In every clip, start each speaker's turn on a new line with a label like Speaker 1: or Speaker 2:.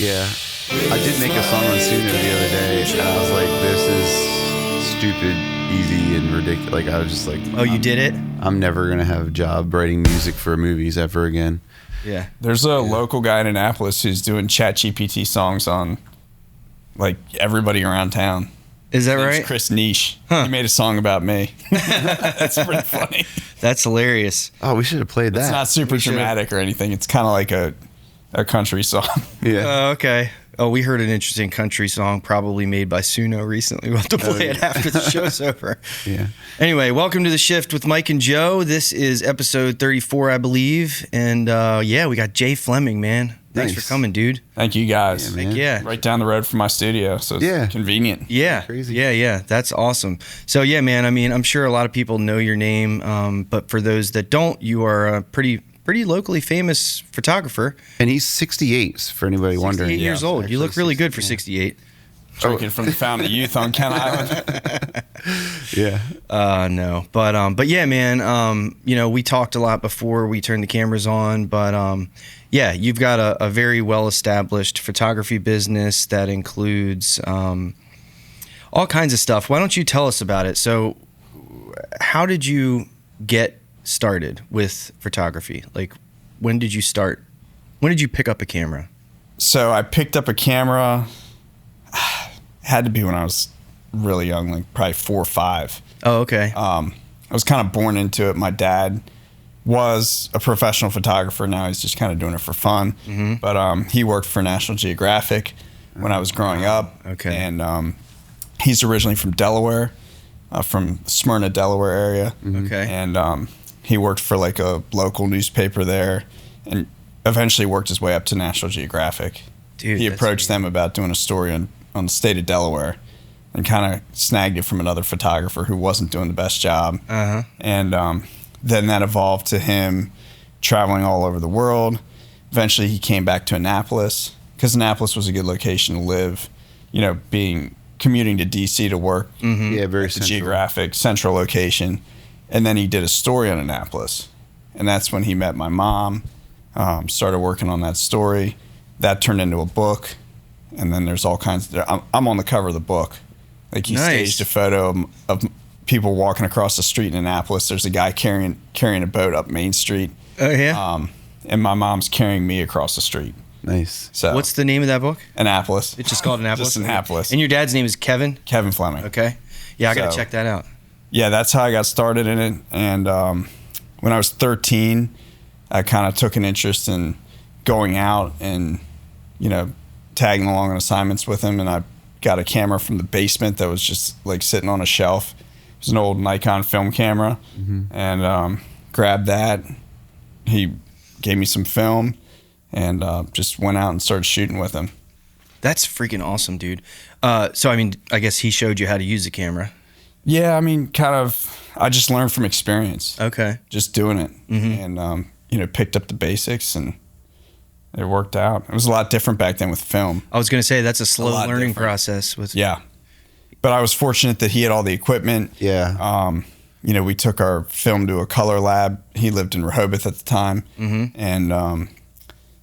Speaker 1: Yeah. I did make a song on Suno the other day, and I was like, this is stupid, easy, and ridiculous. Like, I was just like...
Speaker 2: Oh, you did it?
Speaker 1: I'm never going to have a job writing music for movies ever again.
Speaker 2: Yeah.
Speaker 3: There's a local guy in Annapolis who's doing ChatGPT songs on, like, everybody around town.
Speaker 2: Is that
Speaker 3: His name's
Speaker 2: right?
Speaker 3: Chris Niche.
Speaker 2: Huh.
Speaker 3: He made a song about me. That's pretty funny.
Speaker 2: That's hilarious.
Speaker 1: Oh, we should have played that.
Speaker 3: It's not super dramatic or anything. It's kind of like a country song.
Speaker 1: Yeah.
Speaker 2: Okay. Oh, we heard an interesting country song probably made by Suno recently. We'll have to play it after the show's over.
Speaker 1: Yeah.
Speaker 2: Anyway, welcome to The Shift with Mike and Joe. This is episode 34, I believe. And yeah, we got Jay Fleming, man. Thanks for coming, dude.
Speaker 3: Thank you guys.
Speaker 1: Yeah, man.
Speaker 2: Yeah.
Speaker 3: Right down the road from my studio, so it's convenient.
Speaker 2: Yeah.
Speaker 1: Crazy.
Speaker 2: Yeah. That's awesome. So, yeah, man, I mean, I'm sure a lot of people know your name, but for those that don't, you are a pretty locally famous photographer.
Speaker 1: And he's 68, for anybody wondering.
Speaker 2: 68 years old. You look really good for
Speaker 1: 60,
Speaker 2: 68.
Speaker 3: Drinking from the Fountain of Youth on Kent Island.
Speaker 1: Yeah.
Speaker 2: No, but yeah, man. You know, we talked a lot before we turned the cameras on, but yeah, you've got a very well established photography business that includes all kinds of stuff. Why don't you tell us about it? So, how did you get started with photography? Like, when did you start? When did you pick up a camera?
Speaker 3: So I picked up a camera. Had to be when I was really young, like probably 4 or 5.
Speaker 2: Oh, okay.
Speaker 3: I was kind of born into it. My dad was a professional photographer. Now he's just kind of doing it for fun.
Speaker 2: Mm-hmm.
Speaker 3: But he worked for National Geographic when I was growing up.
Speaker 2: Okay.
Speaker 3: And he's originally from Delaware, from Smyrna, Delaware area.
Speaker 2: Okay.
Speaker 3: And he worked for like a local newspaper there, and eventually worked his way up to National Geographic.
Speaker 2: Dude,
Speaker 3: he
Speaker 2: that's
Speaker 3: approached
Speaker 2: amazing.
Speaker 3: them about doing a story on the state of Delaware, and kind of snagged it from another photographer who wasn't doing the best job.
Speaker 2: Uh-huh.
Speaker 3: And then that evolved to him traveling all over the world. Eventually he came back to Annapolis, because Annapolis was a good location to live, you know, commuting to DC to work.
Speaker 2: Mm-hmm.
Speaker 1: Yeah, very
Speaker 3: At the
Speaker 1: central.
Speaker 3: Geographic central location. And then he did a story on Annapolis, and that's when he met my mom. Started working on that story. That turned into a book, and then there's all kinds of... I'm on the cover of the book. Like, he
Speaker 2: Nice.
Speaker 3: staged a photo of people walking across the street in Annapolis. There's a guy carrying a boat up Main Street.
Speaker 2: Oh, yeah.
Speaker 3: And my mom's carrying me across the street.
Speaker 1: Nice.
Speaker 3: So
Speaker 2: What's the name of that book?
Speaker 3: Annapolis.
Speaker 2: It's just called Annapolis?
Speaker 3: Just Annapolis.
Speaker 2: And your dad's name is Kevin?
Speaker 3: Kevin Fleming.
Speaker 2: Okay. Yeah, I got to
Speaker 3: So-
Speaker 2: check that out.
Speaker 3: Yeah, that's how I got started in it. And when I was 13, I kind of took an interest in going out and, you know, tagging along on assignments with him. And I got a camera from the basement that was just like sitting on a shelf. It was an old Nikon film camera.
Speaker 1: Mm-hmm.
Speaker 3: And grabbed that. He gave me some film, and just went out and started shooting with him.
Speaker 2: That's freaking awesome, dude. So, I mean, I guess he showed you how to use the camera.
Speaker 3: Yeah, I mean, kind of, I just learned from experience.
Speaker 2: Okay.
Speaker 3: Just doing it.
Speaker 2: Mm-hmm.
Speaker 3: And, you know, picked up the basics, and it worked out. It was a lot different back then with film.
Speaker 2: I was going to say that's a slow
Speaker 3: lot
Speaker 2: learning
Speaker 3: different.
Speaker 2: process. With
Speaker 3: Yeah. But I was fortunate that he had all the equipment.
Speaker 1: Yeah.
Speaker 3: You know, we took our film to a color lab. He lived in Rehoboth at the time.
Speaker 2: Mhm.
Speaker 3: And,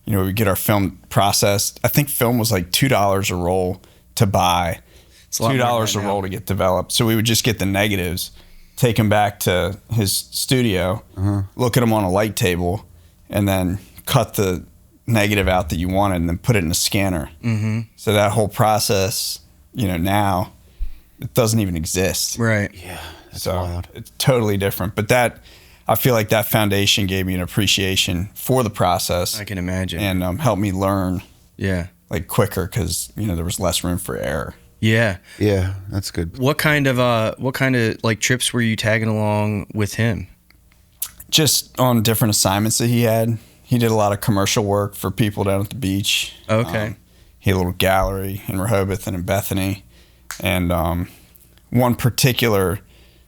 Speaker 3: you know, we get our film processed. I think film was like $2 a roll to buy.
Speaker 2: It's a lot more than
Speaker 3: $2
Speaker 2: that
Speaker 3: a
Speaker 2: now.
Speaker 3: roll to get developed. So we would just get the negatives, take them back to his studio, look at them on a light table, and then cut the negative out that you wanted, and then put it in a scanner.
Speaker 2: Mm-hmm.
Speaker 3: So that whole process, you know, now it doesn't even exist.
Speaker 2: Right.
Speaker 1: Yeah. That's
Speaker 3: So
Speaker 1: wild.
Speaker 3: it's totally different. But that, I feel like that foundation gave me an appreciation for the process,
Speaker 2: I can imagine.
Speaker 3: and helped me learn
Speaker 2: Yeah.
Speaker 3: like quicker, because, you know, there was less room for error.
Speaker 2: Yeah.
Speaker 1: Yeah, that's good.
Speaker 2: What kind of like trips were you tagging along with him?
Speaker 3: Just on different assignments that he had. He did a lot of commercial work for people down at the beach.
Speaker 2: Okay.
Speaker 3: He had a little gallery in Rehoboth and in Bethany. And one particular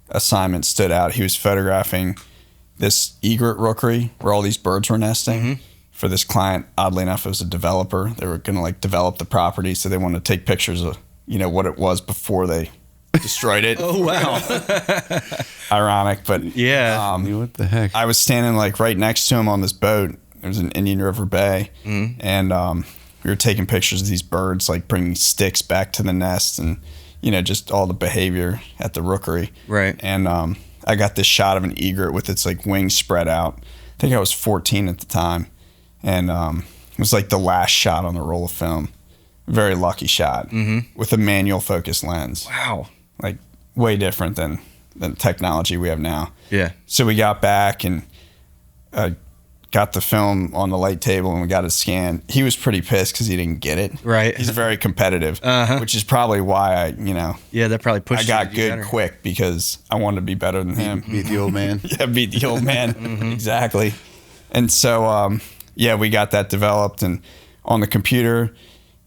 Speaker 3: assignment stood out. He was photographing this egret rookery where all these birds were nesting.
Speaker 2: Mm-hmm.
Speaker 3: For this client, oddly enough, it was a developer. They were going to like develop the property, so they wanted to take pictures of, you know, what it was before they destroyed it.
Speaker 2: Oh, wow.
Speaker 3: Ironic, but
Speaker 2: Yeah.
Speaker 1: What the heck?
Speaker 3: I was standing like right next to him on this boat. It was in Indian River Bay, and we were taking pictures of these birds, like bringing sticks back to the nest, and just all the behavior at the rookery.
Speaker 2: Right.
Speaker 3: And I got this shot of an egret with its like wings spread out. I think I was 14 at the time, and it was like the last shot on the roll of film. Very lucky shot with a manual focus lens.
Speaker 2: Wow.
Speaker 3: Like way different than the technology we have now.
Speaker 2: Yeah.
Speaker 3: So we got back and got the film on the light table, and we got it scanned. He was pretty pissed because he didn't get it.
Speaker 2: Right.
Speaker 3: He's very competitive, which is probably why
Speaker 2: that probably pushed.
Speaker 3: I got good quick because I wanted to be better than him.
Speaker 1: Beat the old man.
Speaker 3: Yeah, beat the old man. Exactly. And so, we got that developed and on the computer.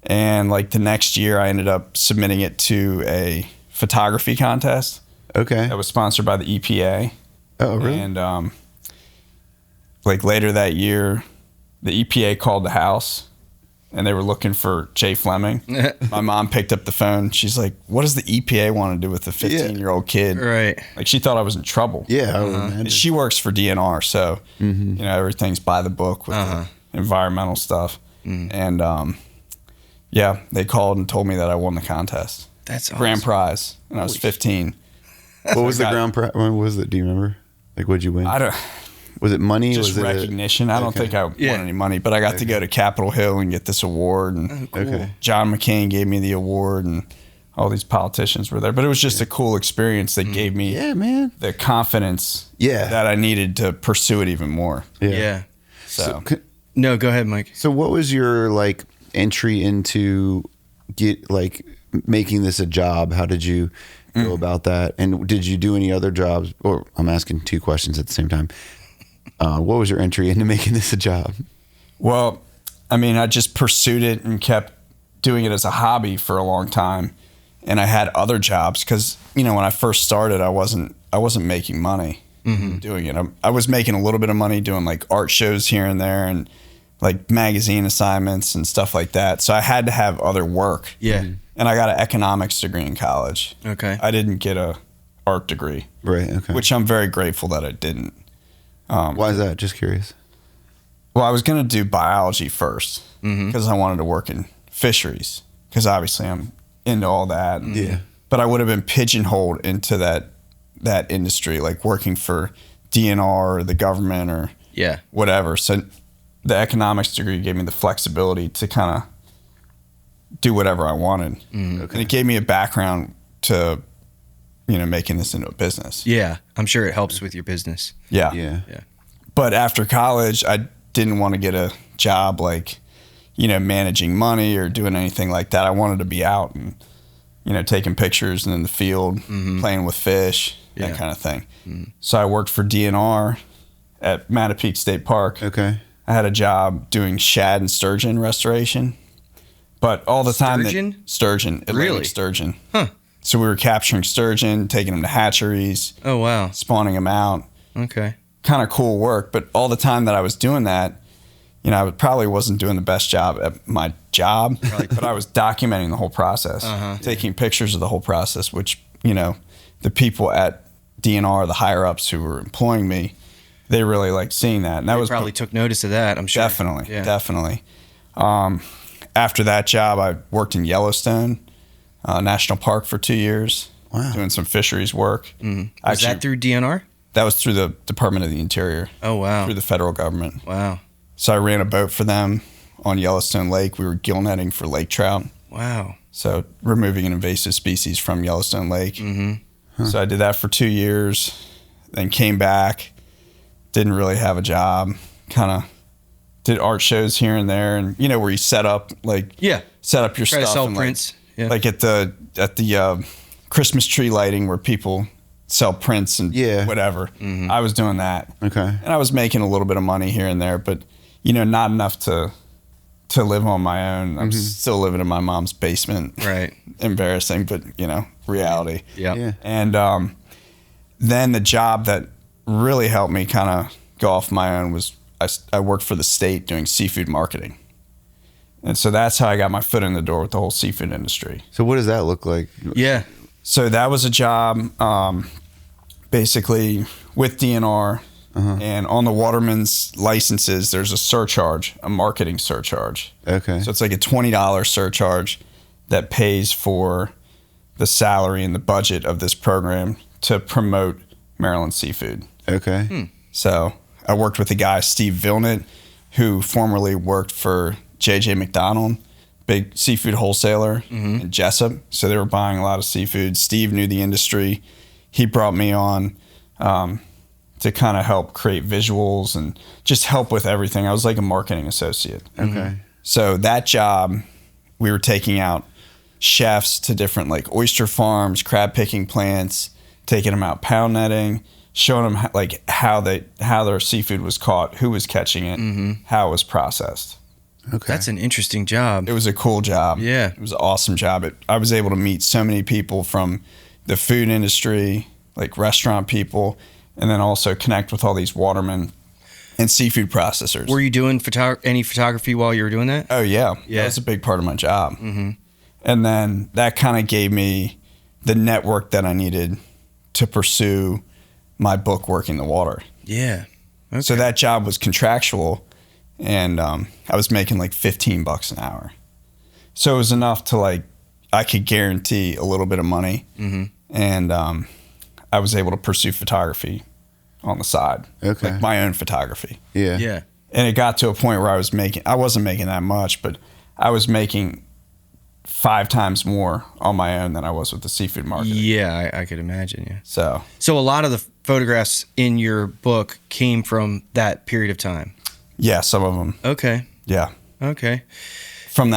Speaker 3: And like the next year, I ended up submitting it to a photography contest.
Speaker 1: Okay.
Speaker 3: That was sponsored by the EPA.
Speaker 1: Oh, really?
Speaker 3: And like later that year, the EPA called the house, and they were looking for Jay Fleming. My mom picked up the phone. She's like, "What does the EPA want to do with a 15-year-old kid?"
Speaker 2: Right.
Speaker 3: Like she thought I was in trouble.
Speaker 1: Yeah. I would imagine.
Speaker 3: And she works for DNR, so everything's by the book with the environmental stuff. And they called and told me that I won the contest.
Speaker 2: That's awesome.
Speaker 3: Grand prize, and I was 15.
Speaker 1: What was the ground prize? What was it? Do you remember? Like, what'd you win?
Speaker 3: I don't.
Speaker 1: Was it money?
Speaker 3: Just
Speaker 1: was
Speaker 3: recognition. I don't think I won any money, but I got to go to Capitol Hill and get this award. And John McCain gave me the award, and all these politicians were there. But it was just a cool experience that gave me the confidence that I needed to pursue it even more.
Speaker 2: Yeah.
Speaker 3: So
Speaker 2: no, go ahead, Mike.
Speaker 1: So what was your like entry into making this a job? How did you go about that? And did you do any other jobs? Or I'm asking two questions at the same time. What was your entry into making this a job?
Speaker 3: Well, I mean, I just pursued it and kept doing it as a hobby for a long time. And I had other jobs because, when I first started, I wasn't making money doing it. I was making a little bit of money doing like art shows here and there and like magazine assignments and stuff like that. So I had to have other work.
Speaker 2: Yeah.
Speaker 3: And I got an economics degree in college.
Speaker 2: Okay.
Speaker 3: I didn't get a art degree.
Speaker 1: Right. Okay.
Speaker 3: Which I'm very grateful that I didn't.
Speaker 1: Why is that? Just curious.
Speaker 3: Well, I was going to do biology first because I wanted to work in fisheries because obviously I'm into all that. But I would have been pigeonholed into that industry, like working for DNR or the government or whatever. So the economics degree gave me the flexibility to kind of do whatever I wanted. And it gave me a background to, making this into a business.
Speaker 2: Yeah. I'm sure it helps with your business.
Speaker 3: Yeah. But after college, I didn't want to get a job like, managing money or doing anything like that. I wanted to be out and, taking pictures and in the field, playing with fish, that kind of thing. So I worked for DNR at Chesapeake State Park.
Speaker 1: Okay.
Speaker 3: I had a job doing shad and sturgeon restoration. But all the time, sturgeon, Atlantic
Speaker 2: really?
Speaker 3: Sturgeon.
Speaker 2: Huh.
Speaker 3: So we were capturing sturgeon, taking them to hatcheries.
Speaker 2: Oh, wow.
Speaker 3: Spawning them out.
Speaker 2: Okay.
Speaker 3: Kind of cool work. But all the time that I was doing that, I probably wasn't doing the best job at my job, but I was documenting the whole process, taking pictures of the whole process, which, the people at DNR, the higher ups who were employing me, they really liked seeing that. And that
Speaker 2: probably took notice of that, I'm sure.
Speaker 3: Definitely. After that job, I worked in Yellowstone National Park for 2 years, doing some fisheries work.
Speaker 2: Was that through DNR?
Speaker 3: That was through the Department of the Interior.
Speaker 2: Oh, wow.
Speaker 3: Through the federal government.
Speaker 2: Wow.
Speaker 3: So I ran a boat for them on Yellowstone Lake. We were gill netting for lake trout.
Speaker 2: Wow.
Speaker 3: So removing an invasive species from Yellowstone Lake. So I did that for 2 years, then came back, didn't really have a job, kind of did art shows here and there, and where you set up set up your
Speaker 2: Try
Speaker 3: stuff
Speaker 2: to sell
Speaker 3: and
Speaker 2: prints.
Speaker 3: Like at the Christmas tree lighting where people sell prints and whatever. I was doing that.
Speaker 1: Okay.
Speaker 3: And I was making a little bit of money here and there, but not enough to live on my own. I'm still living in my mom's basement.
Speaker 2: Right.
Speaker 3: Embarrassing, but reality.
Speaker 2: Yeah.
Speaker 3: And then the job that really helped me kind of go off my own was I worked for the state doing seafood marketing. And so that's how I got my foot in the door with the whole seafood industry.
Speaker 1: So what does that look like?
Speaker 2: Yeah.
Speaker 3: So that was a job basically with DNR. And on the Waterman's licenses, there's a surcharge, a marketing surcharge.
Speaker 1: Okay.
Speaker 3: So it's like a $20 surcharge that pays for the salary and the budget of this program to promote Maryland seafood.
Speaker 1: Okay.
Speaker 3: So I worked with a guy, Steve Vilnett, who formerly worked for J.J. McDonald, big seafood wholesaler in Jessup. So they were buying a lot of seafood. Steve knew the industry. He brought me on to kind of help create visuals and just help with everything. I was like a marketing associate.
Speaker 1: Okay.
Speaker 3: So that job, we were taking out chefs to different like oyster farms, crab picking plants, taking them out pound netting, showing them how their seafood was caught, who was catching it, how it was processed.
Speaker 1: Okay.
Speaker 2: That's an interesting job.
Speaker 3: It was a cool job.
Speaker 2: Yeah.
Speaker 3: It was an awesome job. I was able to meet so many people from the food industry, like restaurant people, and then also connect with all these watermen and seafood processors.
Speaker 2: Were you doing any photography while you were doing that?
Speaker 3: Oh, yeah.
Speaker 2: Yeah.
Speaker 3: That was a big part of my job. And then that kind of gave me the network that I needed to pursue my book, Working the Water.
Speaker 2: Yeah. Okay.
Speaker 3: So that job was contractual, and I was making like $15 an hour. So it was enough to I could guarantee a little bit of money. And I was able to pursue photography on the side.
Speaker 1: Okay.
Speaker 3: Like my own photography.
Speaker 1: Yeah.
Speaker 2: Yeah.
Speaker 3: And it got to a point where I wasn't making that much, but I was making 5 times more on my own than I was with the seafood market.
Speaker 2: Yeah, I could imagine. Yeah.
Speaker 3: So
Speaker 2: a lot of the photographs in your book came from that period of time.
Speaker 3: yeah, some of them.
Speaker 2: Okay.
Speaker 3: Yeah.
Speaker 2: Okay.
Speaker 3: From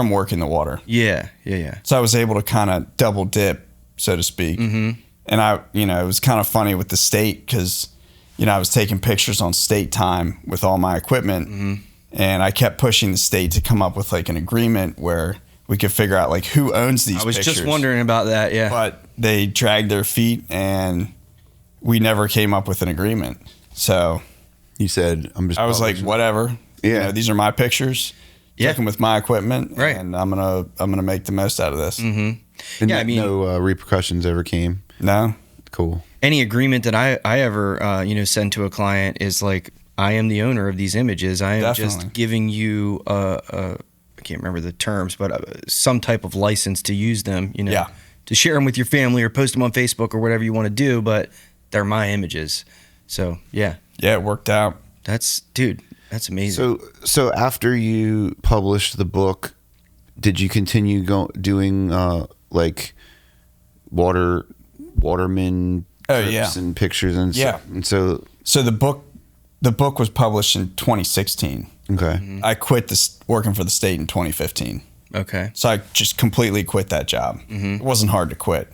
Speaker 3: working the water.
Speaker 2: Yeah. Yeah. Yeah.
Speaker 3: So I was able to kind of double dip, so to speak. And it was kind of funny with the state because, I was taking pictures on state time with all my equipment, and I kept pushing the state to come up with like an agreement where we could figure out like who owns these pictures.
Speaker 2: I was just wondering about that. Yeah.
Speaker 3: But they dragged their feet, and we never came up with an agreement. So
Speaker 1: You said, I'm just.
Speaker 3: I was like, whatever.
Speaker 1: Yeah.
Speaker 3: These are my pictures.
Speaker 2: Yeah.
Speaker 3: Took them with my equipment,
Speaker 2: Right.
Speaker 3: and I'm gonna make the most out of this.
Speaker 1: And
Speaker 2: Yeah, I mean-
Speaker 1: no repercussions ever came.
Speaker 3: No.
Speaker 1: Cool.
Speaker 2: Any agreement that I ever send to a client is like, I am the owner of these images. I am
Speaker 3: Definitely.
Speaker 2: just giving you I can't remember the terms, but some type of license to use them.
Speaker 3: Yeah.
Speaker 2: To share them with your family or post them on Facebook or whatever you want to do. But they're my images. So yeah,
Speaker 3: Yeah, it worked out.
Speaker 2: that's amazing.
Speaker 1: So after you published the book, did you continue doing like watermen trips and pictures and
Speaker 3: Yeah.
Speaker 1: stuff? And so
Speaker 3: So the book was published in 2016.
Speaker 1: okay.
Speaker 3: I quit working for the state in 2015.
Speaker 2: Okay.
Speaker 3: So I just completely quit that job. It wasn't hard to quit.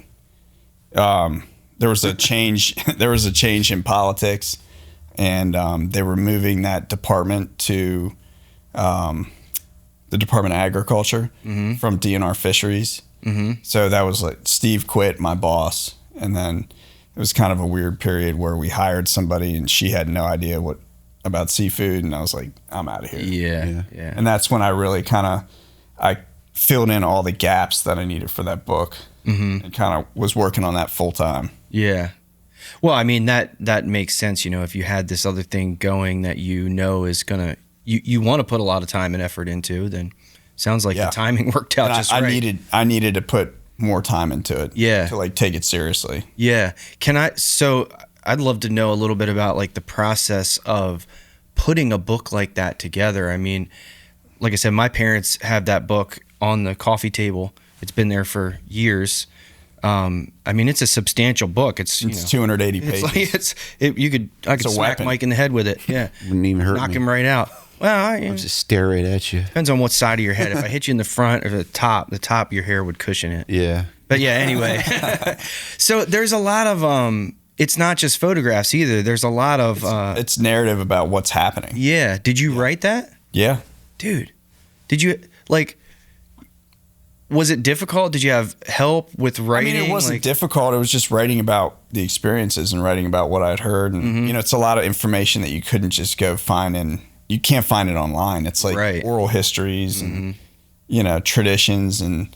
Speaker 3: There was a change. There was a change in politics, and they were moving that department to the Department of Agriculture from DNR Fisheries. So that was like Steve quit, my boss, and then it was kind of a weird period where we hired somebody and she had no idea about seafood, and I was like, I'm out of here.
Speaker 2: Yeah.
Speaker 3: And that's when I really I filled in all the gaps that I needed for that book, and kind of was working on that full time.
Speaker 2: Yeah. Well, I mean, that makes sense. If you had this other thing going that is gonna you want to put a lot of time and effort into, then sounds like the timing worked out just right.
Speaker 3: I needed to put more time into it.
Speaker 2: Yeah.
Speaker 3: To like take it seriously.
Speaker 2: Yeah. So I'd love to know a little bit about like the process of putting a book like that together. I mean, like I said, my parents have that book on the coffee table. It's been there for years. I mean, it's a substantial book. It's
Speaker 3: 280 pages.
Speaker 2: I could smack
Speaker 3: weapon.
Speaker 2: Mike in the head with it. Yeah.
Speaker 1: Wouldn't even hurt
Speaker 2: Knock
Speaker 1: me.
Speaker 2: him right out. Well,
Speaker 1: I'll just stare right at you.
Speaker 2: depends on what side of your head. If I hit you in the front or the top of your hair would cushion it.
Speaker 1: Yeah.
Speaker 2: But yeah, anyway. So there's a lot of it's not just photographs either. There's a lot of
Speaker 3: It's narrative about what's happening.
Speaker 2: yeah. Did you write that?
Speaker 3: Yeah.
Speaker 2: Dude. Did you was it difficult? Did you have help with writing?
Speaker 3: I mean, it wasn't difficult. It was just writing about the experiences and writing about what I'd heard. And, it's a lot of information that you couldn't just go find you can't find it online. It's like
Speaker 2: Right.
Speaker 3: oral histories and, traditions and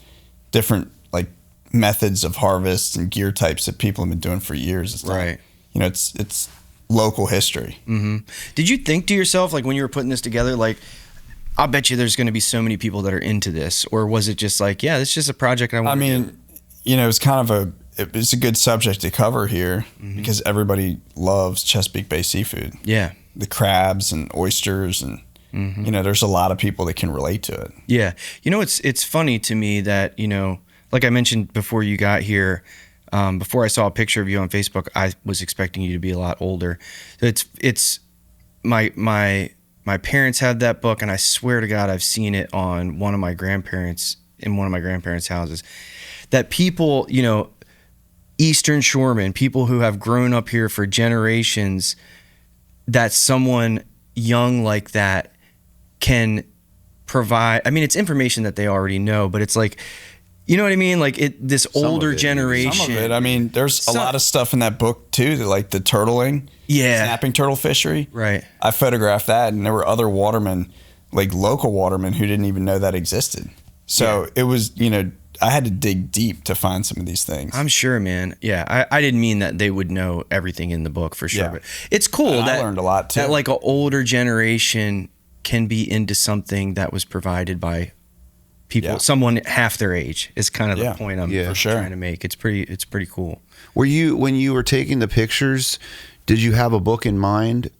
Speaker 3: different like methods of harvest and gear types that people have been doing for years. It's not-
Speaker 2: Right.
Speaker 3: it's local history.
Speaker 2: Did you think to yourself, like when you were putting this together, like, I'll bet you there's going to be so many people that are into this, or was it just like, yeah, it's just a project I want
Speaker 3: I
Speaker 2: to do?
Speaker 3: mean, you know, it's a good subject to cover here because everybody loves Chesapeake Bay seafood.
Speaker 2: Yeah.
Speaker 3: The crabs and oysters and, you know, there's a lot of people that can relate to it.
Speaker 2: Yeah. You know, it's funny to me that, you know, like I mentioned before you got here, before I saw a picture of you on Facebook, I was expecting you to be a lot older. It's my parents had that book, and I swear to God, I've seen it on in one of my grandparents' houses. That people, you know, Eastern shoremen, people who have grown up here for generations, that someone young like that can provide. I mean, it's information that they already know, but it's like, you know what I mean? Like this older generation.
Speaker 3: Some of it. I mean, there's a lot of stuff in that book too, like the turtling, snapping turtle fishery.
Speaker 2: Right.
Speaker 3: I photographed that, and there were other watermen, like local watermen, who didn't even know that existed. So it was, you know, I had to dig deep to find some of these things.
Speaker 2: I'm sure, man. Yeah, I didn't mean that they would know everything in the book for sure, but it's cool
Speaker 3: and
Speaker 2: that
Speaker 3: I learned a lot too.
Speaker 2: That like an older generation can be into something that was provided by people, someone half their age is kind of the point I'm trying to make. It's pretty cool.
Speaker 1: Were you, when you were taking the pictures, did you have a book in mind?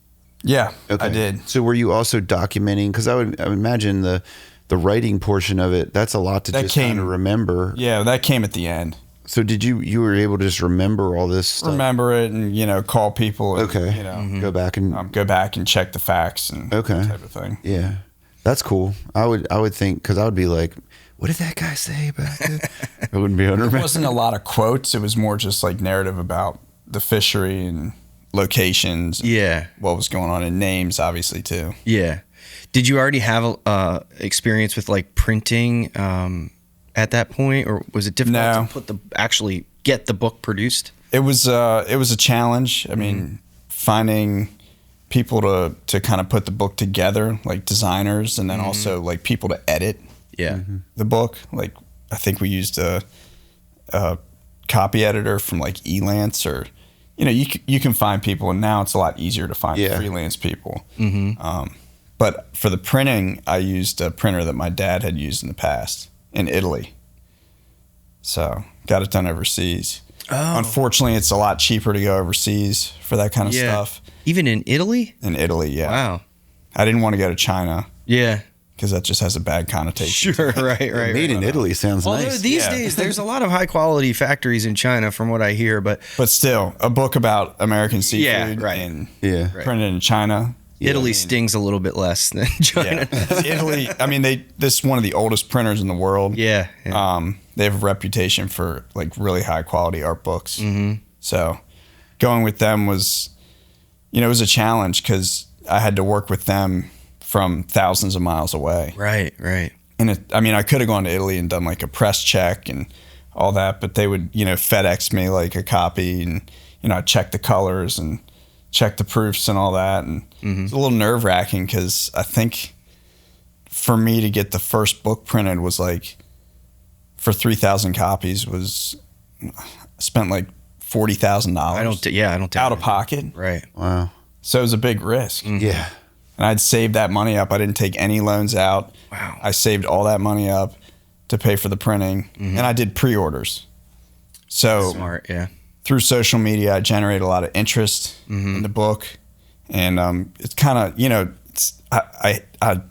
Speaker 3: Yeah,
Speaker 1: okay.
Speaker 3: I did.
Speaker 1: So were you also documenting? Because I would imagine the writing portion of it, that's a lot to just kind of remember.
Speaker 3: Yeah, that came at the end.
Speaker 1: So did you were able to just remember all this stuff?
Speaker 3: Remember it and, you know, call people and,
Speaker 1: you
Speaker 3: know,
Speaker 1: go back and
Speaker 3: check the facts and that type of thing.
Speaker 1: Yeah. That's cool. I would think, because I would be like, what did that guy say about it? I wouldn't be able to remember.
Speaker 3: It wasn't a lot of quotes. It was more just like narrative about the fishery and locations. And what was going on, and names, obviously, too.
Speaker 2: Yeah. Did you already have experience with like printing at that point, or was it difficult to actually get the book produced?
Speaker 3: It was a challenge. I mean, finding people to kind of put the book together, like designers, and then also like people to edit the book. Like, I think we used a copy editor from like Elance, or, you know, you can find people, and now it's a lot easier to find freelance people. But for the printing, I used a printer that my dad had used in the past in Italy. So got it done overseas. Oh. Unfortunately, it's a lot cheaper to go overseas for that kind of stuff.
Speaker 2: Even in Italy?
Speaker 3: In Italy, yeah.
Speaker 2: Wow.
Speaker 3: I didn't want to go to China.
Speaker 2: Yeah.
Speaker 3: Because that just has a bad connotation.
Speaker 2: Sure, right.
Speaker 1: Made in Italy sounds nice.
Speaker 2: Although these days, there's a lot of high quality factories in China, from what I hear. But
Speaker 3: still, a book about American seafood and printed in China.
Speaker 2: Italy stings a little bit less than China.
Speaker 3: Yeah. Italy, I mean, this is one of the oldest printers in the world.
Speaker 2: Yeah.
Speaker 3: They have a reputation for like really high quality art books. So going with them was, you know, it was a challenge because I had to work with them from thousands of miles away.
Speaker 2: Right.
Speaker 3: And I could have gone to Italy and done like a press check and all that, but they would, you know, FedEx me like a copy, and, you know, I'd check the colors and check the proofs and all that. And it's a little nerve wracking because I think for me to get the first book printed was like, for 3,000 copies I spent like $40,000.
Speaker 2: I don't
Speaker 3: out of pocket.
Speaker 2: Right.
Speaker 1: Wow.
Speaker 3: So it was a big risk.
Speaker 1: Yeah.
Speaker 3: And I'd saved that money up. I didn't take any loans out.
Speaker 2: Wow.
Speaker 3: I saved all that money up to pay for the printing, and I did pre-orders. So
Speaker 2: smart, yeah.
Speaker 3: Through social media, I generated a lot of interest in the book, and it's kind of, you know, I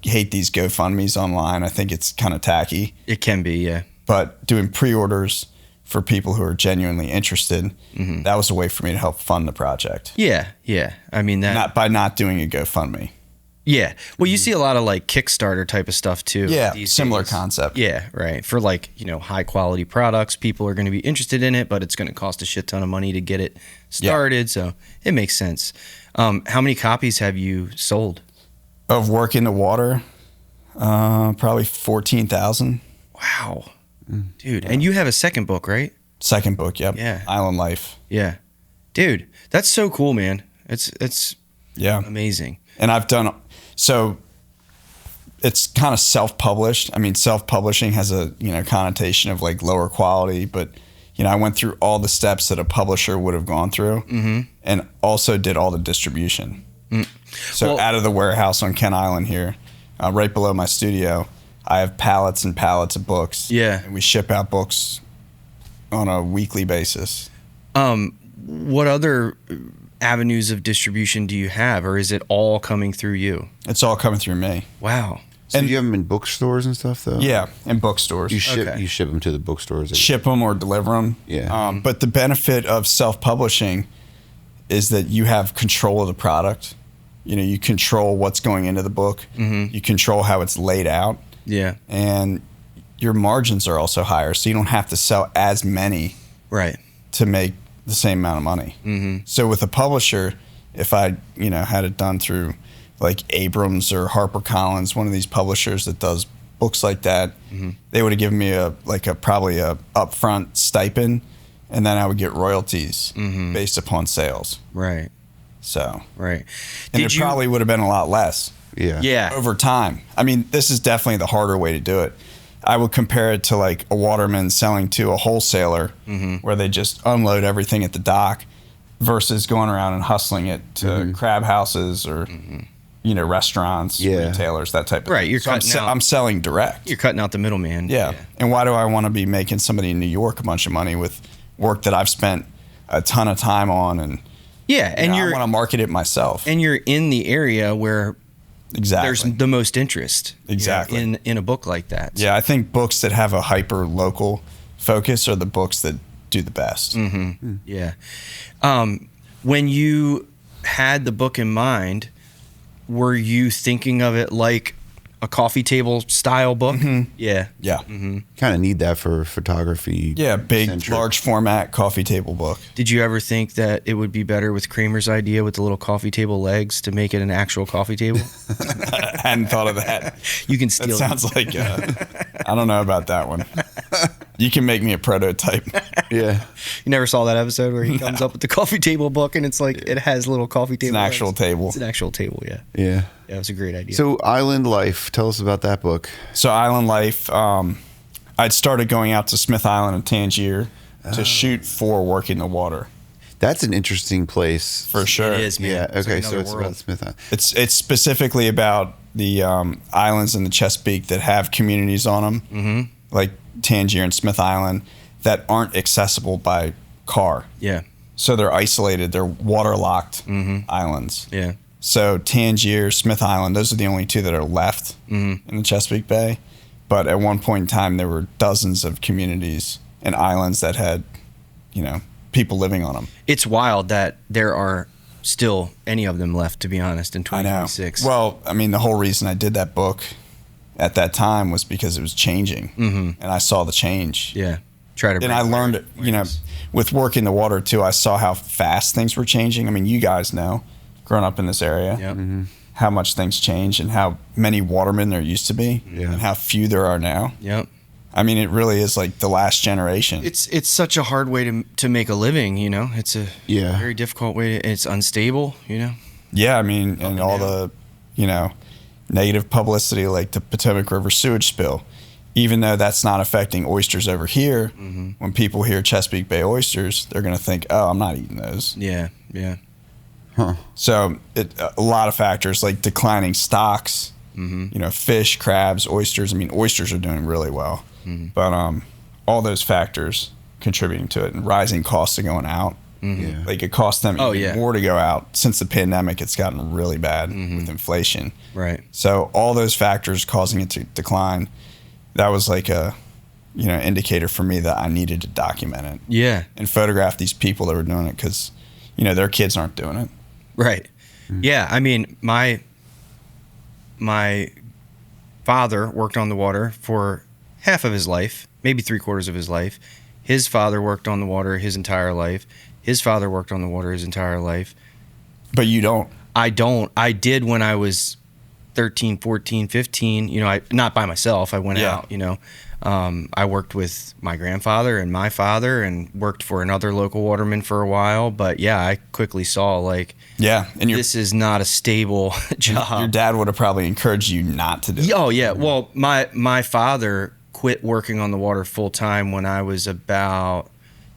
Speaker 3: hate these GoFundMes online. I think it's kind of tacky.
Speaker 2: It can be, yeah.
Speaker 3: But doing pre-orders for people who are genuinely interested, that was a way for me to help fund the project.
Speaker 2: Yeah. I mean,
Speaker 3: not by not doing a GoFundMe.
Speaker 2: Yeah. Well, you see a lot of like Kickstarter type of stuff too.
Speaker 3: Yeah. Similar concept.
Speaker 2: Yeah. Right. For like, you know, high quality products, people are going to be interested in it, but it's going to cost a shit ton of money to get it started. So it makes sense. How many copies have you sold?
Speaker 3: Of Work in the Water? Probably 14,000.
Speaker 2: Wow. Dude. And you have a second book, right?
Speaker 3: Second book. Yep.
Speaker 2: Yeah.
Speaker 3: Island Life.
Speaker 2: Yeah. Dude, that's so cool, man. It's amazing.
Speaker 3: And I've done, so it's kind of self-published. I mean, self-publishing has a, you know, connotation of like lower quality, but, I went through all the steps that a publisher would have gone through, and also did all the distribution. So out of the warehouse on Kent Island here, right below my studio, I have pallets and pallets of books.
Speaker 2: Yeah.
Speaker 3: And we ship out books on a weekly basis.
Speaker 2: What other avenues of distribution do you have, or is it all coming through you?
Speaker 3: It's all coming through me.
Speaker 2: Wow.
Speaker 1: So you have them in bookstores and stuff, though?
Speaker 3: Yeah, in bookstores.
Speaker 1: You ship them to the bookstores?
Speaker 3: Ship them or deliver them.
Speaker 1: Yeah.
Speaker 3: But the benefit of self-publishing is that you have control of the product. You control what's going into the book. You control how it's laid out.
Speaker 2: Yeah.
Speaker 3: And your margins are also higher, so you don't have to sell as many to make the same amount of money. So with a publisher, if I had it done through like Abrams or HarperCollins, one of these publishers that does books like that, they would have given me probably a upfront stipend, and then I would get royalties based upon sales.
Speaker 2: Right.
Speaker 3: So.
Speaker 2: Right.
Speaker 3: And it probably would have been a lot less.
Speaker 2: Yeah.
Speaker 3: Over time. I mean, this is definitely the harder way to do it. I would compare it to like a waterman selling to a wholesaler where they just unload everything at the dock versus going around and hustling it to crab houses or restaurants, retailers, that type of thing.
Speaker 2: Right,
Speaker 3: I'm selling direct.
Speaker 2: You're cutting out the middleman.
Speaker 3: Yeah. And why do I want to be making somebody in New York a bunch of money with work that I've spent a ton of time on? And I want to market it myself.
Speaker 2: And you're in the area where there's the most interest in a book like that.
Speaker 3: Yeah, I think books that have a hyper local focus are the books that do the best.
Speaker 2: Yeah. When you had the book in mind, were you thinking of it like a coffee table style book? Yeah.
Speaker 1: Kind of need that for photography.
Speaker 3: Yeah, big, large format coffee table book.
Speaker 2: Did you ever think that it would be better with Kramer's idea with the little coffee table legs to make it an actual coffee table?
Speaker 3: I hadn't thought of that.
Speaker 2: You can steal.
Speaker 3: That sounds like I don't know about that one. You can make me a prototype.
Speaker 1: Yeah.
Speaker 2: You never saw that episode where he comes up with the coffee table book and it's like it has little coffee table.
Speaker 3: It's an actual table.
Speaker 2: It's an actual table. Yeah.
Speaker 1: Yeah.
Speaker 2: Yeah, it was a great idea.
Speaker 1: So Island Life, tell us about that book.
Speaker 3: So Island Life, I'd started going out to Smith Island and Tangier to shoot for working the water.
Speaker 1: That's an interesting place.
Speaker 3: For sure.
Speaker 2: It is, man.
Speaker 1: Yeah. Okay.
Speaker 2: It's
Speaker 1: So it's
Speaker 2: world.
Speaker 1: about Smith Island.
Speaker 3: It's specifically about the islands in the Chesapeake that have communities on them, like Tangier and Smith Island, that aren't accessible by car.
Speaker 2: Yeah.
Speaker 3: So they're isolated. They're waterlocked islands.
Speaker 2: Yeah.
Speaker 3: So Tangier, Smith Island, those are the only two that are left in the Chesapeake Bay. But at one point in time, there were dozens of communities and islands that had, people living on them.
Speaker 2: It's wild that there are still any of them left, to be honest, in 2026.
Speaker 3: Well, I mean, the whole reason I did that book at that time was because it was changing, and I saw the change.
Speaker 2: Yeah. And
Speaker 3: I learned, with working the water too, I saw how fast things were changing. I mean, you guys know, growing up in this area, how much things change and how many watermen there used to be and how few there are now.
Speaker 2: Yep.
Speaker 3: I mean, it really is like the last generation.
Speaker 2: It's such a hard way to make a living, It's a very difficult way. It's unstable,
Speaker 3: Yeah, I mean, and all the, negative publicity like the Potomac River sewage spill. Even though that's not affecting oysters over here, when people hear Chesapeake Bay oysters, they're going to think, oh, I'm not eating those.
Speaker 2: Yeah, yeah.
Speaker 3: Huh. So a lot of factors like declining stocks, fish, crabs, oysters. I mean, oysters are doing really well. But all those factors contributing to it, and rising costs of going out. Like it costs them more to go out. Since the pandemic, it's gotten really bad with inflation.
Speaker 2: Right.
Speaker 3: So all those factors causing it to decline, that was like a indicator for me that I needed to document it.
Speaker 2: Yeah.
Speaker 3: And photograph these people that were doing it because, their kids aren't doing it.
Speaker 2: Right. Yeah. I mean, my father worked on the water for half of his life, maybe 3/4 of his life. His father worked on the water his entire life. His father worked on the water his entire life.
Speaker 3: But you don't.
Speaker 2: I don't. I did when I was 13, 14, 15. I not by myself. I went out, I worked with my grandfather and my father and worked for another local waterman for a while. But yeah, I quickly saw
Speaker 3: and
Speaker 2: this is not a stable job.
Speaker 3: Your dad would have probably encouraged you not to do it.
Speaker 2: Oh yeah. Well, my father quit working on the water full time when I was about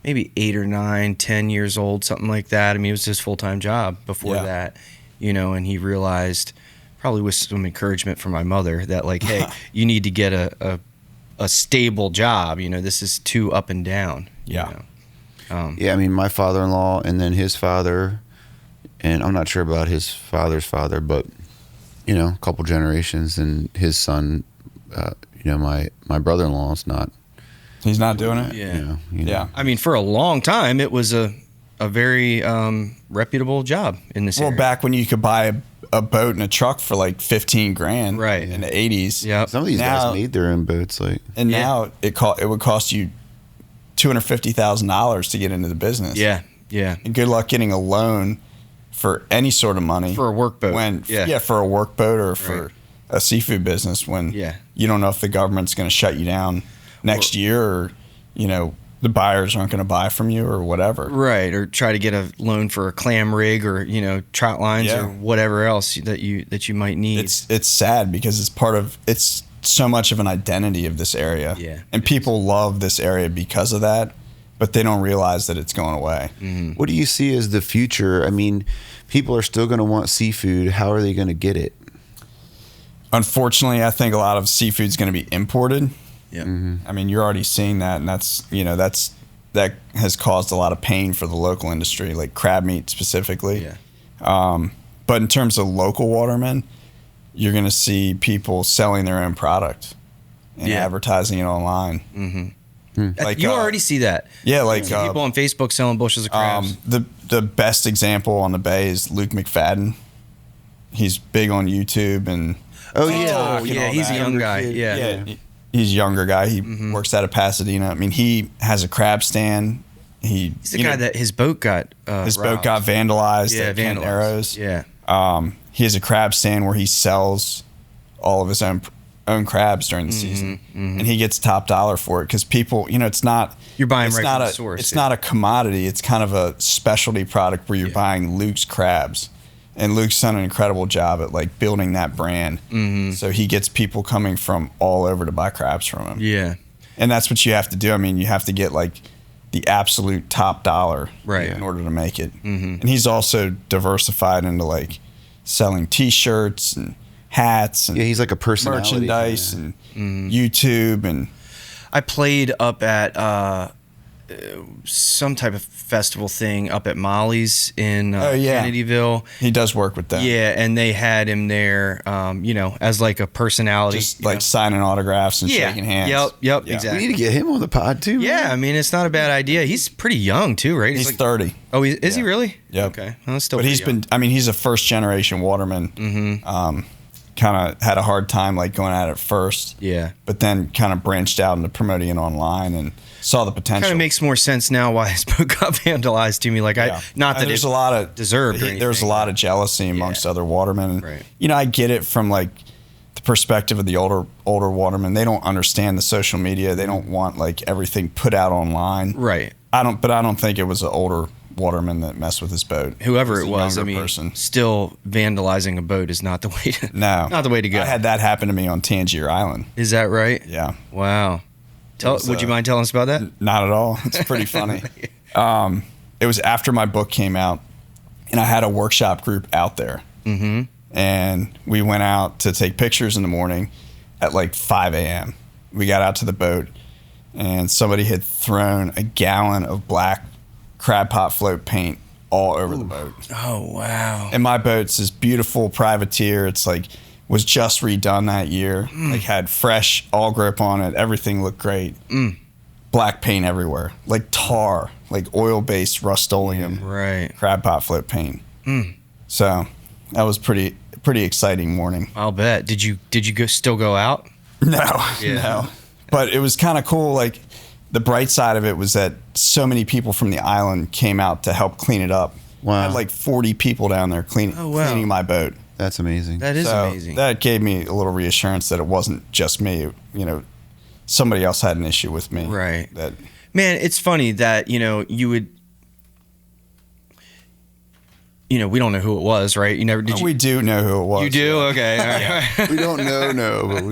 Speaker 2: maybe 8 or 9, 10 years old, something like that. I mean, it was his full-time job before that, you know, and he realized, probably with some encouragement from my mother, that like, hey, you need to get a stable job. You know, this is too up and down.
Speaker 3: Yeah.
Speaker 2: You know?
Speaker 1: Yeah, I mean, my father-in-law and then his father, and I'm not sure about his father's father, but, you know, a couple generations, and his son, you know, my brother-in-law is not.
Speaker 3: He's not doing it?
Speaker 2: Yeah.
Speaker 1: You know.
Speaker 3: Yeah.
Speaker 2: I mean, for a long time, it was a very reputable job in this area.
Speaker 3: Well, back when you could buy a boat and a truck for like 15 grand
Speaker 2: Right.
Speaker 3: in the 80s.
Speaker 2: Yeah.
Speaker 1: Some of these
Speaker 3: Now-
Speaker 1: guys made their own boats, like.
Speaker 3: And now it would cost you $250,000 to get into the business.
Speaker 2: Yeah. Yeah.
Speaker 3: And good luck getting a loan for any sort of money
Speaker 2: For a workboat.
Speaker 3: When
Speaker 2: Yeah.
Speaker 3: for a workboat or for
Speaker 2: Right.
Speaker 3: a seafood business, when
Speaker 2: Yeah.
Speaker 3: you don't know if the government's going to shut you down next year, or you know the buyers aren't going to buy from you or whatever.
Speaker 2: Right, or try to get a loan for a clam rig, or you know, trout lines,
Speaker 3: Yeah.
Speaker 2: or whatever else that you might need.
Speaker 3: It's sad because it's so much of an identity of this area.
Speaker 2: Yeah.
Speaker 3: And people love this area because of that, but they don't realize that it's going away.
Speaker 1: What do you see as the future? I mean, people are still going to want seafood. How are they going to get it?
Speaker 3: Unfortunately, I think a lot of seafood is going to be imported.
Speaker 2: Yeah.
Speaker 3: I mean, you're already seeing that, and that has caused a lot of pain for the local industry, like crab meat specifically.
Speaker 2: Yeah.
Speaker 3: But in terms of local watermen, you're going to see people selling their own product and
Speaker 2: Yeah.
Speaker 3: advertising it online. Like,
Speaker 2: You already see that.
Speaker 3: Yeah, like
Speaker 2: See people on Facebook selling bushels of crabs.
Speaker 3: the best example on the Bay is Luke McFadden. He's big on YouTube and
Speaker 1: Oh,
Speaker 2: Oh,
Speaker 3: and
Speaker 2: yeah,
Speaker 3: all
Speaker 2: he's a
Speaker 3: that.
Speaker 2: young guy. Yeah.
Speaker 3: yeah, he's a younger guy. He works out of Pasadena. I mean, he has a crab stand.
Speaker 2: He's the guy that his boat got
Speaker 3: his boat
Speaker 2: robbed.
Speaker 3: got vandalized
Speaker 2: Yeah,
Speaker 3: at Kent
Speaker 2: vandalized.
Speaker 3: Arrows.
Speaker 2: Yeah.
Speaker 3: He has a crab stand where he sells all of his own crabs during the season, and he gets top dollar for it because people, you know, it's not
Speaker 2: You're buying
Speaker 3: it's
Speaker 2: right
Speaker 3: not
Speaker 2: from
Speaker 3: a
Speaker 2: the source,
Speaker 3: it's
Speaker 2: yeah.
Speaker 3: not a commodity. It's kind of a specialty product where you're buying Luke's crabs, and Luke's done an incredible job at like building that brand. So he gets people coming from all over to buy crabs from him.
Speaker 2: Yeah.
Speaker 3: And that's what you have to do. I mean, you have to get like the absolute top dollar
Speaker 2: Right.
Speaker 3: in order to make it. And he's also diversified into like selling T-shirts and hats and
Speaker 1: Yeah, he's like a personality.
Speaker 3: merchandise and YouTube and
Speaker 2: I played up at some type of festival thing up at Molly's in Kennedyville.
Speaker 3: he does work with them.
Speaker 2: Yeah, and they had him there, you know, as like a personality.
Speaker 3: Just
Speaker 2: you
Speaker 3: like
Speaker 2: know.
Speaker 3: signing autographs and shaking hands.
Speaker 2: Yep,
Speaker 3: Yeah.
Speaker 1: We
Speaker 2: exactly.
Speaker 1: need to get him on the pod too.
Speaker 2: Yeah,
Speaker 1: man.
Speaker 2: I mean, it's not a bad idea. He's pretty young too, right?
Speaker 3: He's
Speaker 2: like,
Speaker 3: 30.
Speaker 2: Oh, is he really?
Speaker 3: Yep.
Speaker 2: Okay, well, that's still.
Speaker 3: But he's
Speaker 2: pretty young.
Speaker 3: been, I mean, he's a first generation waterman. Kind of had a hard time like going at it first.
Speaker 2: Yeah.
Speaker 3: But then kind of branched out into promoting it online and saw the potential.
Speaker 2: Kind of makes more sense now why his book got vandalized to me. Like
Speaker 3: Yeah.
Speaker 2: not that
Speaker 3: there's
Speaker 2: it
Speaker 3: a lot of
Speaker 2: deserved. Or
Speaker 3: There's a
Speaker 2: anything,
Speaker 3: lot of jealousy amongst other watermen. And,
Speaker 2: Right.
Speaker 3: You know, I get it from like the perspective of the older watermen. They don't understand the social media. They don't want like everything put out online.
Speaker 2: Right.
Speaker 3: I don't think it was an older waterman that messed with his boat.
Speaker 2: Whoever
Speaker 3: It
Speaker 2: it was,
Speaker 3: a
Speaker 2: I
Speaker 3: younger
Speaker 2: mean,
Speaker 3: person.
Speaker 2: still vandalizing a boat is not the way to.
Speaker 3: No,
Speaker 2: not the way to go.
Speaker 3: I had that happen to me on Tangier Island.
Speaker 2: Is that right?
Speaker 3: Yeah.
Speaker 2: Wow.
Speaker 3: was,
Speaker 2: Would you mind telling us about that?
Speaker 3: Not at all. It's pretty funny. It was after my book came out, and I had a workshop group out there. And we went out to take pictures in the morning at like 5 a.m. We got out to the boat, and somebody had thrown a gallon of black crab pot float paint all over the boat.
Speaker 2: Oh wow.
Speaker 3: And my boat's this beautiful privateer. It's like was just redone that year. Like had fresh all grip on it. Everything looked great. Black paint everywhere, like tar, like oil-based Rust-Oleum
Speaker 2: Right.
Speaker 3: crab pot float paint. So that was pretty exciting morning.
Speaker 2: I'll bet. Did you still go out?
Speaker 3: No,
Speaker 2: Yeah.
Speaker 3: no. But it was kind of cool. Like the bright side of it was that so many people from the island came out to help clean it up.
Speaker 1: Wow.
Speaker 3: I had like 40 people down there cleaning my boat.
Speaker 1: That's amazing.
Speaker 2: That is
Speaker 3: So
Speaker 2: amazing.
Speaker 3: that gave me a little reassurance that it wasn't just me. You know, somebody else had an issue with me.
Speaker 2: Right.
Speaker 3: That
Speaker 2: Man, it's funny that, you know, we don't know who it was, right? You never did.
Speaker 3: We do know who it was.
Speaker 2: You do? Okay. All right.
Speaker 1: We don't know, but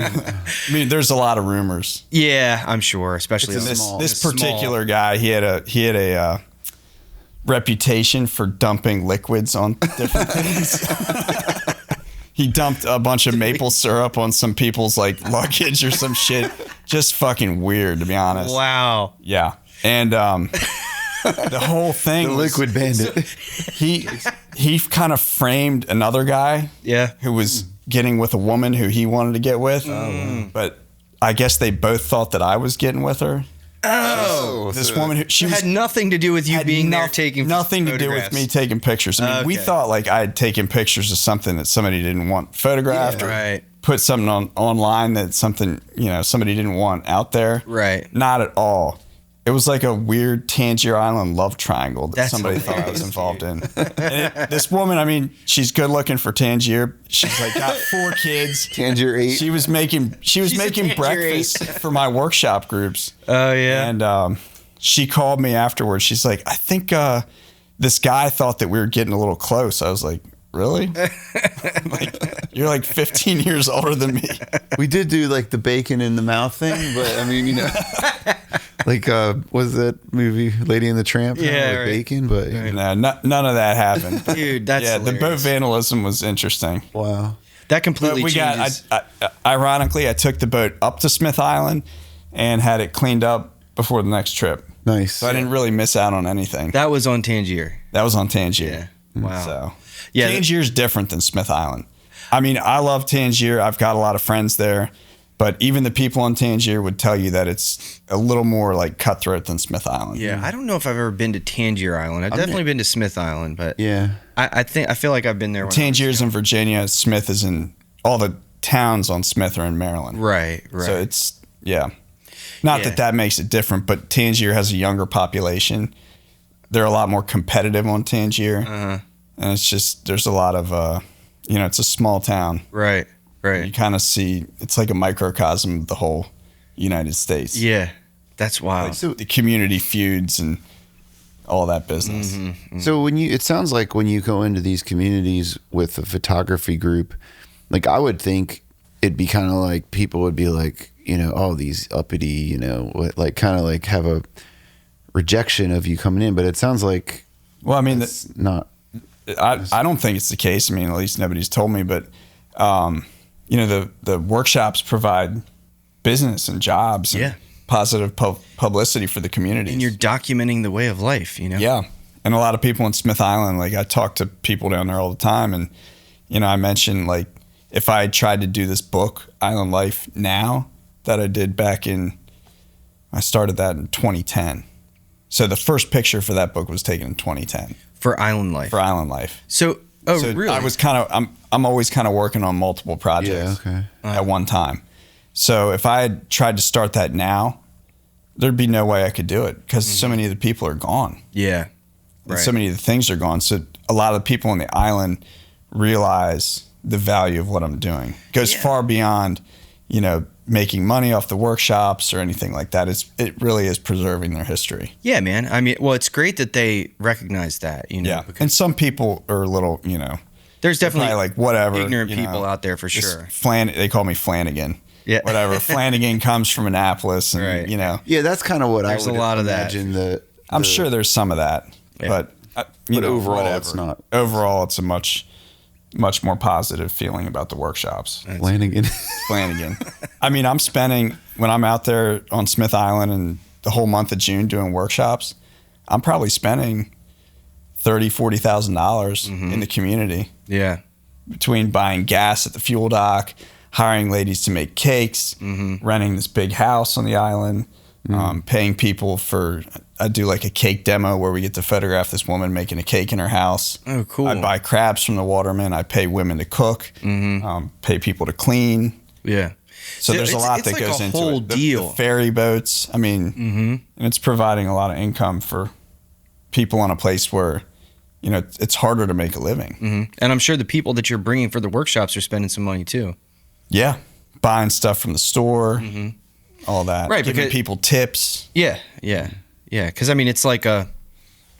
Speaker 3: I mean, there's a lot of rumors.
Speaker 2: Yeah, I'm sure, especially
Speaker 3: This particular guy. He had a reputation for dumping liquids on different things. He dumped a bunch of maple syrup on some people's like luggage or some shit. Just fucking weird, to be honest.
Speaker 2: Wow.
Speaker 3: Yeah, and the whole thing.
Speaker 1: the liquid bandit.
Speaker 3: He kind of framed another guy.
Speaker 2: Yeah.
Speaker 3: Who was getting with a woman who he wanted to get with, but I guess they both thought that I was getting with her.
Speaker 2: Oh,
Speaker 3: This woman who she
Speaker 2: had nothing to do with you being there taking
Speaker 3: nothing to do
Speaker 2: photographs.
Speaker 3: with me taking pictures. I mean, we
Speaker 2: Okay.
Speaker 3: thought like I had taken pictures of something that somebody didn't want photographed, or
Speaker 2: Right.
Speaker 3: put something online that something somebody didn't want out there.
Speaker 2: Right.
Speaker 3: Not at all. It was like a weird Tangier Island love triangle that
Speaker 2: That's
Speaker 3: somebody thought I was
Speaker 2: hilarious,
Speaker 3: involved in. And this woman, I mean, she's good looking for Tangier. She's like got 4 kids.
Speaker 1: Tangier 8.
Speaker 3: She was making
Speaker 2: Tangier
Speaker 3: breakfast for my workshop groups.
Speaker 2: Oh yeah.
Speaker 3: And she called me afterwards. She's like, I think this guy thought that we were getting a little close. I was like, really? Like, you're like 15 years older than me.
Speaker 1: We did do like the bacon in the mouth thing, but I mean, like was that movie Lady and the Tramp?
Speaker 2: Yeah,
Speaker 1: with
Speaker 2: right.
Speaker 1: bacon, but
Speaker 3: No, none of that happened.
Speaker 2: Dude, that's
Speaker 3: yeah, the boat
Speaker 2: hilarious.
Speaker 3: vandalism was interesting.
Speaker 1: wow.
Speaker 2: That
Speaker 3: But
Speaker 2: completely
Speaker 3: we
Speaker 2: changes.
Speaker 3: ironically, I took the boat up to Smith Island and had it cleaned up before the next trip.
Speaker 1: Nice.
Speaker 3: So I didn't really miss out on anything.
Speaker 2: That was on Tangier.
Speaker 3: That was on Tangier.
Speaker 2: Yeah. Wow.
Speaker 3: So
Speaker 2: Yeah.
Speaker 3: Tangier's different than Smith Island. I mean, I love Tangier. I've got a lot of friends there, but even the people on Tangier would tell you that it's a little more like cutthroat than Smith Island.
Speaker 2: Yeah, I don't know if I've ever been to Tangier Island. I've definitely been to Smith Island, but
Speaker 1: Yeah.
Speaker 2: I feel like I've been there. When
Speaker 3: Tangier's in Virginia. Smith is in all the towns on Smith are in Maryland.
Speaker 2: Right.
Speaker 3: So it's not
Speaker 2: Yeah.
Speaker 3: that makes it different, but Tangier has a younger population. They're a lot more competitive on Tangier, and it's just there's a lot of it's a small town.
Speaker 2: Right.
Speaker 3: You
Speaker 2: Right.
Speaker 3: kind of see it's like a microcosm of the whole United States.
Speaker 2: Yeah. That's wild.
Speaker 1: So
Speaker 3: The community feuds and all that business.
Speaker 2: Mm-hmm.
Speaker 1: So it sounds like when you go into these communities with a photography group, like I would think it'd be kind of like people would be like, oh, these uppity, like kind of like have a rejection of you coming in. But it sounds like,
Speaker 3: Well, I mean,
Speaker 1: it's not.
Speaker 3: I don't think it's the case. I mean, at least nobody's told me, but the workshops provide business and jobs and positive publicity for the community.
Speaker 2: And you're documenting the way of life,
Speaker 3: Yeah. And a lot of people in Smith Island, like I talk to people down there all the time. And, I mentioned like if I had tried to do this book, Island Life now that I did I started that in 2010. So the first picture for that book was taken in 2010
Speaker 2: For Island Life.
Speaker 3: for Island Life.
Speaker 2: So really?
Speaker 3: I was I'm always kind of working on multiple projects at one time. So if I had tried to start that now, there'd be no way I could do it because so many of the people are gone.
Speaker 2: Yeah.
Speaker 3: And so many of the things are gone. So a lot of the people on the island realize the value of what I'm doing. It goes far beyond, making money off the workshops or anything like that. It really is preserving their history.
Speaker 2: Yeah, man. I mean, well, it's great that they recognize that, because
Speaker 3: And some people are a little,
Speaker 2: there's definitely
Speaker 3: probably like whatever.
Speaker 2: ignorant people out there for sure.
Speaker 3: They call me Flanagan.
Speaker 2: Yeah.
Speaker 3: Whatever. Flanagan comes from Annapolis and,
Speaker 2: Right.
Speaker 1: Yeah, that's kind of what
Speaker 2: There's
Speaker 1: I would
Speaker 2: a lot of that.
Speaker 1: imagine.
Speaker 3: I'm sure there's some of that,
Speaker 2: Yeah.
Speaker 3: but
Speaker 1: overall,
Speaker 3: whatever.
Speaker 1: it's not.
Speaker 3: Overall, it's a much more positive feeling about the workshops.
Speaker 1: Flanagan.
Speaker 3: Flanagan. I mean, when I'm out there on Smith Island and the whole month of June doing workshops, I'm probably spending $30,000-$40,000 in the community
Speaker 2: Yeah.
Speaker 3: between buying gas at the fuel dock, hiring ladies to make cakes, renting this big house on the island, paying people I do like a cake demo where we get to photograph this woman making a cake in her house.
Speaker 2: Oh, cool.
Speaker 3: I buy crabs from the Waterman. I pay women to cook, pay people to clean.
Speaker 2: Yeah.
Speaker 3: So there's a lot that
Speaker 2: like
Speaker 3: goes
Speaker 2: a
Speaker 3: into
Speaker 2: whole
Speaker 3: it.
Speaker 2: deal.
Speaker 3: The ferry boats. I mean, and it's providing a lot of income for people in a place where, it's harder to make a living.
Speaker 2: And I'm sure the people that you're bringing for the workshops are spending some money too.
Speaker 3: Yeah. Buying stuff from the store, all that.
Speaker 2: Right,
Speaker 3: Giving
Speaker 2: because-
Speaker 3: people tips.
Speaker 2: Yeah. Yeah. Yeah. Because I mean, it's like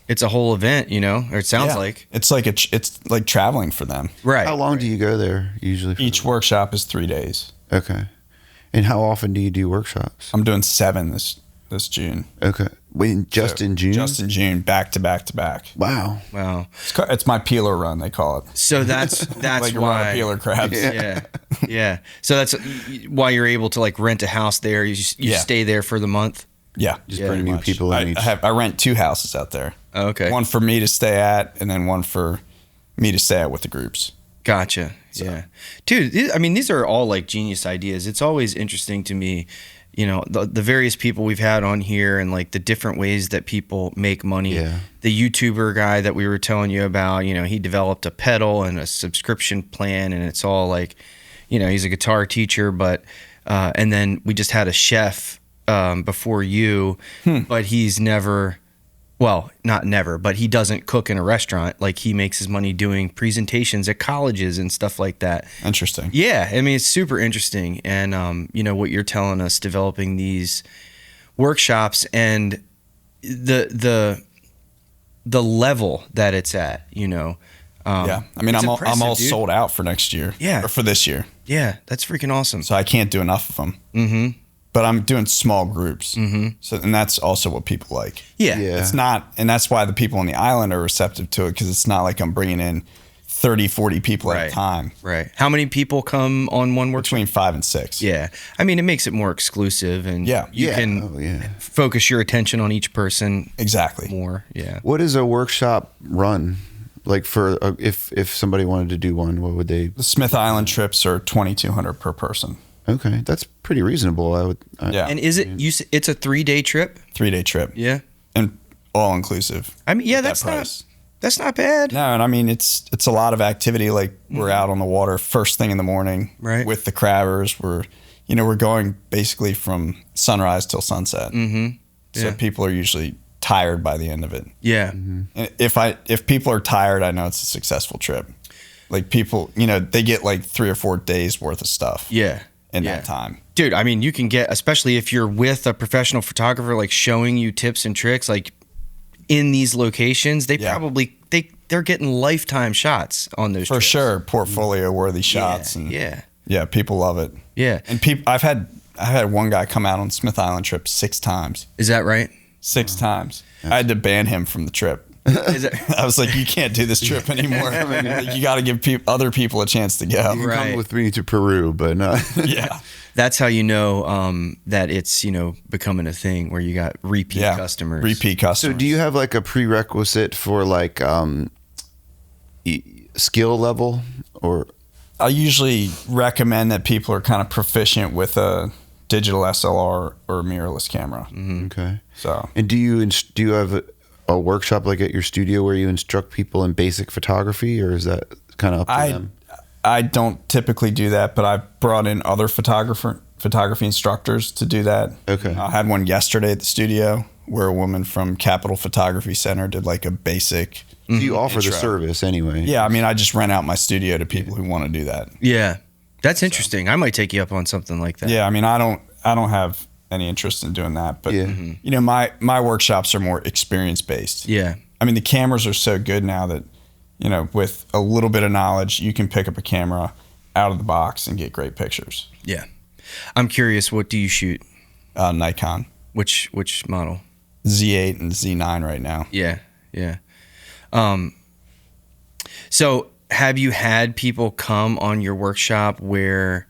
Speaker 2: it's a whole event, or it sounds like.
Speaker 3: It's like it's like traveling for them.
Speaker 2: Right.
Speaker 1: How long do you go there usually?
Speaker 3: Each workshop is 3 days.
Speaker 1: Okay. And how often do you do workshops?
Speaker 3: I'm doing 7 this June.
Speaker 1: Okay. In June?
Speaker 3: Just in June, back to back to back.
Speaker 1: Wow.
Speaker 3: It's my peeler run, they call it.
Speaker 2: So that's
Speaker 3: like
Speaker 2: why
Speaker 3: a run of peeler crabs.
Speaker 2: Yeah. So that's why you're able to like rent a house there. You stay there for the month.
Speaker 3: Yeah,
Speaker 1: Just bring new people in.
Speaker 3: I rent 2 houses out there.
Speaker 2: Okay.
Speaker 3: One for me to stay at, and then one for me to stay at with the groups.
Speaker 2: Gotcha. So. Yeah. Dude, I mean, these are all like genius ideas. It's always interesting to me, the various people we've had on here and like the different ways that people make money.
Speaker 1: Yeah.
Speaker 2: The YouTuber guy that we were telling you about, he developed a pedal and a subscription plan, and it's all like, he's a guitar teacher, but, and then we just had a chef before you, but he's never, well, not never, but he doesn't cook in a restaurant. Like he makes his money doing presentations at colleges and stuff like that.
Speaker 3: Interesting.
Speaker 2: Yeah. I mean, it's super interesting. And, what you're telling us, developing these workshops and the level that it's at,
Speaker 3: yeah. I mean, I'm all sold out for next year.
Speaker 2: Yeah.
Speaker 3: Or for this year.
Speaker 2: Yeah. That's freaking awesome.
Speaker 3: So I can't do enough of them. Mm-hmm. But I'm doing small groups. Mm-hmm. So, and that's also what people like.
Speaker 2: Yeah.
Speaker 3: It's not, and that's why the people on the island are receptive to it, because it's not like I'm bringing in 30, 40 people at a time.
Speaker 2: Right. How many people come on one workshop?
Speaker 3: Between 5 and 6.
Speaker 2: Yeah. I mean, it makes it more exclusive, and you can focus your attention on each person.
Speaker 3: Exactly.
Speaker 2: More. Yeah.
Speaker 1: What is a workshop run? Like for if somebody wanted to do one, what would they?
Speaker 3: The Smith Island trips are $2,200 per person.
Speaker 1: Okay, that's pretty reasonable.
Speaker 2: Yeah. And is it? It's a 3-day trip.
Speaker 3: 3-day trip.
Speaker 2: Yeah.
Speaker 3: And all inclusive.
Speaker 2: I mean, yeah, that's not bad.
Speaker 3: No, and I mean it's a lot of activity. Like we're out on the water first thing in the morning,
Speaker 2: right, with
Speaker 3: the crabbers. We're going basically from sunrise till sunset. Mm-hmm. So people are usually tired by the end of it.
Speaker 2: Yeah.
Speaker 3: Mm-hmm. And if people are tired, I know it's a successful trip. Like people, they get like 3 or 4 days worth of stuff.
Speaker 2: Yeah.
Speaker 3: In that time.
Speaker 2: Dude, I mean, you can get, especially if you're with a professional photographer, like showing you tips and tricks, like in these locations, they probably, they're getting lifetime shots on those trips.
Speaker 3: For sure. Portfolio worthy shots. Yeah. People love it.
Speaker 2: Yeah.
Speaker 3: And I've had one guy come out on Smith Island trip 6 times.
Speaker 2: Is that right?
Speaker 3: 6 times. I had to ban him from the trip. I was like, you can't do this trip anymore. Like, you got to give other people a chance to go.
Speaker 1: You can come with me to Peru, but not.
Speaker 3: Yeah.
Speaker 2: That's how you know that it's, becoming a thing where you got repeat customers.
Speaker 3: Repeat customers.
Speaker 1: So do you have like a prerequisite for like skill level, or?
Speaker 3: I usually recommend that people are kind of proficient with a digital SLR or mirrorless camera.
Speaker 2: Mm-hmm.
Speaker 1: Okay.
Speaker 3: So.
Speaker 1: And do you have a workshop like at your studio where you instruct people in basic photography, or is that kind of up to them?
Speaker 3: I don't typically do that, but I've brought in other photography instructors to do that.
Speaker 1: Okay.
Speaker 3: I had one yesterday at the studio where a woman from Capital Photography Center did like a basic.
Speaker 1: So you offer the service anyway.
Speaker 3: Yeah, I mean, I just rent out my studio to people who want to do that.
Speaker 2: Yeah, that's interesting. I might take you up on something like that.
Speaker 3: Yeah, I mean, I don't have any interest in doing that, but my workshops are more experience based.
Speaker 2: Yeah,
Speaker 3: I mean, the cameras are so good now that with a little bit of knowledge, you can pick up a camera out of the box and get great pictures.
Speaker 2: Yeah, I'm curious. What do you shoot?
Speaker 3: Nikon.
Speaker 2: Which model?
Speaker 3: Z8 and Z9 right now.
Speaker 2: Yeah. So have you had people come on your workshop where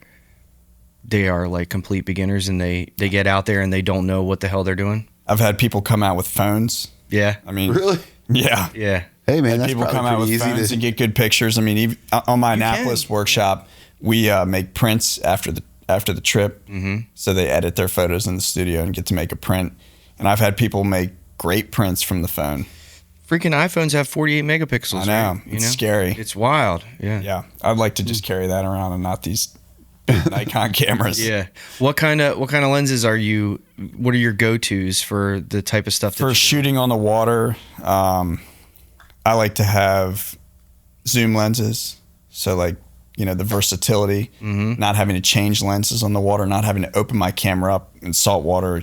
Speaker 2: they are like complete beginners and they get out there and they don't know what the hell they're doing?
Speaker 3: I've had people come out with phones.
Speaker 2: Yeah.
Speaker 3: I mean,
Speaker 1: really?
Speaker 3: Yeah.
Speaker 2: Yeah.
Speaker 1: Hey man, that's
Speaker 3: people come out with phones and get good pictures. I mean, even on my Annapolis workshop, we make prints after the trip. Mm-hmm. So they edit their photos in the studio and get to make a print. And I've had people make great prints from the phone.
Speaker 2: Freaking iPhones have 48 megapixels.
Speaker 3: I know.
Speaker 2: Right?
Speaker 3: It's scary.
Speaker 2: It's wild. Yeah.
Speaker 3: Yeah. I'd like to just carry that around and not these big Nikon cameras.
Speaker 2: Yeah. What kind of lenses what are your go-tos for the type of stuff that
Speaker 3: for shooting on the water? I like to have zoom lenses. So like, the versatility, not having to change lenses on the water, not having to open my camera up in saltwater,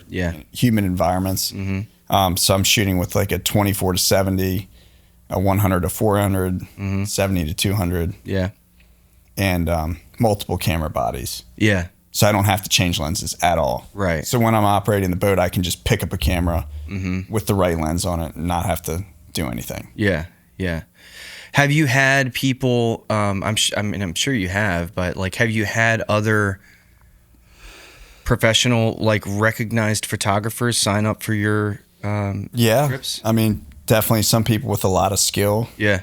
Speaker 3: humid environments. Mm-hmm. So I'm shooting with like a 24 to 70, a 100 to 400, 70 to 200.
Speaker 2: Yeah.
Speaker 3: And multiple camera bodies.
Speaker 2: Yeah.
Speaker 3: So I don't have to change lenses at all.
Speaker 2: Right.
Speaker 3: So when I'm operating the boat, I can just pick up a camera with the right lens on it and not have to do anything.
Speaker 2: Yeah. Yeah. Have you had people, I'm sure you have, but like, have you had other professional, like recognized photographers sign up for your trips?
Speaker 3: I mean, definitely some people with a lot of skill.
Speaker 2: Yeah.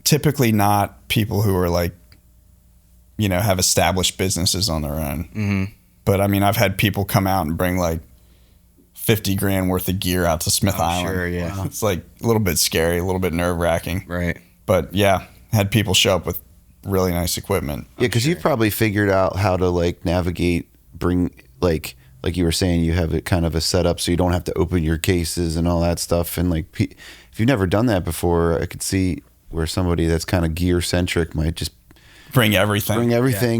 Speaker 3: Typically not people who are like, you know, have established businesses on their own. But I mean, I've had people come out and bring like 50 grand worth of gear out to Smith Island.
Speaker 2: Sure, yeah.
Speaker 3: Wow. It's like a little bit scary, a little bit nerve wracking.
Speaker 2: Right.
Speaker 3: But yeah, had people show up with really nice equipment.
Speaker 1: Yeah, because you've probably figured out how to like navigate, bring like you were saying, you have it kind of a setup so you don't have to open your cases and all that stuff. And like, if you've never done that before, I could see where somebody that's kind of gear centric might just
Speaker 3: bring everything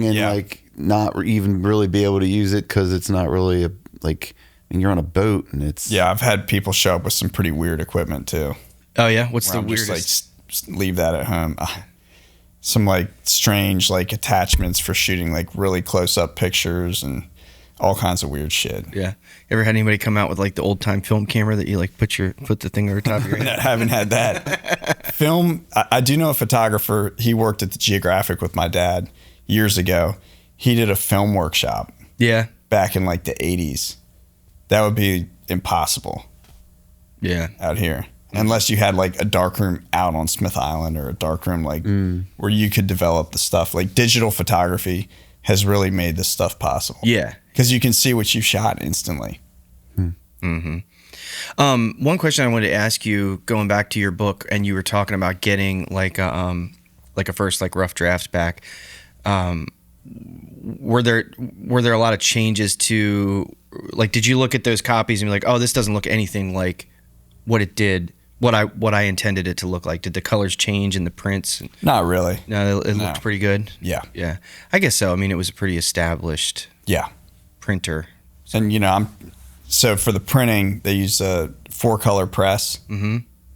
Speaker 1: and like not even really be able to use it because it's not really and you're on a boat and it's
Speaker 3: I've had people show up with some pretty weird equipment too.
Speaker 2: Oh yeah, what's the
Speaker 3: I'm
Speaker 2: weirdest?
Speaker 3: just like leave that at home. Some like strange like attachments for shooting like really close up pictures and all kinds of weird shit.
Speaker 2: Yeah. Ever had anybody come out with like the old time film camera that you like put the thing over top of your head?
Speaker 3: I haven't had that. Film, I do know a photographer. He worked at the Geographic with my dad years ago. He did a film workshop.
Speaker 2: Yeah.
Speaker 3: Back in like the 80s. That would be impossible.
Speaker 2: Yeah.
Speaker 3: Out here. Unless you had like a darkroom out on Smith Island or a darkroom like where you could develop the stuff. Like digital photography has really made this stuff possible.
Speaker 2: Yeah.
Speaker 3: Because you can see what you shot instantly.
Speaker 2: One question I wanted to ask you, going back to your book, and you were talking about getting like a first like rough draft back. Were there a lot of changes to, like, did you look at those copies and be like, oh, this doesn't look anything like what it did, what I intended it to look like? Did the colors change in the prints?
Speaker 3: Not really.
Speaker 2: No, it looked pretty good.
Speaker 3: Yeah.
Speaker 2: Yeah. I guess so. I mean, it was a pretty established printer.
Speaker 3: And, you know, so for the printing, they use a 4-color press.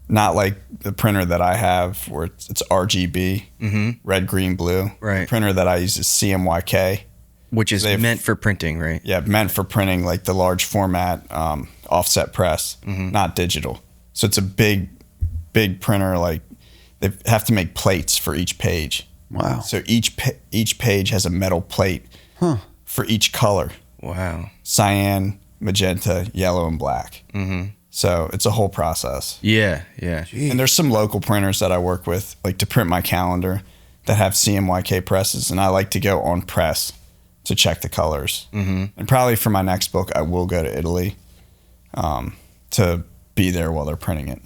Speaker 3: Not like the printer that I have where it's RGB, red, green, blue.
Speaker 2: Right.
Speaker 3: The printer that I use is CMYK.
Speaker 2: Which is meant for printing, right?
Speaker 3: Yeah, meant for printing, like the large format offset press, not digital. So it's a big printer. Like they have to make plates for each page.
Speaker 1: Wow.
Speaker 3: So each page has a metal plate for each color.
Speaker 2: Wow.
Speaker 3: Cyan, magenta, yellow, and black. So it's a whole process.
Speaker 2: Yeah, yeah.
Speaker 1: Jeez.
Speaker 3: And there's some local printers that I work with, like to print my calendar, that have CMYK presses, and I like to go on press to check the colors. And probably for my next book, I will go to Italy to be there while they're printing it.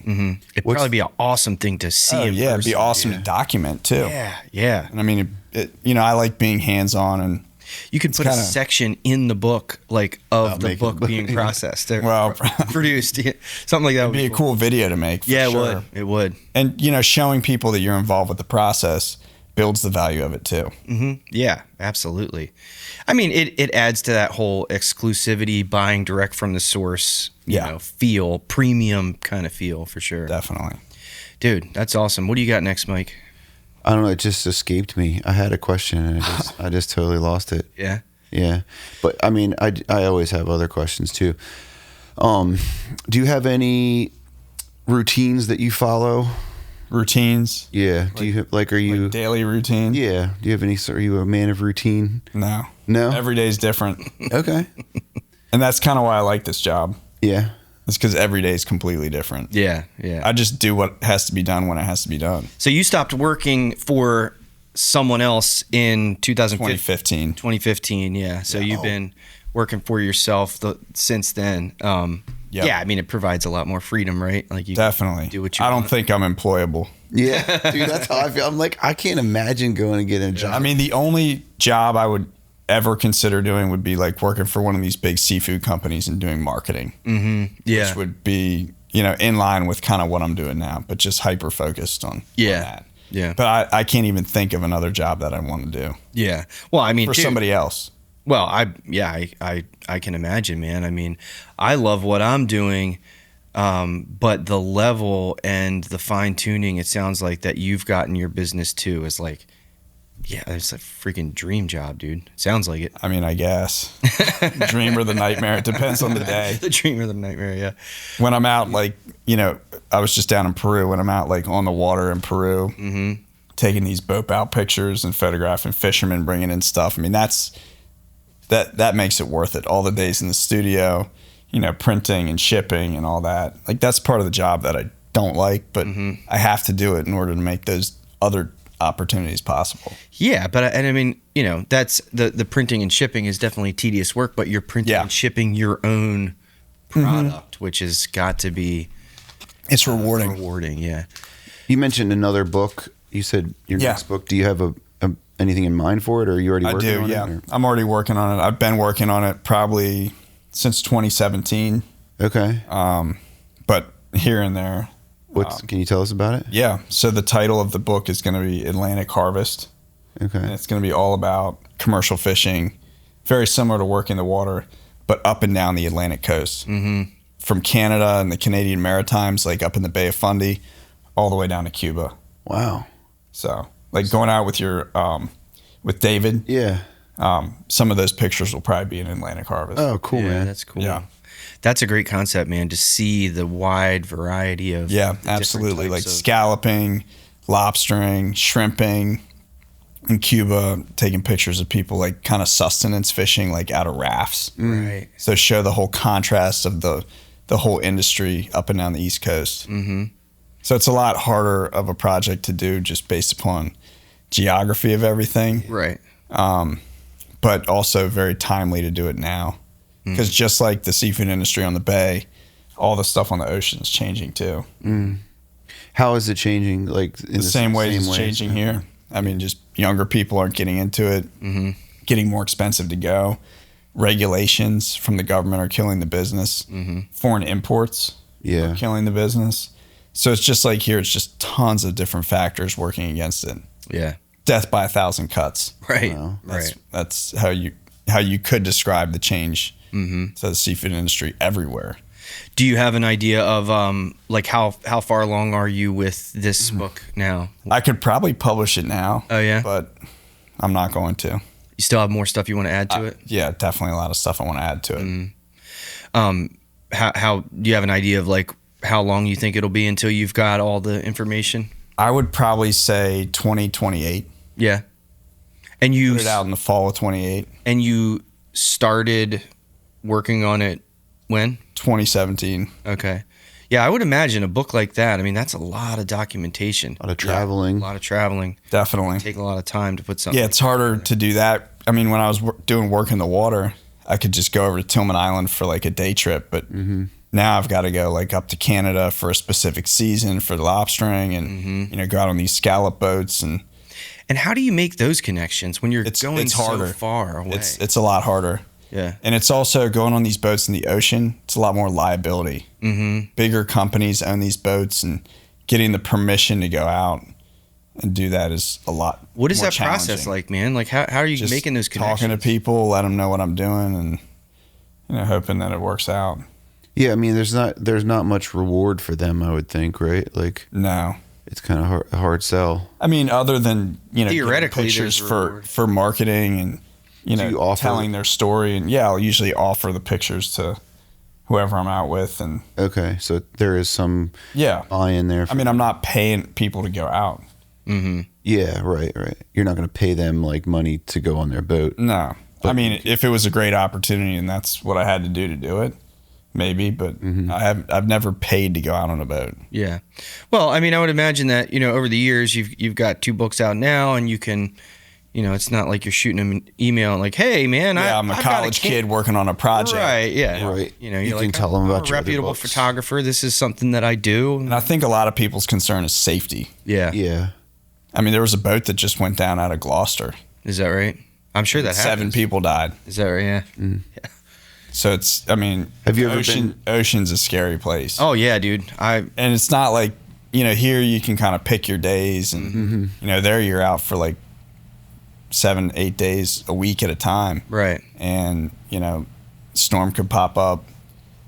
Speaker 2: It'd probably be an awesome thing to see.
Speaker 3: Yeah, it'd be awesome to document too.
Speaker 2: Yeah, yeah.
Speaker 3: And I mean, you know, I like being hands-on, and
Speaker 2: you could put a section in the book, like of the book being processed, or produced, something like that.
Speaker 3: It'd be a cool video to make. For
Speaker 2: yeah,
Speaker 3: sure.
Speaker 2: It would.
Speaker 3: And you know, showing people that you're involved with the process builds the value of it too.
Speaker 2: Yeah, absolutely. I mean, it adds to that whole exclusivity, buying direct from the source, you know, feel, premium kind of feel for sure.
Speaker 3: Definitely.
Speaker 2: Dude, that's awesome. What do you got next, Mike?
Speaker 1: I don't know. It just escaped me. I had a question and I just totally lost it.
Speaker 2: Yeah.
Speaker 1: Yeah. But I mean, I always have other questions too. Do you have any routines that you follow?
Speaker 3: Routines?
Speaker 1: Yeah. Do you are you
Speaker 3: like daily routine?
Speaker 1: Yeah. Do you have any? Are you a man of routine?
Speaker 3: No.
Speaker 1: No.
Speaker 3: Every day is different.
Speaker 1: Okay.
Speaker 3: And that's kind of why I like this job.
Speaker 1: Yeah.
Speaker 3: It's because every day is completely different.
Speaker 2: Yeah, yeah.
Speaker 3: I just do what has to be done when it has to be done.
Speaker 2: So you stopped working for someone else in
Speaker 3: 2015.
Speaker 2: 2015, yeah. So you've been working for yourself since then. Yeah, I mean, it provides a lot more freedom, right? Like you
Speaker 3: Definitely
Speaker 2: do what you
Speaker 3: I
Speaker 2: want.
Speaker 3: don't think I'm employable.
Speaker 1: Yeah, dude, that's how I feel. I'm like, I can't imagine going and getting a job.
Speaker 3: I mean, the only job I would ever consider doing would be like working for one of these big seafood companies and doing marketing.
Speaker 2: Yeah.
Speaker 3: Which would be, you know, in line with kind of what I'm doing now, but just hyper focused on that.
Speaker 2: Yeah.
Speaker 3: But I can't even think of another job that I want to do.
Speaker 2: Yeah. Well, I mean,
Speaker 3: for somebody else.
Speaker 2: Well, I can imagine, man. I mean, I love what I'm doing. But the level and the fine tuning, it sounds like that you've gotten your business to is like, yeah, it's a freaking dream job, dude. Sounds like it.
Speaker 3: I mean, I guess. Dream or the nightmare. It depends on the day.
Speaker 2: The dream or the nightmare, yeah.
Speaker 3: When I'm out, like, I was just down in Peru. When I'm out, like, on the water in Peru, taking these boat bow pictures and photographing fishermen, bringing in stuff. I mean, that makes it worth it. All the days in the studio, printing and shipping and all that. Like, that's part of the job that I don't like, but I have to do it in order to make those other opportunities possible.
Speaker 2: Yeah, but I mean, that's the printing and shipping is definitely tedious work, but you're printing and shipping your own product, which has got to be
Speaker 3: it's rewarding.
Speaker 2: Rewarding, yeah.
Speaker 1: You mentioned another book. You said your next book. Do you have anything in mind for it, or are you already working on it? I do, yeah. I'm
Speaker 3: already working on it. I've been working on it probably since 2017.
Speaker 1: Okay.
Speaker 3: But here and there.
Speaker 1: Can you tell us about it?
Speaker 3: Yeah. So the title of the book is going to be Atlantic Harvest.
Speaker 1: Okay.
Speaker 3: And it's going to be all about commercial fishing, very similar to working the water, but up and down the Atlantic coast. From Canada and the Canadian Maritimes, like up in the Bay of Fundy, all the way down to Cuba.
Speaker 1: Wow.
Speaker 3: So, like going out with with David.
Speaker 1: Yeah.
Speaker 3: Some of those pictures will probably be in Atlantic Harvest.
Speaker 1: Oh, cool, man.
Speaker 2: That's cool.
Speaker 3: Yeah.
Speaker 2: That's a great concept, man, to see the wide variety of
Speaker 3: absolutely. Like scalloping, lobstering, shrimping in Cuba, taking pictures of people like kind of sustenance fishing, like out of rafts.
Speaker 2: Right.
Speaker 3: So show the whole contrast of the whole industry up and down the East Coast. So it's a lot harder of a project to do just based upon geography of everything.
Speaker 2: Right.
Speaker 3: But also very timely to do it now. Because just like the seafood industry on the bay, all the stuff on the ocean is changing too.
Speaker 1: How is it changing? Like in
Speaker 3: the same way it's changing here. I mean, just younger people aren't getting into it, getting more expensive to go. Regulations from the government are killing the business. Foreign imports are killing the business. So it's just like here, it's just tons of different factors working against it.
Speaker 2: Yeah.
Speaker 3: Death by 1,000 cuts.
Speaker 2: Right.
Speaker 1: Wow.
Speaker 3: That's how you could describe the change to the seafood industry everywhere.
Speaker 2: Do you have an idea of like how far along are you with this book now?
Speaker 3: I could probably publish it now.
Speaker 2: Oh yeah,
Speaker 3: but I'm not going to.
Speaker 2: You still have more stuff you want to add to it?
Speaker 3: Yeah, definitely a lot of stuff I want to add to it.
Speaker 2: How do you have an idea of like how long you think it'll be until you've got all the information?
Speaker 3: I would probably say 2028.
Speaker 2: Yeah, and you
Speaker 3: put it out in the fall of 28.
Speaker 2: And you started working on it when?
Speaker 3: 2017.
Speaker 2: Okay. Yeah, I would imagine a book like that. I mean, that's a lot of documentation.
Speaker 1: A lot of traveling.
Speaker 2: A lot of traveling.
Speaker 3: Definitely.
Speaker 2: Take a lot of time to put something.
Speaker 3: Yeah, it's harder to do that. I mean, when I was doing work in the water, I could just go over to Tillman Island for like a day trip. But now I've got to go like up to Canada for a specific season for the lobstering and, go out on these scallop boats.
Speaker 2: And how do you make those connections when you're going so far away?
Speaker 3: It's a lot harder.
Speaker 2: Yeah.
Speaker 3: And it's also going on these boats in the ocean. It's a lot more liability. Bigger companies own these boats, and getting the permission to go out and do that is a lot.
Speaker 2: What is that process like, man? Like, how are you just making those connections?
Speaker 3: Talking to people, let them know what I'm doing, and hoping that it works out.
Speaker 1: Yeah, I mean, there's not much reward for them, I would think, right? Like,
Speaker 3: no,
Speaker 1: it's kind of a hard sell.
Speaker 3: I mean, other than
Speaker 2: theoretically
Speaker 3: pictures for marketing and. Telling their story, and I'll usually offer the pictures to whoever I'm out with, and
Speaker 1: okay, so there is some buy-in there.
Speaker 3: I mean, I'm not paying people to go out.
Speaker 1: Yeah, right. You're not going to pay them like money to go on their boat.
Speaker 3: No, but I mean, if it was a great opportunity and that's what I had to do it, maybe. But I've never paid to go out on a boat.
Speaker 2: Yeah, well, I mean, I would imagine that over the years you've got 2 books out now, and you can. It's not like you're shooting them an email like, "Hey, man,
Speaker 3: I'm a college kid working on a project."
Speaker 2: Right? Yeah.
Speaker 1: Right.
Speaker 2: You
Speaker 1: can tell them about
Speaker 2: I'm a reputable photographer. This is something that I do.
Speaker 3: And I think a lot of people's concern is safety.
Speaker 2: Yeah.
Speaker 1: Yeah.
Speaker 3: I mean, there was a boat that just went down out of Gloucester.
Speaker 2: Is that right? I'm sure that
Speaker 3: 7 people died.
Speaker 2: Is that right? Yeah.
Speaker 3: Yeah. So it's. I mean,
Speaker 1: have you ever been?
Speaker 3: Ocean's a scary place.
Speaker 2: Oh yeah, dude.
Speaker 3: And it's not like here you can kind of pick your days, and there you're out for like 7-8 days a week at a time.
Speaker 2: Right.
Speaker 3: And, storm could pop up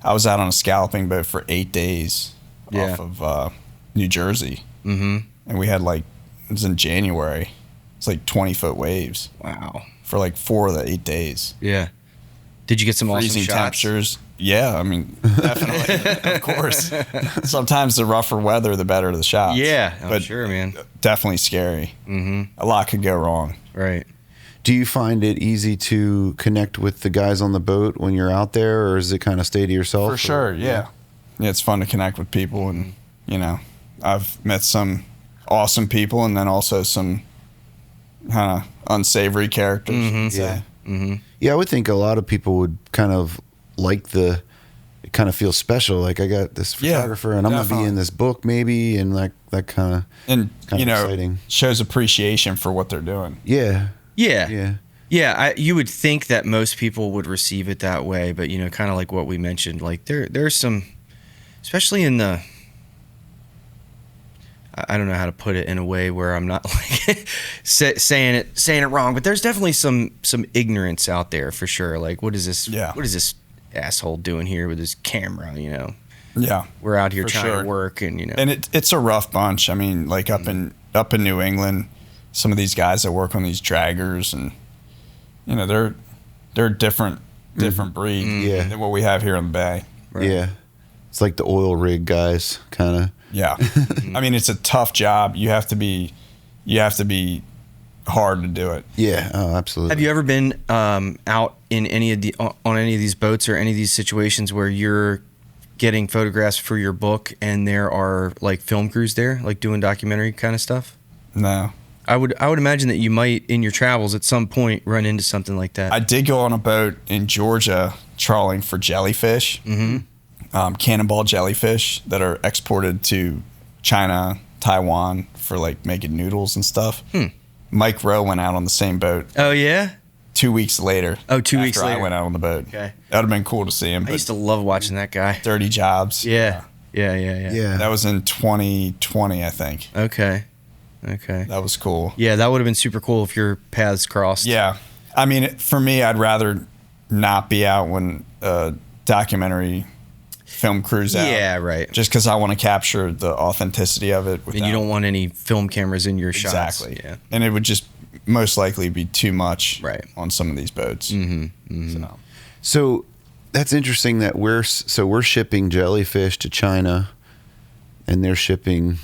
Speaker 3: I was out on a scalloping boat for 8 days off of New Jersey. Mm-hmm. And we had it was in January. It's 20-foot waves.
Speaker 2: Wow.
Speaker 3: For 4 of the 8 days.
Speaker 2: Yeah. Did you get some
Speaker 3: freezing
Speaker 2: awesome shots?
Speaker 3: temperatures? Yeah, I mean, definitely, of course. Sometimes the rougher weather, the better the shots.
Speaker 2: Yeah, I'm sure, man.
Speaker 3: Definitely scary. Mm-hmm. A lot could go wrong.
Speaker 2: Right.
Speaker 1: Do you find it easy to connect with the guys on the boat when you're out there, or is it kind of stay to yourself?
Speaker 3: For sure, yeah. Yeah, it's fun to connect with people, and I've met some awesome people, and then also some kind of unsavory characters.
Speaker 1: Mm-hmm. Yeah. Mm-hmm. Yeah, I would think a lot of people would kind of it kind of feels special. Like, I got this photographer, and I'm going to be in this book maybe, and that kind of exciting.
Speaker 3: Shows appreciation for what they're doing.
Speaker 1: Yeah.
Speaker 2: Yeah.
Speaker 1: Yeah.
Speaker 2: Yeah, you would think that most people would receive it that way, but kind of like what we mentioned, there's some, especially in the, I don't know how to put it in a way where I'm not saying it wrong, but there's definitely some ignorance out there for sure. Like, what is this?
Speaker 3: Yeah.
Speaker 2: What is this asshole doing here with his camera?
Speaker 3: Yeah,
Speaker 2: we're out here trying to work, and
Speaker 3: and it's a rough bunch. I mean, up in New England, some of these guys that work on these draggers, and they're a different breed than what we have here in the Bay.
Speaker 1: Right. Yeah, it's like the oil rig guys, kind of.
Speaker 3: Yeah, I mean, it's a tough job. You have to be hard to do it.
Speaker 1: Yeah, oh, absolutely.
Speaker 2: Have you ever been out in on any of these boats or any of these situations where you're getting photographs for your book and there are film crews there, doing documentary kind of stuff?
Speaker 3: No.
Speaker 2: I would imagine that you might, in your travels at some point, run into something like that.
Speaker 3: I did go on a boat in Georgia trawling for jellyfish. Mm-hmm. Cannonball jellyfish that are exported to China, Taiwan for making noodles and stuff. Mike Rowe went out on the same boat.
Speaker 2: Oh yeah.
Speaker 3: 2 weeks later.
Speaker 2: Oh, 2 weeks later.
Speaker 3: I went out on the boat.
Speaker 2: Okay.
Speaker 3: That would have been cool to see him.
Speaker 2: I used to love watching that guy.
Speaker 3: Dirty jobs.
Speaker 2: Yeah.
Speaker 3: That was in 2020, I think.
Speaker 2: Okay.
Speaker 3: That was cool.
Speaker 2: Yeah, that would have been super cool if your paths crossed.
Speaker 3: Yeah. I mean, for me, I'd rather not be out when documentary film crews out.
Speaker 2: Yeah, right.
Speaker 3: Just because I want to capture the authenticity of it.
Speaker 2: And you don't want any film cameras in your shots.
Speaker 3: Exactly.
Speaker 2: Yeah.
Speaker 3: And it would just most likely be too much
Speaker 2: on
Speaker 3: some of these boats.
Speaker 2: Mm-hmm. Mm-hmm.
Speaker 1: So that's interesting that we're shipping jellyfish to China, and they're shipping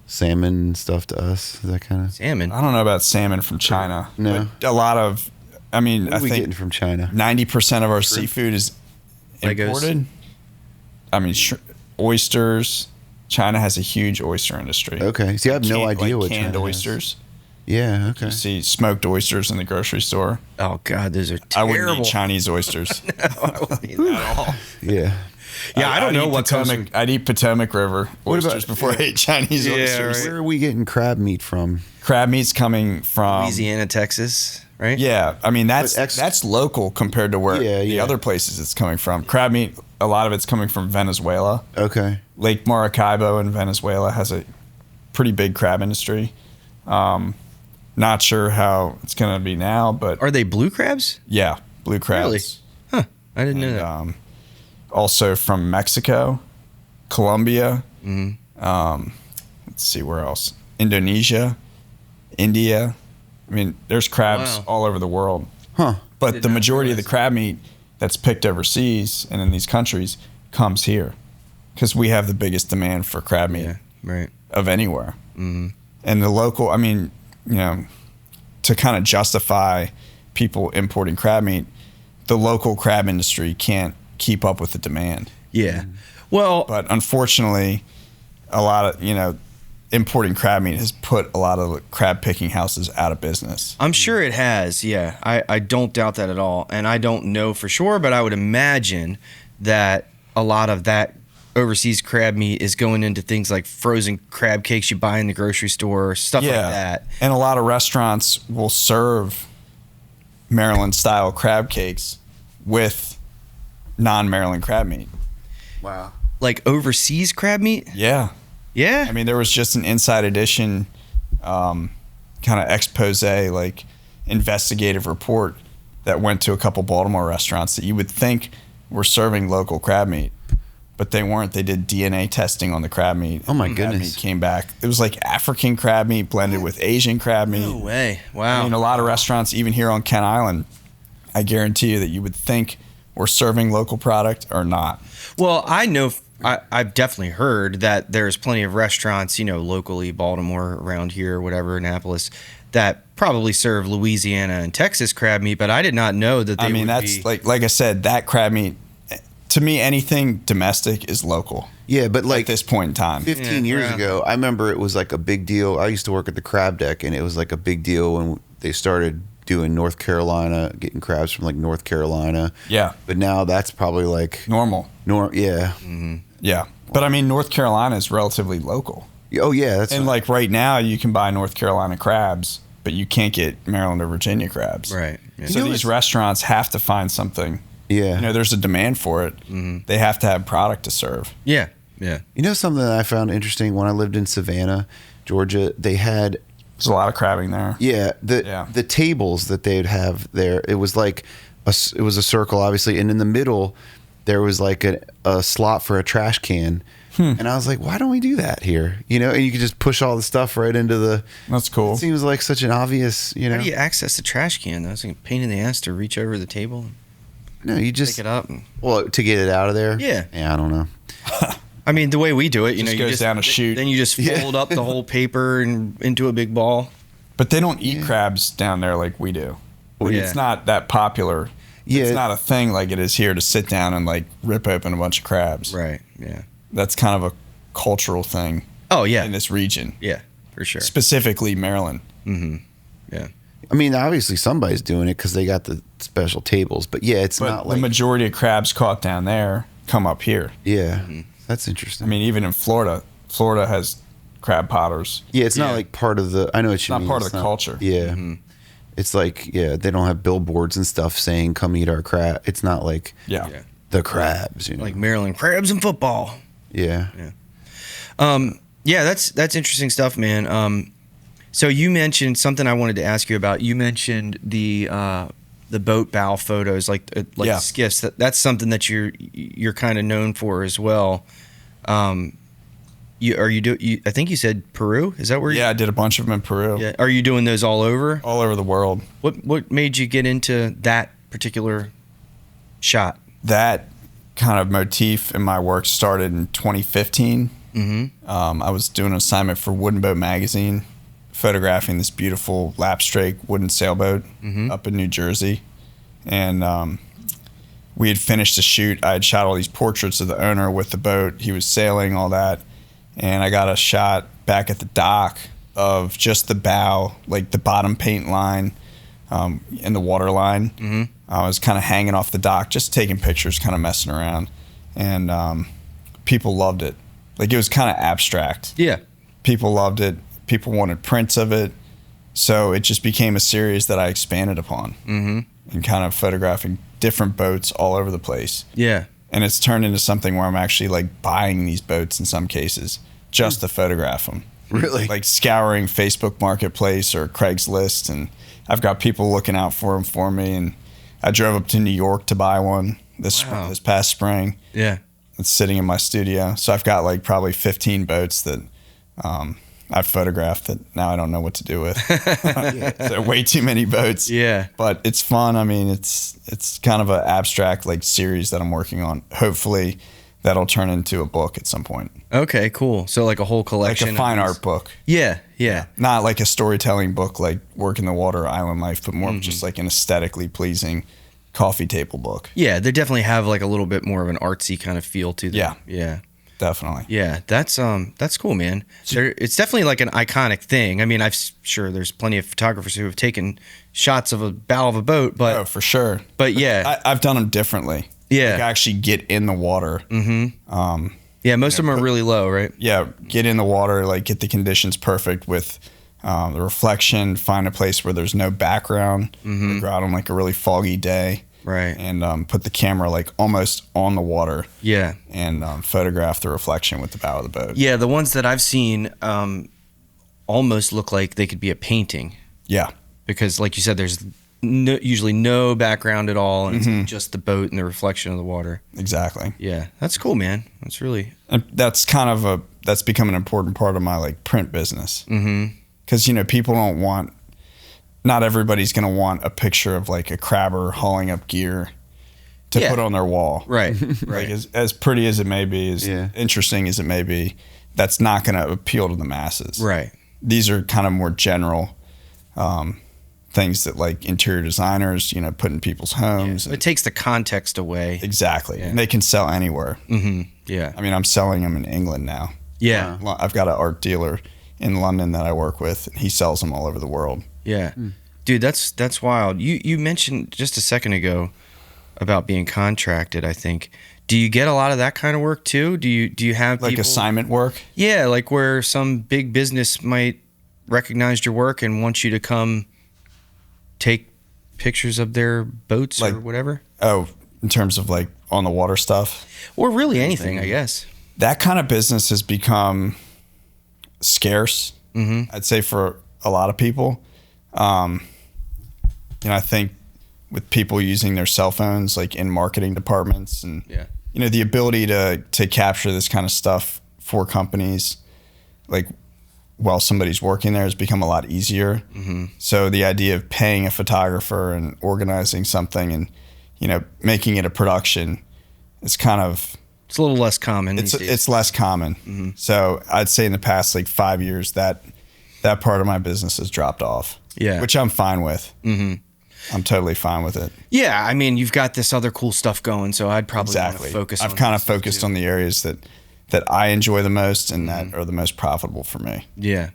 Speaker 1: salmon and stuff to us. Is that kind of
Speaker 2: salmon?
Speaker 3: I don't know about salmon from China.
Speaker 1: No,
Speaker 3: but a lot of. I mean,
Speaker 1: what are we getting from China?
Speaker 3: 90% of our seafood is imported. I mean, oysters. China has a huge oyster industry.
Speaker 1: Okay, see, I have no idea what
Speaker 3: canned
Speaker 1: China
Speaker 3: oysters.
Speaker 1: Has. Yeah, okay.
Speaker 3: You see smoked oysters in the grocery store.
Speaker 2: Oh God, those are terrible.
Speaker 3: I wouldn't eat Chinese oysters.
Speaker 2: No, I wouldn't eat that at all.
Speaker 1: Yeah.
Speaker 2: Yeah, I don't know what
Speaker 3: Potomac. I'd eat Potomac River oysters before I ate Chinese oysters.
Speaker 1: Right. Where are we getting crab meat from?
Speaker 3: Crab meat's coming from
Speaker 2: Louisiana, Texas, right?
Speaker 3: Yeah, I mean that's local compared to where the other places it's coming from. Crab meat, a lot of it's coming from Venezuela.
Speaker 1: Okay.
Speaker 3: Lake Maracaibo in Venezuela has a pretty big crab industry. Not sure how it's going to be now, but
Speaker 2: are they blue crabs?
Speaker 3: Yeah, blue crabs.
Speaker 2: Really? Huh? I didn't know that.
Speaker 3: Also from Mexico, Colombia.
Speaker 2: Mm-hmm.
Speaker 3: Let's see where else. Indonesia, India. I mean, there's crabs all over the world.
Speaker 1: Huh?
Speaker 3: But the majority of the crab meat that's picked overseas and in these countries comes here because we have the biggest demand for crab meat of anywhere. Mm-hmm. And the local, I mean, to kind of justify people importing crab meat, the local crab industry can't keep up with the demand.
Speaker 2: Yeah. Well,
Speaker 3: but unfortunately, a lot of, importing crab meat has put a lot of crab picking houses out of business.
Speaker 2: I'm sure it has. Yeah. I don't doubt that at all. And I don't know for sure, but I would imagine that a lot of that overseas crab meat is going into things like frozen crab cakes you buy in the grocery store, stuff like that.
Speaker 3: And a lot of restaurants will serve Maryland style crab cakes with non-Maryland crab meat.
Speaker 1: Wow.
Speaker 2: Like overseas crab meat?
Speaker 3: Yeah.
Speaker 2: Yeah.
Speaker 3: I mean, there was just an Inside Edition kind of expose, investigative report that went to a couple Baltimore restaurants that you would think were serving local crab meat, but they weren't. They did DNA testing on the crab meat.
Speaker 1: Oh my
Speaker 3: Crab
Speaker 1: goodness.
Speaker 3: meat came back. It was like African crab meat blended with Asian crab meat.
Speaker 2: No way. Wow.
Speaker 3: I mean, a lot of restaurants, even here on Kent Island, I guarantee you that you would think we're serving local product or not.
Speaker 2: Well, I know I've definitely heard that there's plenty of restaurants, locally, Baltimore, around here, whatever, Annapolis, that probably serve Louisiana and Texas crab meat, but I did not know that they
Speaker 3: that's like I said, that crab meat, to me, anything domestic is local.
Speaker 1: Yeah, but
Speaker 3: At this point in time.
Speaker 1: 15 years ago, I remember it was like a big deal. I used to work at the crab deck, and it was like a big deal when they started doing North Carolina, getting crabs from like North Carolina.
Speaker 3: Yeah.
Speaker 1: But now that's probably like
Speaker 3: Normal.
Speaker 1: Yeah.
Speaker 2: Mm-hmm.
Speaker 3: Yeah. But I mean, North Carolina is relatively local.
Speaker 1: Oh yeah, that's
Speaker 3: And like right now, you can buy North Carolina crabs, but you can't get Maryland or Virginia crabs.
Speaker 2: Right. Yeah.
Speaker 3: So these restaurants have to find something.
Speaker 1: Yeah.
Speaker 3: There's a demand for it.
Speaker 2: Mm-hmm.
Speaker 3: They have to have product to serve.
Speaker 2: Yeah. Yeah.
Speaker 1: Something that I found interesting when I lived in Savannah, Georgia, they had
Speaker 3: There's a lot of crabbing there.
Speaker 1: the tables that they'd have there. It was like it was a circle, obviously, and in the middle there was like a slot for a trash can. And I was like, why don't we do that here? And you could just push all the stuff right into the.
Speaker 3: That's cool.
Speaker 1: It seems like such an obvious,
Speaker 2: How do you access the trash can? That's like a pain in the ass to reach over the table and
Speaker 1: No, you just
Speaker 2: pick it up.
Speaker 1: Well, to get it out of there.
Speaker 2: Yeah.
Speaker 1: Yeah, I don't know.
Speaker 2: I mean, the way we do it,
Speaker 3: Just
Speaker 2: you
Speaker 3: goes
Speaker 2: just
Speaker 3: down a chute.
Speaker 2: Then you just fold up the whole paper and into a big ball.
Speaker 3: But they don't eat crabs down there like we do.
Speaker 2: Yeah.
Speaker 3: It's not that popular.
Speaker 1: Yeah.
Speaker 3: It's not a thing like it is here to sit down and like rip open a bunch of crabs.
Speaker 2: Right. Yeah.
Speaker 3: That's kind of a cultural thing
Speaker 2: Oh yeah.
Speaker 3: in this region,
Speaker 2: Yeah, for sure.
Speaker 3: specifically Maryland.
Speaker 2: Mm-hmm. Yeah.
Speaker 1: I mean, obviously somebody's doing it because they got the special tables. But yeah, it's
Speaker 3: But
Speaker 1: not
Speaker 3: the
Speaker 1: like
Speaker 3: majority of crabs caught down there come up here.
Speaker 1: yeah.
Speaker 2: Mm-hmm.
Speaker 1: That's interesting.
Speaker 3: I mean, even in Florida has crab potters.
Speaker 1: yeah, it's not
Speaker 2: yeah.
Speaker 1: like part of the. I know what you
Speaker 3: not
Speaker 1: mean.
Speaker 3: part of the culture.
Speaker 1: Yeah.
Speaker 2: Mm-hmm.
Speaker 1: It's like they don't have billboards and stuff saying "Come eat our crab." It's not like
Speaker 3: Yeah.
Speaker 2: Yeah.
Speaker 1: the crabs,
Speaker 2: Like Maryland crabs and football.
Speaker 1: Yeah.
Speaker 2: Yeah, that's interesting stuff, man. So you mentioned something I wanted to ask you about. You mentioned the boat bow photos, like
Speaker 3: Yeah.
Speaker 2: skiffs. That's something that you're kind of known for as well. I think you said Peru. Is that where?
Speaker 3: Yeah, I did a bunch of them in Peru.
Speaker 2: Yeah. Are you doing those all over?
Speaker 3: All over the world.
Speaker 2: What made you get into that particular shot?
Speaker 3: That kind of motif in my work started in 2015.
Speaker 2: Mm-hmm.
Speaker 3: I was doing an assignment for Wooden Boat Magazine, photographing this beautiful lapstrake wooden sailboat up in New Jersey. And we had finished the shoot. I had shot all these portraits of the owner with the boat. He was sailing, all that. And I got a shot back at the dock of just the bow, like the bottom paint line and the water line. Mm-hmm. I was kind of hanging off the dock, just taking pictures, kind of messing around. And people loved it. Like, it was kind of abstract.
Speaker 2: Yeah.
Speaker 3: People loved it. People wanted prints of it. So it just became a series that I expanded upon and kind of photographing different boats all over the place.
Speaker 2: Yeah.
Speaker 3: And it's turned into something where I'm actually like buying these boats in some cases just to photograph them.
Speaker 1: Really?
Speaker 3: Like scouring Facebook Marketplace or Craigslist. And I've got people looking out for them for me. And I drove up to New York to buy one this past spring.
Speaker 2: Yeah.
Speaker 3: It's sitting in my studio. So I've got like probably 15 boats that I've photographed that now I don't know what to do with. So way too many boats.
Speaker 2: Yeah.
Speaker 3: But it's fun. I mean, it's kind of an abstract like series that I'm working on. Hopefully that'll turn into a book at some point.
Speaker 2: Okay, cool. So like a whole collection.
Speaker 3: Like a fine art book.
Speaker 2: Yeah, yeah.
Speaker 3: Not like a storytelling book like Work in the Water, Island Life, but more of just like an aesthetically pleasing coffee table book.
Speaker 2: Yeah, they definitely have like a little bit more of an artsy kind of feel to them.
Speaker 3: Yeah.
Speaker 2: Yeah.
Speaker 3: Definitely.
Speaker 2: Yeah, that's cool, man. It's definitely like an iconic thing. I mean, sure there's plenty of photographers who have taken shots of a bow of a boat, but
Speaker 3: Oh, for sure.
Speaker 2: But yeah,
Speaker 3: I've done them differently.
Speaker 2: Yeah.
Speaker 3: Like I actually get in the water.
Speaker 2: yeah, most of them are really low, right?
Speaker 3: Yeah, get in the water, like get the conditions perfect with the reflection, find a place where there's no background, go out on like a really foggy day.
Speaker 2: Right.
Speaker 3: And put the camera like almost on the water.
Speaker 2: Yeah.
Speaker 3: And photograph the reflection with the bow of the boat.
Speaker 2: Yeah, the ones that I've seen almost look like they could be a painting
Speaker 3: Yeah.
Speaker 2: because, like you said, there's usually no background at all, and it's just the boat and the reflection of the water.
Speaker 3: Exactly.
Speaker 2: Yeah, that's cool, man. That's really.
Speaker 3: And that's kind of that's become an important part of my like print business. Because people don't want. Not everybody's going to want a picture of like a crabber hauling up gear to put on their wall.
Speaker 2: Right.
Speaker 3: Like as pretty as it may be, as interesting as it may be, that's not going to appeal to the masses.
Speaker 2: Right.
Speaker 3: These are kind of more general things that like interior designers, put in people's homes.
Speaker 2: It takes the context away.
Speaker 3: Exactly. Yeah. And they can sell anywhere.
Speaker 2: Yeah.
Speaker 3: I mean, I'm selling them in England now.
Speaker 2: Yeah.
Speaker 3: I've got an art dealer in London that I work with, and he sells them all over the world.
Speaker 2: Yeah. Dude, that's wild. You mentioned just a second ago about being contracted, I think. Do you get a lot of that kind of work too? Do you have
Speaker 3: like
Speaker 2: people,
Speaker 3: assignment work?
Speaker 2: Yeah, like where some big business might recognize your work and want you to come take pictures of their boats or whatever?
Speaker 3: Oh, in terms of like on the water stuff?
Speaker 2: Or really anything, I guess.
Speaker 3: That kind of business has become scarce, I'd say, for a lot of people. I think with people using their cell phones like in marketing departments and the ability to capture this kind of stuff for companies like while somebody's working there has become a lot easier. So the idea of paying a photographer and organizing something and making it a production is kind of
Speaker 2: it's a little less common.
Speaker 3: It's less common. So I'd say in the past like 5 years that part of my business has dropped off. Yeah, which I'm fine with. I'm totally fine with it.
Speaker 2: Yeah, I mean, you've got this other cool stuff going, so I'd probably want to focus on
Speaker 3: I've kind of focused on the areas that I enjoy the most and that are the most profitable for me.
Speaker 2: Yeah.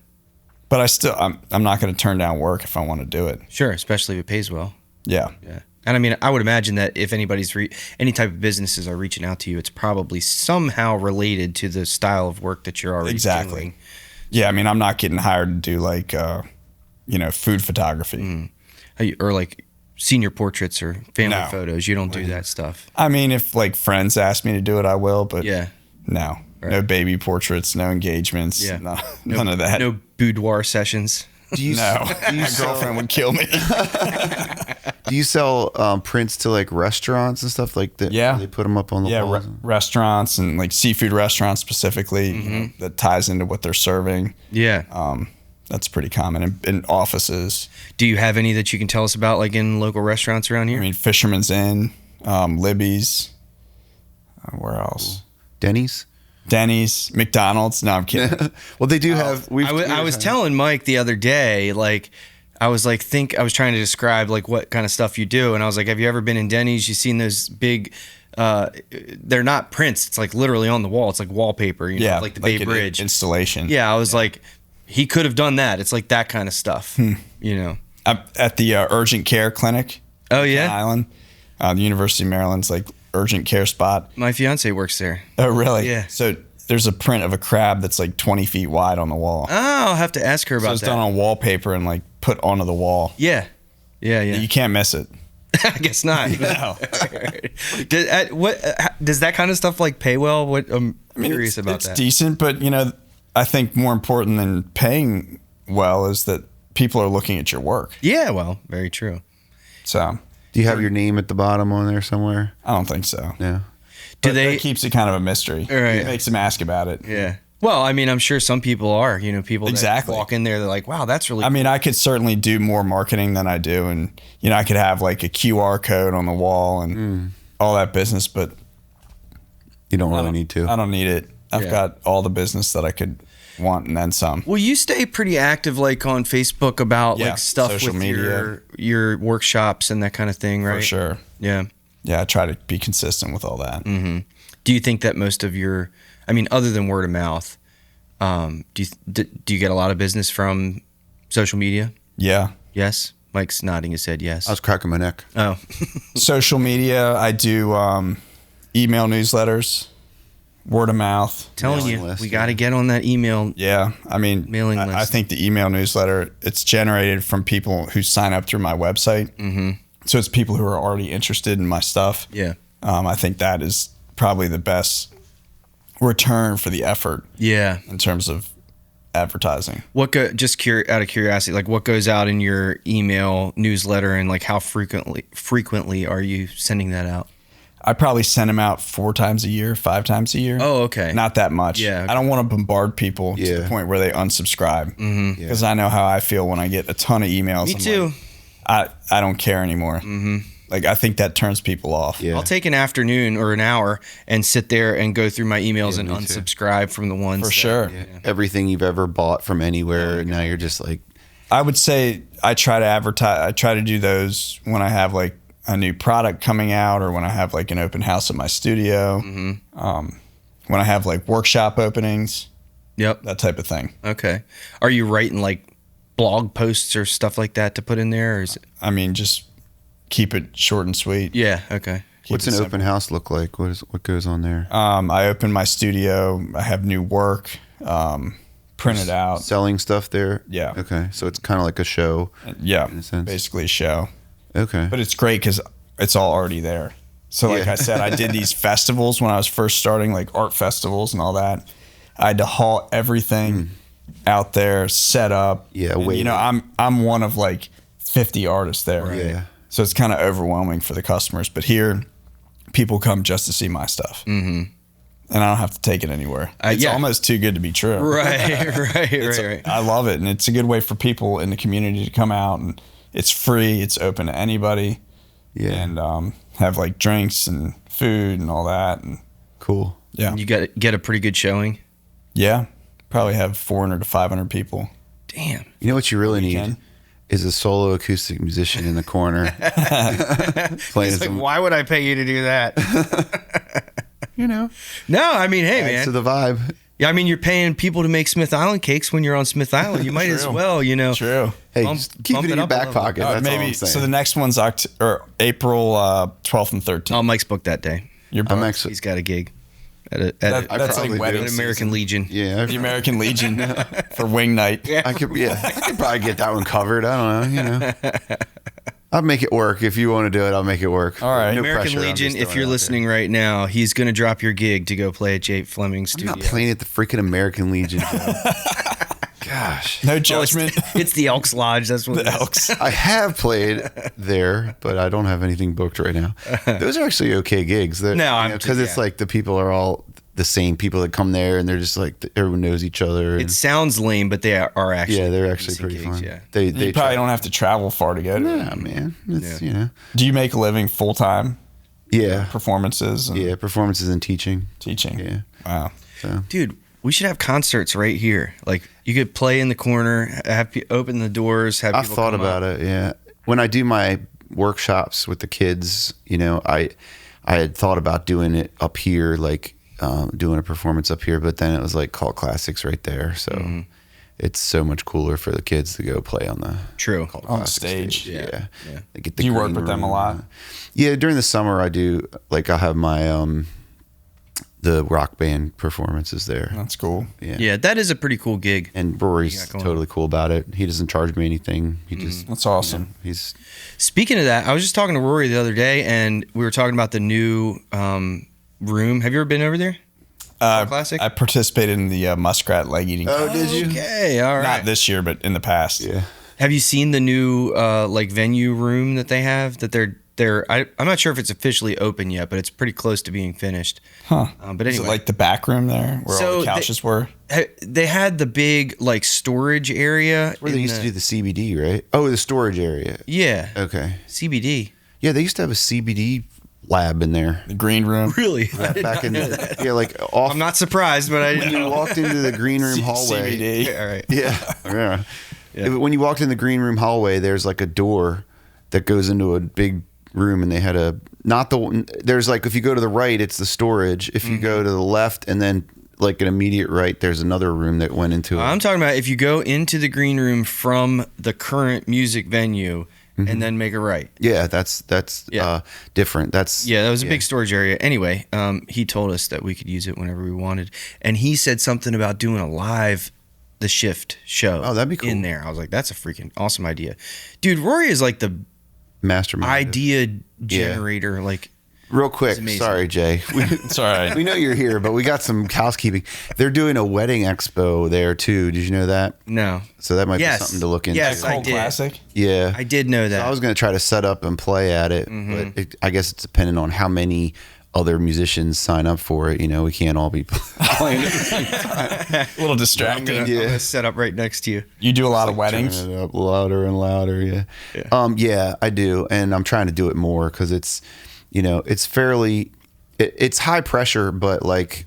Speaker 3: But I'm not going to turn down work if I want to do it.
Speaker 2: Sure, especially if it pays well.
Speaker 3: Yeah.
Speaker 2: Yeah. And I mean, I would imagine that if anybody's any type of businesses are reaching out to you, it's probably somehow related to the style of work that you're already doing.
Speaker 3: Yeah, I mean, I'm not getting hired to do like food photography.
Speaker 2: Or like senior portraits or family photos. You don't do that stuff.
Speaker 3: I mean, if like friends ask me to do it, I will, but no. Right. No baby portraits, no engagements, none of that.
Speaker 2: No boudoir sessions.
Speaker 3: My girlfriend would kill me.
Speaker 1: Do you sell prints to like restaurants and stuff like that?
Speaker 3: Yeah.
Speaker 1: They put them up on the walls?
Speaker 3: Restaurants and like seafood restaurants specifically, that ties into what they're serving.
Speaker 2: Yeah.
Speaker 3: That's pretty common in offices.
Speaker 2: Do you have any that you can tell us about, like in local restaurants around here?
Speaker 3: I mean, Fisherman's Inn, Libby's. Where else?
Speaker 1: Denny's,
Speaker 3: McDonald's. No, I'm kidding.
Speaker 1: Well, they do have.
Speaker 2: I was telling Mike the other day, like, I was trying to describe like what kind of stuff you do, and I was like, have you ever been in Denny's? You've seen those big. They're not prints. It's like literally on the wall. It's like wallpaper. You know, like the Bay Bridge
Speaker 3: installation.
Speaker 2: Yeah, I was like. He could have done that. It's like that kind of stuff,
Speaker 3: At the urgent care clinic.
Speaker 2: Oh yeah,
Speaker 3: Island, the University of Maryland's like urgent care spot.
Speaker 2: My fiance works there.
Speaker 3: Oh really?
Speaker 2: Yeah.
Speaker 3: So there's a print of a crab that's like 20 feet wide on the wall.
Speaker 2: Oh, I'll have to ask her about that.
Speaker 3: So it's done on wallpaper and like put onto the wall.
Speaker 2: Yeah. You
Speaker 3: can't miss it.
Speaker 2: I guess not.
Speaker 3: No.
Speaker 2: Does that kind of stuff like pay well? I'm curious about that.
Speaker 3: It's decent, but I think more important than paying well is that people are looking at your work.
Speaker 2: Yeah, well, very true.
Speaker 3: So,
Speaker 1: do you have your name at the bottom on there somewhere?
Speaker 3: I don't think so.
Speaker 1: Yeah.
Speaker 3: That keeps it kind of a mystery.
Speaker 2: Right.
Speaker 3: It makes them ask about it.
Speaker 2: Yeah. Well, I mean, I'm sure some people are. People that walk in there, they're like, "Wow, that's really."
Speaker 3: I mean, I could certainly do more marketing than I do, and I could have like a QR code on the wall and all that business, but
Speaker 1: you don't really need to.
Speaker 3: I don't need it. I've got all the business that I could want and then some.
Speaker 2: Well, you stay pretty active like on Facebook about like stuff
Speaker 3: social
Speaker 2: with
Speaker 3: media.
Speaker 2: your workshops and that kind of thing, right?
Speaker 3: For sure.
Speaker 2: Yeah.
Speaker 3: Yeah, I try to be consistent with all that.
Speaker 2: Mm-hmm. Do you think that most of your, other than word of mouth, do you get a lot of business from social media?
Speaker 3: Yeah.
Speaker 2: Yes? Mike's nodding his head yes.
Speaker 1: I was cracking my neck.
Speaker 2: Oh.
Speaker 3: Social media, I do email newsletters. Word of mouth.
Speaker 2: Telling you, we got to get on that email.
Speaker 3: Yeah.
Speaker 2: Mailing list.
Speaker 3: I think the email newsletter, it's generated from people who sign up through my website. Mm-hmm. So it's people who are already interested in my stuff.
Speaker 2: Yeah.
Speaker 3: I think that is probably the best return for the effort.
Speaker 2: Yeah.
Speaker 3: In terms of advertising.
Speaker 2: Out of curiosity, like what goes out in your email newsletter, and like how frequently are you sending that out?
Speaker 3: I probably send them out 4 times a year, 5 times a year.
Speaker 2: Oh, okay.
Speaker 3: Not that much.
Speaker 2: Yeah. Okay.
Speaker 3: I don't want to bombard people to the point where they unsubscribe. Because I know how I feel when I get a ton of emails.
Speaker 2: Me too.
Speaker 3: Like, I don't care anymore. Like, I think that turns people off.
Speaker 1: Yeah.
Speaker 2: I'll take an afternoon or an hour and sit there and go through my emails and unsubscribe from the ones.
Speaker 3: For sure.
Speaker 1: Yeah. Everything you've ever bought from anywhere, and now you're just like.
Speaker 3: I would say I try to advertise. I try to do those when I have like a new product coming out, or when I have like an open house at my studio. When I have like workshop openings.
Speaker 2: Yep.
Speaker 3: That type of thing.
Speaker 2: Okay. Are you writing like blog posts or stuff like that to put in there? Or is it...
Speaker 3: I mean, just keep it short and sweet.
Speaker 2: Yeah. Okay.
Speaker 1: What's an open house look like? What goes on there?
Speaker 3: I open my studio. I have new work printed out.
Speaker 1: Selling stuff there?
Speaker 3: Yeah.
Speaker 1: Okay. So it's kind of like a show.
Speaker 3: Yeah.
Speaker 1: In a sense.
Speaker 3: Basically a show.
Speaker 1: Okay.
Speaker 3: But it's great because it's all already there. So like I said, I did these festivals when I was first starting, like art festivals and all that. I had to haul everything out there, set up.
Speaker 1: Yeah.
Speaker 3: And, you know, I'm one of like 50 artists there.
Speaker 1: Right. Yeah.
Speaker 3: So it's kind of overwhelming for the customers. But here, people come just to see my stuff. And I don't have to take it anywhere. It's almost too good to be true.
Speaker 2: Right.
Speaker 3: I love it. And it's a good way for people in the community to come out. And it's free. It's open to anybody.
Speaker 1: Yeah.
Speaker 3: And have like drinks and food and all that. And
Speaker 1: cool.
Speaker 3: Yeah.
Speaker 2: You get a pretty good showing.
Speaker 3: Yeah. Probably have 400 to 500 people.
Speaker 2: Damn.
Speaker 1: You know what you really need is a solo acoustic musician in the corner. Playing
Speaker 2: It's like, why would I pay you to do that?
Speaker 1: you know.
Speaker 2: No, I mean, hey,
Speaker 1: Adds
Speaker 2: man.
Speaker 1: to the vibe.
Speaker 2: Yeah, I mean, you're paying people to make Smith Island cakes when you're on Smith Island. You might as well, you know.
Speaker 3: True.
Speaker 1: Hey, just keep it in your back pocket. That's all I'm saying.
Speaker 3: So the next one's April 12th and 13th.
Speaker 2: Oh, Mike's booked that day.
Speaker 1: I'm actually.
Speaker 2: He's got a gig at
Speaker 3: That's like wedding
Speaker 2: an American Legion.
Speaker 1: Yeah,
Speaker 3: the American Legion for wing night.
Speaker 1: I could probably get that one covered. I don't know. You know, I'll make it work. If you want to do it, I'll make it work.
Speaker 3: All right.
Speaker 1: No
Speaker 2: American
Speaker 1: pressure,
Speaker 2: Legion, if you're listening right now, he's going to drop your gig to go play at Jay Fleming's studio.
Speaker 1: I'm not playing at the freaking American Legion. Gosh.
Speaker 3: No judgment.
Speaker 2: It's the Elks Lodge. That's what
Speaker 3: The Elks.
Speaker 1: I have played there, but I don't have anything booked right now. Those are actually okay gigs. Because it's like the people are all the same people that come there, and they're just like everyone knows each other.
Speaker 2: It sounds lame, but they are actually.
Speaker 1: Yeah, they're actually pretty
Speaker 2: gigs,
Speaker 1: fun.
Speaker 2: Yeah.
Speaker 3: You probably don't have to travel far to go to.
Speaker 1: Yeah, man. It's, you know.
Speaker 3: Do you make a living full time?
Speaker 1: Yeah.
Speaker 3: Performances. And
Speaker 1: performances and teaching.
Speaker 3: Teaching.
Speaker 1: Yeah.
Speaker 3: Wow.
Speaker 1: So.
Speaker 2: Dude, we should have concerts right here. Like you could play in the corner, have open the doors, have.
Speaker 1: I've thought about it. Yeah. When I do my workshops with the kids, you know, I had thought about doing it up here, like doing a performance up here, but then it was like Cult Classics right there. So it's so much cooler for the kids to go play on the
Speaker 3: on the stage.
Speaker 1: Yeah. They get
Speaker 3: do you work with them a lot?
Speaker 1: Yeah, during the summer I do. Like I'll have my the rock band performances there.
Speaker 3: That's cool.
Speaker 2: Yeah, that is a pretty cool gig.
Speaker 1: And Rory's totally cool about it. He doesn't charge me anything. He just
Speaker 3: that's awesome.
Speaker 1: You know, he's
Speaker 2: Speaking of that, I was just talking to Rory the other day, and we were talking about the new room. Have you ever been over there? Classic.
Speaker 3: I participated in the muskrat leg eating.
Speaker 1: Oh, did you?
Speaker 2: Okay, all right.
Speaker 3: Not this year, but in the past.
Speaker 1: Yeah.
Speaker 2: Have you seen the new like venue room that they have? That they're I'm not sure if it's officially open yet, but it's pretty close to being finished.
Speaker 3: Huh.
Speaker 2: But anyway,
Speaker 3: is it like the back room there where all the couches were?
Speaker 2: They had the big like storage area
Speaker 1: Where they used to do the CBD, right? Oh, the storage area.
Speaker 2: Yeah.
Speaker 1: Okay.
Speaker 2: CBD.
Speaker 1: Yeah, they used to have a CBD lab in there.
Speaker 3: The green room.
Speaker 2: Really?
Speaker 1: Back in like off.
Speaker 2: I'm not surprised, but
Speaker 1: when you walked into the green room hallway.
Speaker 3: CBD.
Speaker 2: All right.
Speaker 1: Yeah. When you walked in the green room hallway, there's like a door that goes into a big room, and they had there's like, if you go to the right, it's the storage. If you go to the left and then like an immediate right, there's another room that went into it.
Speaker 2: I'm talking about if you go into the green room from the current music venue and then make a right.
Speaker 1: Yeah, that's different.
Speaker 2: That was a big storage area. Anyway, he told us that we could use it whenever we wanted, and he said something about doing a live The Shift show.
Speaker 1: Oh, that'd be cool.
Speaker 2: In there. I was like, that's a freaking awesome idea. Dude, Rory is like the
Speaker 1: mastermind
Speaker 2: idea generator. Like,
Speaker 1: Real quick,
Speaker 2: amazing.
Speaker 1: sorry, Jay.
Speaker 3: It's all right.
Speaker 1: We know you're here, but we got some housekeeping. They're doing a wedding expo there too. Did you know that?
Speaker 2: No.
Speaker 1: So that might
Speaker 2: Yes.
Speaker 1: be something to look into.
Speaker 2: Yes, I
Speaker 3: Cold
Speaker 2: did.
Speaker 3: Classic.
Speaker 1: Yeah.
Speaker 2: I did know that.
Speaker 1: So I was going to try to set up and play at it, but I guess it's dependent on how many other musicians sign up for it. You know, we can't all be playing at the same time.
Speaker 3: A little
Speaker 2: I'm
Speaker 3: distracting.
Speaker 2: gonna set up right next to you.
Speaker 3: You do a lot of weddings.
Speaker 1: Turn it up louder and louder. Yeah. Yeah, I do. And I'm trying to do it more because it's, you know, it's fairly, it's high pressure, but like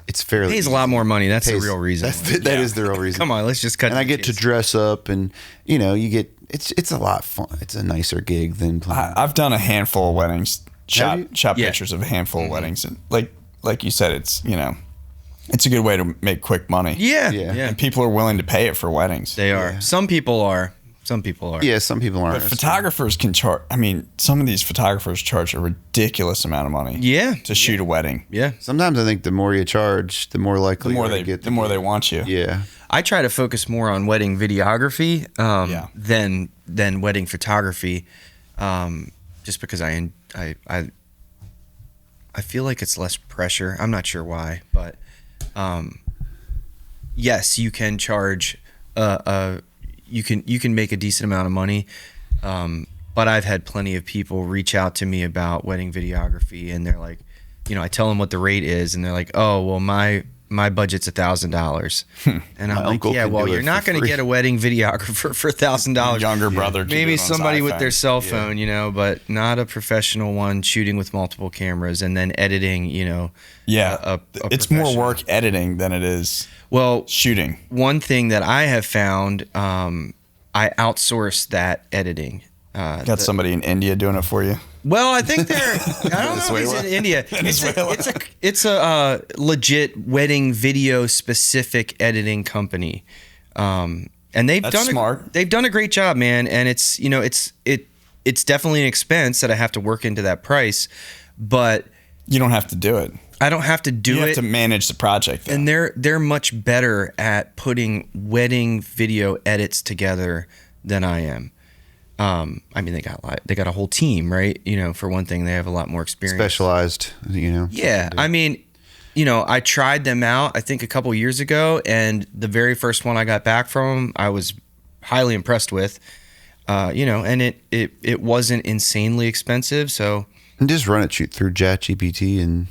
Speaker 1: it's fairly.
Speaker 2: It pays a lot more money. That's the
Speaker 1: pays-
Speaker 2: real reason.
Speaker 1: That is the real reason.
Speaker 2: Come on, let's just cut.
Speaker 1: And I
Speaker 2: the
Speaker 1: get to
Speaker 2: chase.
Speaker 1: dress up and, you know, you get, it's a lot of fun. It's a nicer gig than playing.
Speaker 3: I've done a handful of weddings. Shot
Speaker 1: you?
Speaker 3: shot
Speaker 2: Yeah.
Speaker 3: pictures of a handful of weddings, and like you said, it's, you know, it's a good way to make quick money.
Speaker 2: Yeah,
Speaker 1: Yeah.
Speaker 2: yeah.
Speaker 3: And people are willing to pay it for weddings.
Speaker 2: They are.
Speaker 1: Yeah.
Speaker 2: Some people are. Some people are.
Speaker 1: Yeah, some people aren't.
Speaker 3: But photographers can charge. I mean, some of these photographers charge a ridiculous amount of money.
Speaker 2: Yeah.
Speaker 3: To shoot a wedding.
Speaker 2: Yeah.
Speaker 1: Sometimes I think the more you charge, the more likely
Speaker 3: The more
Speaker 1: you are
Speaker 3: they
Speaker 1: to get
Speaker 3: the more they want you.
Speaker 1: Yeah.
Speaker 2: I try to focus more on wedding videography
Speaker 3: Yeah.
Speaker 2: than wedding photography, just because I feel like it's less pressure. I'm not sure why, but yes, you can charge you can make a decent amount of money. But I've had plenty of people reach out to me about wedding videography, and they're like, you know, I tell them what the rate is, and they're like, oh, well, my budget's $1,000, and I'm like,
Speaker 1: uncle
Speaker 2: yeah,
Speaker 1: can
Speaker 2: well,
Speaker 1: do
Speaker 2: you're
Speaker 1: it
Speaker 2: not
Speaker 1: for
Speaker 2: going to
Speaker 1: free.
Speaker 2: get a wedding videographer for $1,000.
Speaker 3: Younger brother. can do
Speaker 2: Maybe
Speaker 3: it on his
Speaker 2: somebody with
Speaker 3: iPhone.
Speaker 2: their cell phone, you know, but not a professional one shooting with multiple cameras and then editing, you know.
Speaker 3: Yeah.
Speaker 2: a
Speaker 3: It's more
Speaker 2: professional.
Speaker 3: work editing than it is
Speaker 2: Well,
Speaker 3: shooting.
Speaker 2: one thing that I have found, I outsource that editing.
Speaker 3: Got somebody in India doing it for you.
Speaker 2: Well, I think they're. I don't know if he's in India. It's a legit wedding video specific editing company, and they've
Speaker 3: That's
Speaker 2: done
Speaker 3: smart.
Speaker 2: They've done a great job, man. And it's, you know, it's definitely an expense that I have to work into that price, but
Speaker 3: You don't have to do it.
Speaker 2: I don't have to do
Speaker 3: You
Speaker 2: it.
Speaker 3: have to manage the project. though.
Speaker 2: And they're much better at putting wedding video edits together than I am. I mean, they got a whole team, right? You know, for one thing, they have a lot more experience.
Speaker 1: Specialized, you know.
Speaker 2: Yeah, I mean, you know, I tried them out, I think a couple years ago, and the very first one I got back from them, I was highly impressed with. You know, and it wasn't insanely expensive, so.
Speaker 1: And just run it through ChatGPT and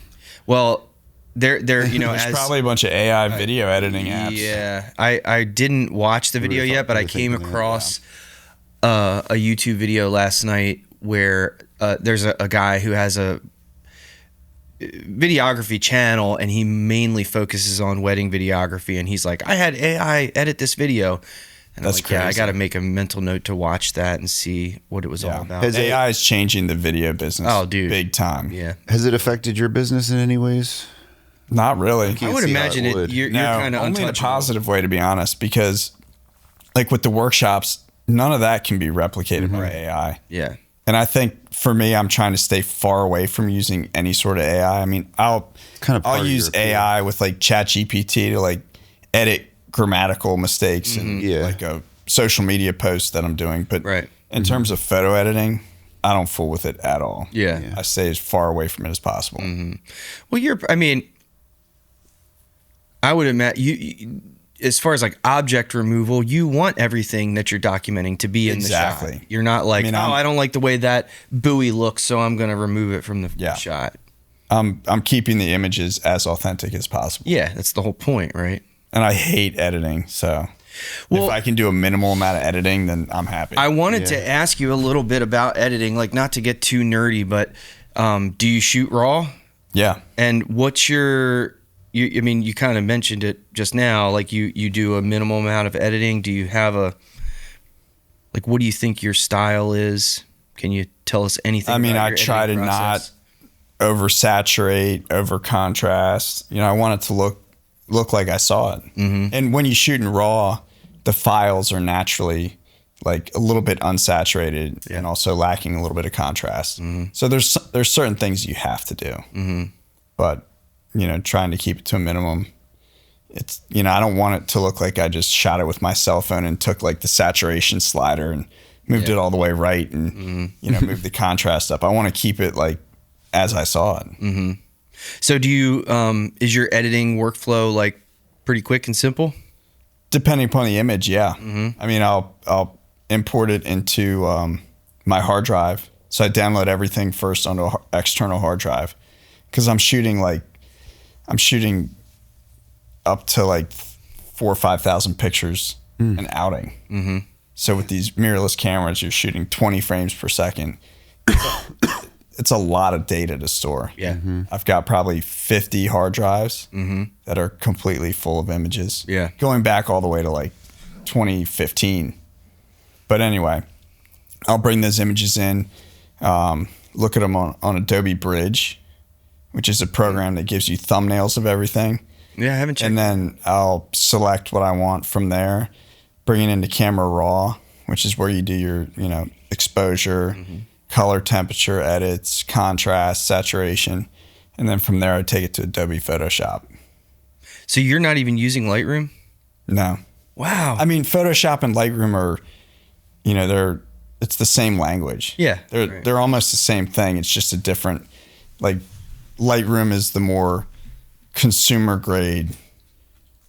Speaker 2: Well, they're you know,
Speaker 3: There's
Speaker 2: as
Speaker 3: probably a bunch of AI video editing apps.
Speaker 2: yeah, I didn't watch the video yet, but I came across a YouTube video last night where there's a guy who has a videography channel, and he mainly focuses on wedding videography, and he's like, I had AI edit this video. And
Speaker 3: That's
Speaker 2: I'm like, yeah, I
Speaker 3: crazy.
Speaker 2: got to make a mental note to watch that and see what it was all about.
Speaker 1: Has it-
Speaker 3: AI is changing the video business.
Speaker 2: Oh, dude.
Speaker 3: Big time.
Speaker 2: Yeah.
Speaker 1: has it affected your business in any ways?
Speaker 3: Not really.
Speaker 2: I
Speaker 1: Can't
Speaker 2: would
Speaker 1: see how
Speaker 2: imagine
Speaker 1: it would.
Speaker 2: you're
Speaker 3: No,
Speaker 2: kind of
Speaker 3: only in a
Speaker 2: untouchable.
Speaker 3: positive way, to be honest, because like with the workshops, none of that can be replicated by AI.
Speaker 2: Yeah.
Speaker 3: And I think for me, I'm trying to stay far away from using any sort of AI. I mean, I'll
Speaker 1: Kind of part of
Speaker 3: use
Speaker 1: your appeal.
Speaker 3: AI with like ChatGPT to like edit grammatical mistakes and
Speaker 1: Yeah.
Speaker 3: like a social media post that I'm doing. But
Speaker 2: Right.
Speaker 3: in terms of photo editing, I don't fool with it at all.
Speaker 2: Yeah.
Speaker 3: I stay as far away from it as possible.
Speaker 2: Well, I mean, I would imagine you, as far as like object removal, you want everything that you're documenting to be in the
Speaker 3: Exactly.
Speaker 2: shot. You're not like,
Speaker 3: I mean,
Speaker 2: I don't like the way that buoy looks, so I'm going to remove it from the
Speaker 3: Yeah.
Speaker 2: shot.
Speaker 3: I'm keeping the images as authentic as possible.
Speaker 2: Yeah, that's the whole point, right?
Speaker 3: And I hate editing, so
Speaker 2: Well-
Speaker 3: if I can do a minimal amount of editing, then I'm happy.
Speaker 2: I wanted to ask you a little bit about editing, like not to get too nerdy, but do you shoot raw?
Speaker 3: yeah.
Speaker 2: And what's I mean, you kind of mentioned it just now, like you do a minimal amount of editing. Do you have what do you think your style is? Can you tell us anything?
Speaker 3: I mean,
Speaker 2: about
Speaker 3: I
Speaker 2: your
Speaker 3: try to
Speaker 2: editing process?
Speaker 3: not oversaturate, over contrast. You know, I want it to look like I saw it. Mm-hmm. And when you shoot in RAW, the files are naturally like a little bit unsaturated and also lacking a little bit of contrast.
Speaker 2: Mm-hmm.
Speaker 3: So there's certain things you have to do. Mm-hmm. But, you know, trying to keep it to a minimum. It's, you know, I don't want it to look like I just shot it with my cell phone and took like the saturation slider and moved it all the way right and, you know, moved the contrast up. I want to keep it like as I saw it.
Speaker 2: So do you, is your editing workflow like pretty quick and simple?
Speaker 3: Depending upon the image, yeah. I mean, I'll import it into my hard drive. So I download everything first onto an external hard drive, because I'm shooting up to like 4,000 or 5,000 pictures an outing. So with these mirrorless cameras, you're shooting 20 frames per second. It's a lot of data to store.
Speaker 2: Yeah.
Speaker 3: I've got probably 50 hard drives that are completely full of images.
Speaker 2: Yeah.
Speaker 3: Going back all the way to like 2015. But anyway, I'll bring those images in, look at them on Adobe Bridge, which is a program that gives you thumbnails of everything.
Speaker 2: Yeah, I haven't checked.
Speaker 3: And then I'll select what I want from there, bring it into Camera Raw, which is where you do your, exposure, color, temperature edits, contrast, saturation. And then from there, I take it to Adobe Photoshop.
Speaker 2: So you're not even using Lightroom?
Speaker 3: No.
Speaker 2: Wow.
Speaker 3: I mean, Photoshop and Lightroom are, it's the same language.
Speaker 2: Yeah.
Speaker 3: They're almost the same thing. It's just a different, like, Lightroom is the more consumer grade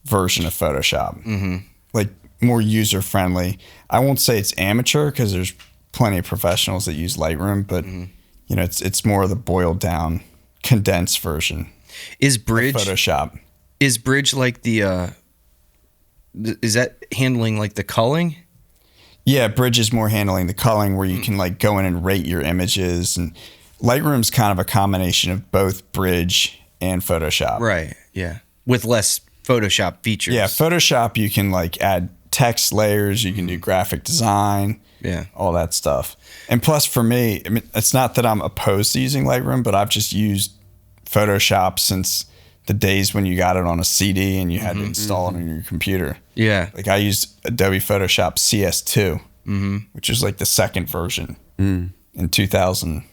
Speaker 3: version of Photoshop. Like, more user friendly. I won't say it's amateur, because there's plenty of professionals that use Lightroom, but it's more of the boiled down, condensed version.
Speaker 2: Is Bridge
Speaker 3: Photoshop?
Speaker 2: Is Bridge like the is that handling like the culling?
Speaker 3: Yeah, Bridge is more handling the culling, where you can like go in and rate your images, and Lightroom's kind of a combination of both Bridge and Photoshop.
Speaker 2: Right. Yeah. With less Photoshop features.
Speaker 3: Yeah, Photoshop you can like add text layers, you can do graphic design.
Speaker 2: Yeah.
Speaker 3: All that stuff. And plus for me, I mean, it's not that I'm opposed to using Lightroom, but I've just used Photoshop since the days when you got it on a CD and you had to install it on your computer.
Speaker 2: Yeah.
Speaker 3: Like I used Adobe Photoshop CS2, which is like the second version in 2000,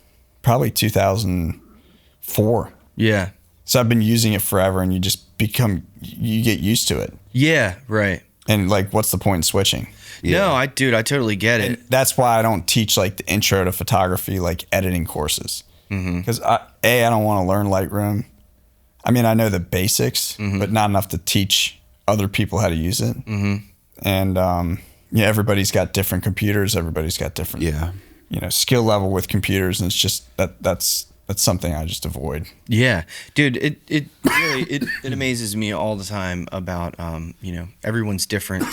Speaker 3: probably 2004.
Speaker 2: Yeah.
Speaker 3: So I've been using it forever, and you just you get used to it.
Speaker 2: Yeah. Right.
Speaker 3: And like, what's the point in switching?
Speaker 2: Yeah. No, I totally get it.
Speaker 3: And that's why I don't teach like the intro to photography, like editing courses. Because I don't want to learn Lightroom. I mean, I know the basics, but not enough to teach other people how to use it. And everybody's got different computers. Everybody's got different, skill level with computers, and it's just that's something I just avoid. Yeah,
Speaker 2: dude, it really it amazes me all the time about everyone's different.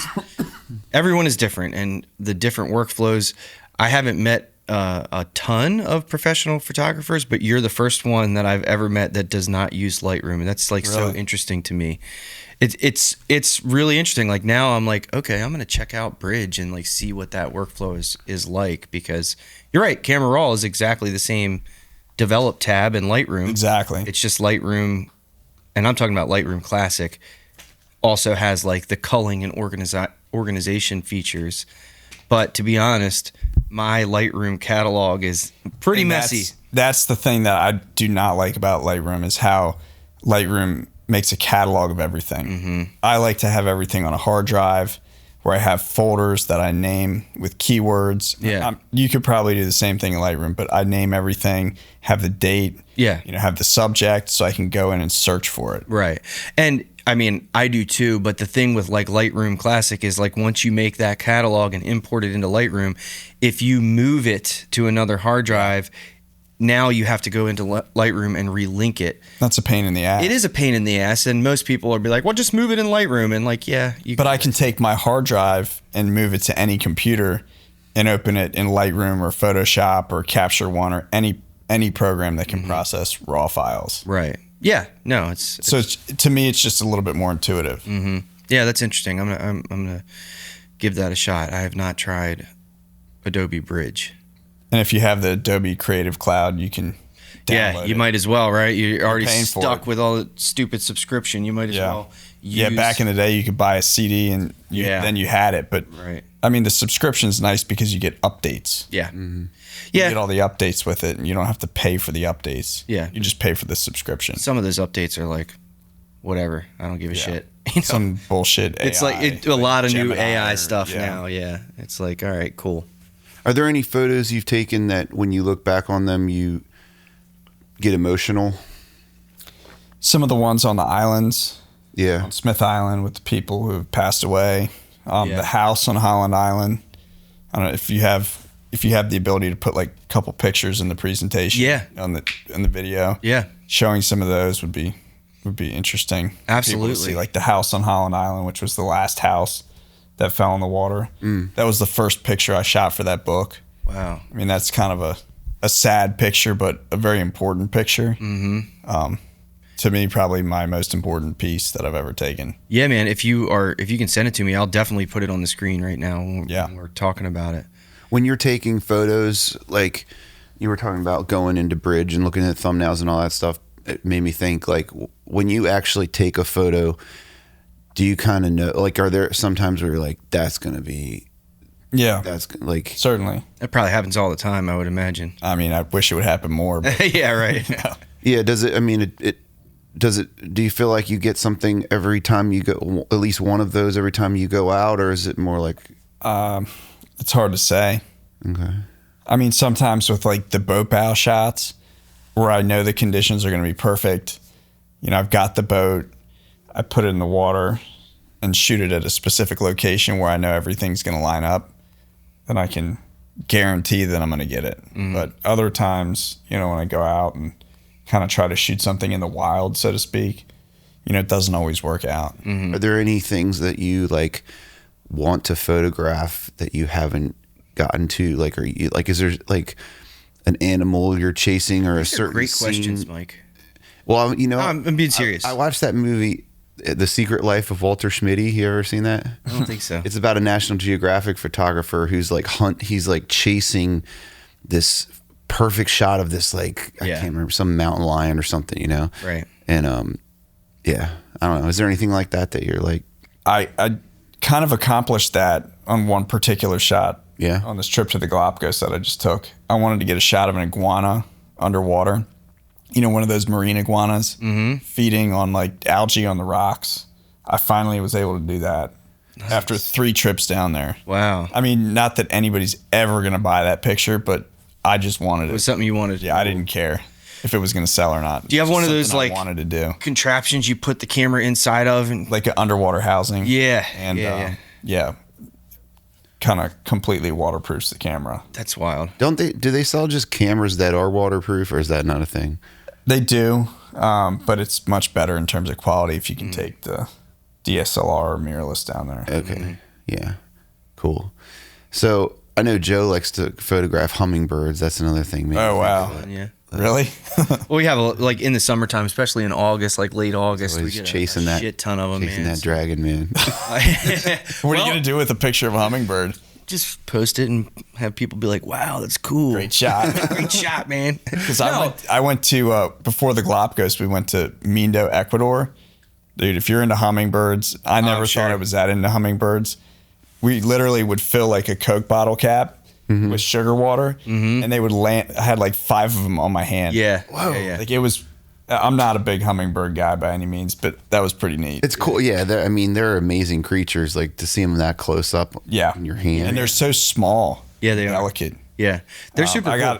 Speaker 2: Everyone is different, and the different workflows. I haven't met a ton of professional photographers, but you're the first one that I've ever met that does not use Lightroom, and that's like so interesting to me. It's really interesting. Like now I'm like, okay, I'm gonna check out Bridge and like see what that workflow is like, because you're right, Camera Raw is exactly the same develop tab in Lightroom.
Speaker 3: Exactly.
Speaker 2: It's just Lightroom, and I'm talking about Lightroom Classic, also has like the culling and organization features. But to be honest, my Lightroom catalog is pretty messy.
Speaker 3: That's the thing that I do not like about Lightroom, is how Lightroom makes a catalog of everything. I like to have everything on a hard drive where I have folders that I name with keywords.
Speaker 2: Yeah.
Speaker 3: You could probably do the same thing in Lightroom, but I name everything, have the date, have the subject, so I can go in and search for it.
Speaker 2: Right. And I mean, I do too, but the thing with like Lightroom Classic is like once you make that catalog and import it into Lightroom, if you move it to another hard drive, now you have to go into Lightroom and relink it.
Speaker 3: That's a pain in the ass.
Speaker 2: It is a pain in the ass, and most people will be like, well, just move it in Lightroom. And like, yeah.
Speaker 3: But I can take my hard drive and move it to any computer and open it in Lightroom or Photoshop or Capture One or any program that can process raw files.
Speaker 2: Right. Yeah. No,
Speaker 3: to me, it's just a little bit more intuitive.
Speaker 2: Yeah, that's interesting. I'm gonna give that a shot. I have not tried Adobe Bridge.
Speaker 3: And if you have the Adobe Creative Cloud, you can download
Speaker 2: you
Speaker 3: it.
Speaker 2: Might as well, right? You're already
Speaker 3: paying
Speaker 2: stuck with all the stupid subscription. You might as well use...
Speaker 3: back in the day, you could buy a CD and then you had it. But I mean, the subscription's nice because you get updates.
Speaker 2: Yeah.
Speaker 3: You get all the updates with it, and you don't have to pay for the updates.
Speaker 2: Yeah.
Speaker 3: You just pay for the subscription.
Speaker 2: Some of those updates are like, whatever. I don't give a shit.
Speaker 3: Some bullshit AI.
Speaker 2: It's like a lot of
Speaker 3: Gemini
Speaker 2: new AI stuff now. Yeah. It's like, all right, cool.
Speaker 1: Are there any photos you've taken that when you look back on them, get emotional?
Speaker 3: Some of the ones on the islands,
Speaker 1: Yeah.
Speaker 3: on Smith Island with the people who have passed away. The house on Holland Island. I don't know if you have the ability to put like a couple pictures in the presentation.
Speaker 2: Yeah.
Speaker 3: On the video.
Speaker 2: Yeah.
Speaker 3: Showing some of those would be interesting.
Speaker 2: Absolutely.
Speaker 3: People to see, like the house on Holland Island, which was the last house that fell in the water. That was the first picture I shot for that book.
Speaker 2: Wow.
Speaker 3: I mean, that's kind of a sad picture, but a very important picture. Mm-hmm. To me, probably my most important piece that I've ever taken.
Speaker 2: Yeah, man. If you can send it to me, I'll definitely put it on the screen right now when we're talking about it.
Speaker 1: When you're taking photos, like you were talking about going into Bridge and looking at thumbnails and all that stuff, it made me think, like, when you actually take a photo, do you kind of know, like, are there sometimes where you're like, that's going to be, that's like,
Speaker 3: certainly.
Speaker 2: That probably happens all the time, I would imagine.
Speaker 3: I mean, I wish it would happen more. But,
Speaker 2: yeah, right.
Speaker 1: Yeah. Does it, I mean, do you feel like you get something every time you go, at least one of those every time you go out, or is it more like?
Speaker 3: It's hard to say.
Speaker 1: Okay.
Speaker 3: I mean, sometimes with like the boat bow shots where I know the conditions are going to be perfect, you know, I've got the boat, I put it in the water and shoot it at a specific location where I know everything's going to line up, then I can guarantee that I'm going to get it. Mm-hmm. But other times, you know, when I go out and kind of try to shoot something in the wild, so to speak, you know, it doesn't always work out.
Speaker 1: Mm-hmm. Are there any things that you like want to photograph that you haven't gotten to? Like, are you like, is there like an animal you're chasing or a certain
Speaker 2: great
Speaker 1: scene?
Speaker 2: Questions, Mike.
Speaker 1: Well, you know,
Speaker 2: I'm being serious.
Speaker 1: I watched that movie, The Secret Life of Walter Schmitty. You ever seen that?
Speaker 2: I don't think so.
Speaker 1: It's about a National Geographic photographer who's like he's like chasing this perfect shot of this, like, I can't remember, some mountain lion or something, you know?
Speaker 2: Right.
Speaker 1: And yeah, I don't know. Is there anything like that you're like?
Speaker 3: I kind of accomplished that on one particular shot.
Speaker 1: Yeah.
Speaker 3: On this trip to the Galapagos that I just took. I wanted to get a shot of an iguana underwater. You know, one of those marine iguanas feeding on like algae on the rocks. I finally was able to do that after 3 trips down there.
Speaker 2: Wow.
Speaker 3: I mean, not that anybody's ever going to buy that picture, but I just wanted it.
Speaker 2: It was something you wanted.
Speaker 3: Yeah, I didn't care if it was going to sell or not.
Speaker 2: Do you have one of those like
Speaker 3: I wanted to do
Speaker 2: contraptions you put the camera inside of, and
Speaker 3: like an underwater housing?
Speaker 2: Yeah.
Speaker 3: And
Speaker 2: yeah.
Speaker 3: Kind of completely waterproofs the camera.
Speaker 2: That's wild.
Speaker 1: Do they sell just cameras that are waterproof, or is that not a thing?
Speaker 3: They do, but it's much better in terms of quality if you can take the DSLR or mirrorless down there.
Speaker 1: Okay. Yeah. Cool. So I know Joe likes to photograph hummingbirds. That's another thing. Maybe.
Speaker 3: Oh, wow.
Speaker 2: Yeah.
Speaker 3: Really?
Speaker 2: Well, we have like in the summertime, especially in August, like late August, we get
Speaker 1: chasing
Speaker 2: a shit ton of them,
Speaker 1: chasing
Speaker 2: man.
Speaker 1: that dragon, man.
Speaker 3: What are you going to do with a picture of a hummingbird?
Speaker 2: Just post it and have people be like, "Wow, that's cool.
Speaker 3: Great shot.
Speaker 2: Great shot, man."
Speaker 3: Because I went to, before the Galapagos, we went to Mindo, Ecuador. Dude, if you're into hummingbirds, I never thought I was that into hummingbirds. We literally would fill like a Coke bottle cap with sugar water, and they would land. I had like 5 of them on my hand.
Speaker 2: Yeah.
Speaker 3: Whoa.
Speaker 2: Yeah.
Speaker 3: Like it was. I'm not a big hummingbird guy by any means, but that was pretty neat.
Speaker 1: It's cool. Yeah. They're amazing creatures. Like to see them that close up in your hand.
Speaker 3: And they're so small.
Speaker 2: Yeah, they are.
Speaker 3: Delicate.
Speaker 2: Yeah. They're super cool.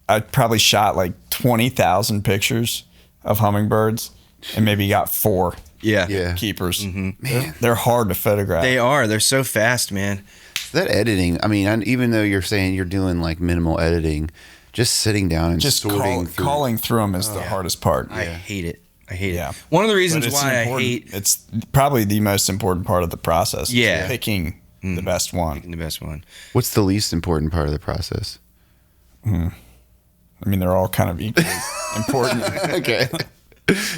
Speaker 3: I probably shot like 20,000 pictures of hummingbirds and maybe got 4 keepers. Man. They're hard to photograph.
Speaker 2: They are. They're so fast, man.
Speaker 1: That editing, I mean, even though you're saying you're doing like minimal editing, just sitting down and
Speaker 3: just calling through them is the hardest part.
Speaker 2: I hate it. I hate it. One of the reasons why I hate...
Speaker 3: It's probably the most important part of the process.
Speaker 2: Yeah.
Speaker 3: Picking the best one.
Speaker 2: Picking the best one.
Speaker 1: What's the least important part of the process?
Speaker 3: I mean, they're all kind of equally important.
Speaker 1: Okay.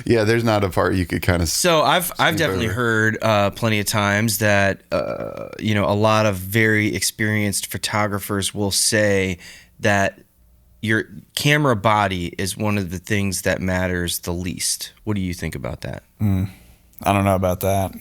Speaker 1: Yeah, there's not a part you could kind of...
Speaker 2: So I've definitely heard plenty of times that, a lot of very experienced photographers will say that your camera body is one of the things that matters the least. What do you think about that?
Speaker 3: I don't know about that.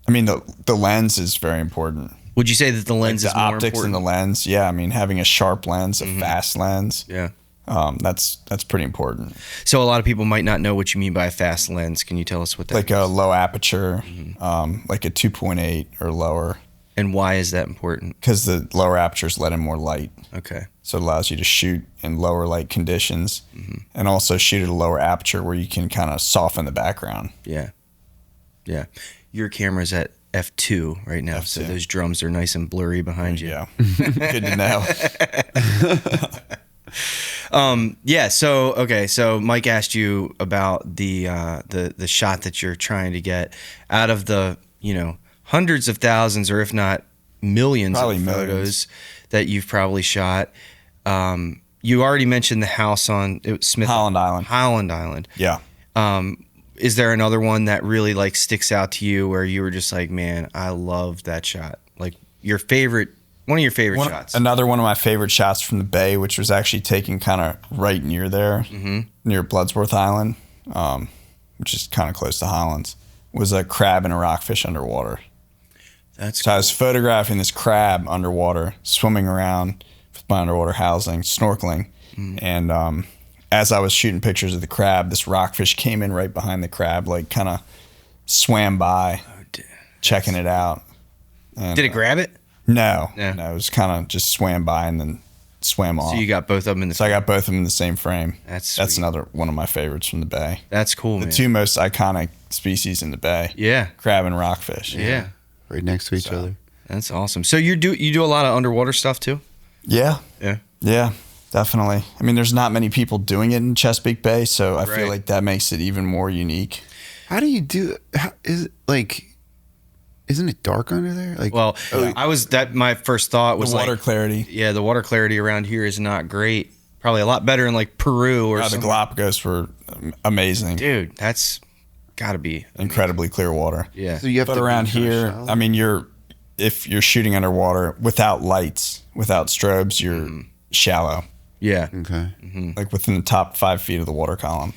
Speaker 3: I mean, the lens is very important.
Speaker 2: Would you say that the lens is more important?
Speaker 3: The optics in the lens, yeah. I mean, having a sharp lens, a fast lens, that's pretty important.
Speaker 2: So a lot of people might not know what you mean by a fast lens. Can you tell us what that
Speaker 3: like
Speaker 2: means?
Speaker 3: A low aperture, like a 2.8 or lower.
Speaker 2: And why is that important?
Speaker 3: because the lower apertures let in more light.
Speaker 2: Okay.
Speaker 3: So it allows you to shoot in lower light conditions and also shoot at a lower aperture where you can kind of soften the background.
Speaker 2: Yeah. Yeah. Your camera's at f2 right now, so
Speaker 3: F2.
Speaker 2: those drums are nice and blurry behind you.
Speaker 3: Yeah. Good to know.
Speaker 2: Yeah. So okay. So Mike asked you about the shot that you're trying to get out of the hundreds of thousands, or if not millions
Speaker 3: Probably
Speaker 2: of photos
Speaker 3: millions.
Speaker 2: that you've probably shot. You already mentioned the house on Smith
Speaker 3: Holland Island.
Speaker 2: Holland Island.
Speaker 3: Yeah.
Speaker 2: Is there another one that really like sticks out to you where you were just like, man, I love that shot? Like one of your favorite shots.
Speaker 3: Another one of my favorite shots from the bay, which was actually taken kind of right near there, near Bloodsworth Island, which is kind of close to Holland's, was a crab and a rockfish underwater.
Speaker 2: That's
Speaker 3: So I was photographing this crab underwater, swimming around with my underwater housing, snorkeling. And as I was shooting pictures of the crab, this rockfish came in right behind the crab, like kind of swam by, checking it out. And,
Speaker 2: Did it grab it?
Speaker 3: No,
Speaker 2: Yeah.
Speaker 3: no, it was kind of just swam by and then swam off.
Speaker 2: So you got both of them in the.
Speaker 3: So I got both of them in the same frame.
Speaker 2: That's
Speaker 3: That's
Speaker 2: sweet.
Speaker 3: another one of my favorites from the bay.
Speaker 2: That's cool,
Speaker 3: The
Speaker 2: man.
Speaker 3: two most iconic species in the bay.
Speaker 2: Yeah.
Speaker 3: Crab and rockfish.
Speaker 2: Yeah.
Speaker 1: Right next to each other.
Speaker 2: That's awesome. So you do a lot of underwater stuff too?
Speaker 3: Yeah.
Speaker 2: Yeah.
Speaker 3: Yeah, definitely. I mean, there's not many people doing it in Chesapeake Bay, so I
Speaker 2: Right.
Speaker 3: feel like that makes it even more unique.
Speaker 1: How do you do? Is it like? Isn't it dark under there? Like,
Speaker 2: Well, my first thought was
Speaker 3: The water
Speaker 2: like,
Speaker 3: clarity.
Speaker 2: yeah, the water clarity around here is not great. Probably a lot better in like Peru or
Speaker 3: The
Speaker 2: something.
Speaker 3: Galapagos were amazing.
Speaker 2: Dude, that's got to be
Speaker 3: Incredibly clear water.
Speaker 2: Yeah.
Speaker 1: so you have
Speaker 3: But
Speaker 1: to
Speaker 3: around
Speaker 1: be kinda
Speaker 3: here,
Speaker 1: shallow?
Speaker 3: I mean, if you're shooting underwater without lights, without strobes, you're shallow,
Speaker 2: Yeah.
Speaker 1: Okay.
Speaker 3: like within the top 5 feet of the water column.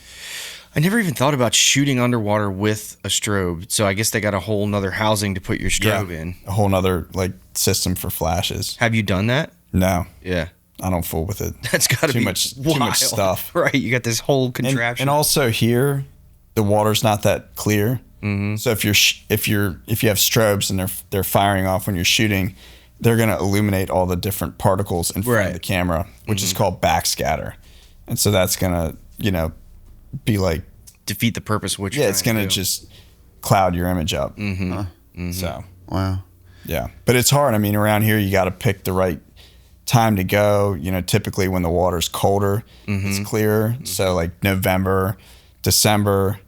Speaker 2: I never even thought about shooting underwater with a strobe. So I guess they got a whole nother housing to put your strobe in.
Speaker 3: A whole nother like system for flashes.
Speaker 2: Have you done that?
Speaker 3: No,
Speaker 2: Yeah.
Speaker 3: I don't fool with it.
Speaker 2: That's got to
Speaker 3: Too
Speaker 2: be
Speaker 3: much- too
Speaker 2: wild.
Speaker 3: much stuff.
Speaker 2: Right. You got this whole
Speaker 3: And,
Speaker 2: contraption.
Speaker 3: and also here, the water's not that clear. So if you have strobes and they're firing off when you're shooting, they're going to illuminate all the different particles in front
Speaker 2: Right.
Speaker 3: of the camera, which is called backscatter. And so that's going to, be like,
Speaker 2: defeat the purpose of what you're
Speaker 3: yeah, it's
Speaker 2: trying
Speaker 3: going
Speaker 2: to
Speaker 3: to
Speaker 2: do.
Speaker 3: just cloud your image up. So,
Speaker 1: Wow.
Speaker 3: yeah. But it's hard. I mean, around here, you got to pick the right time to go. Typically when the water's colder, it's clearer. So like November, December,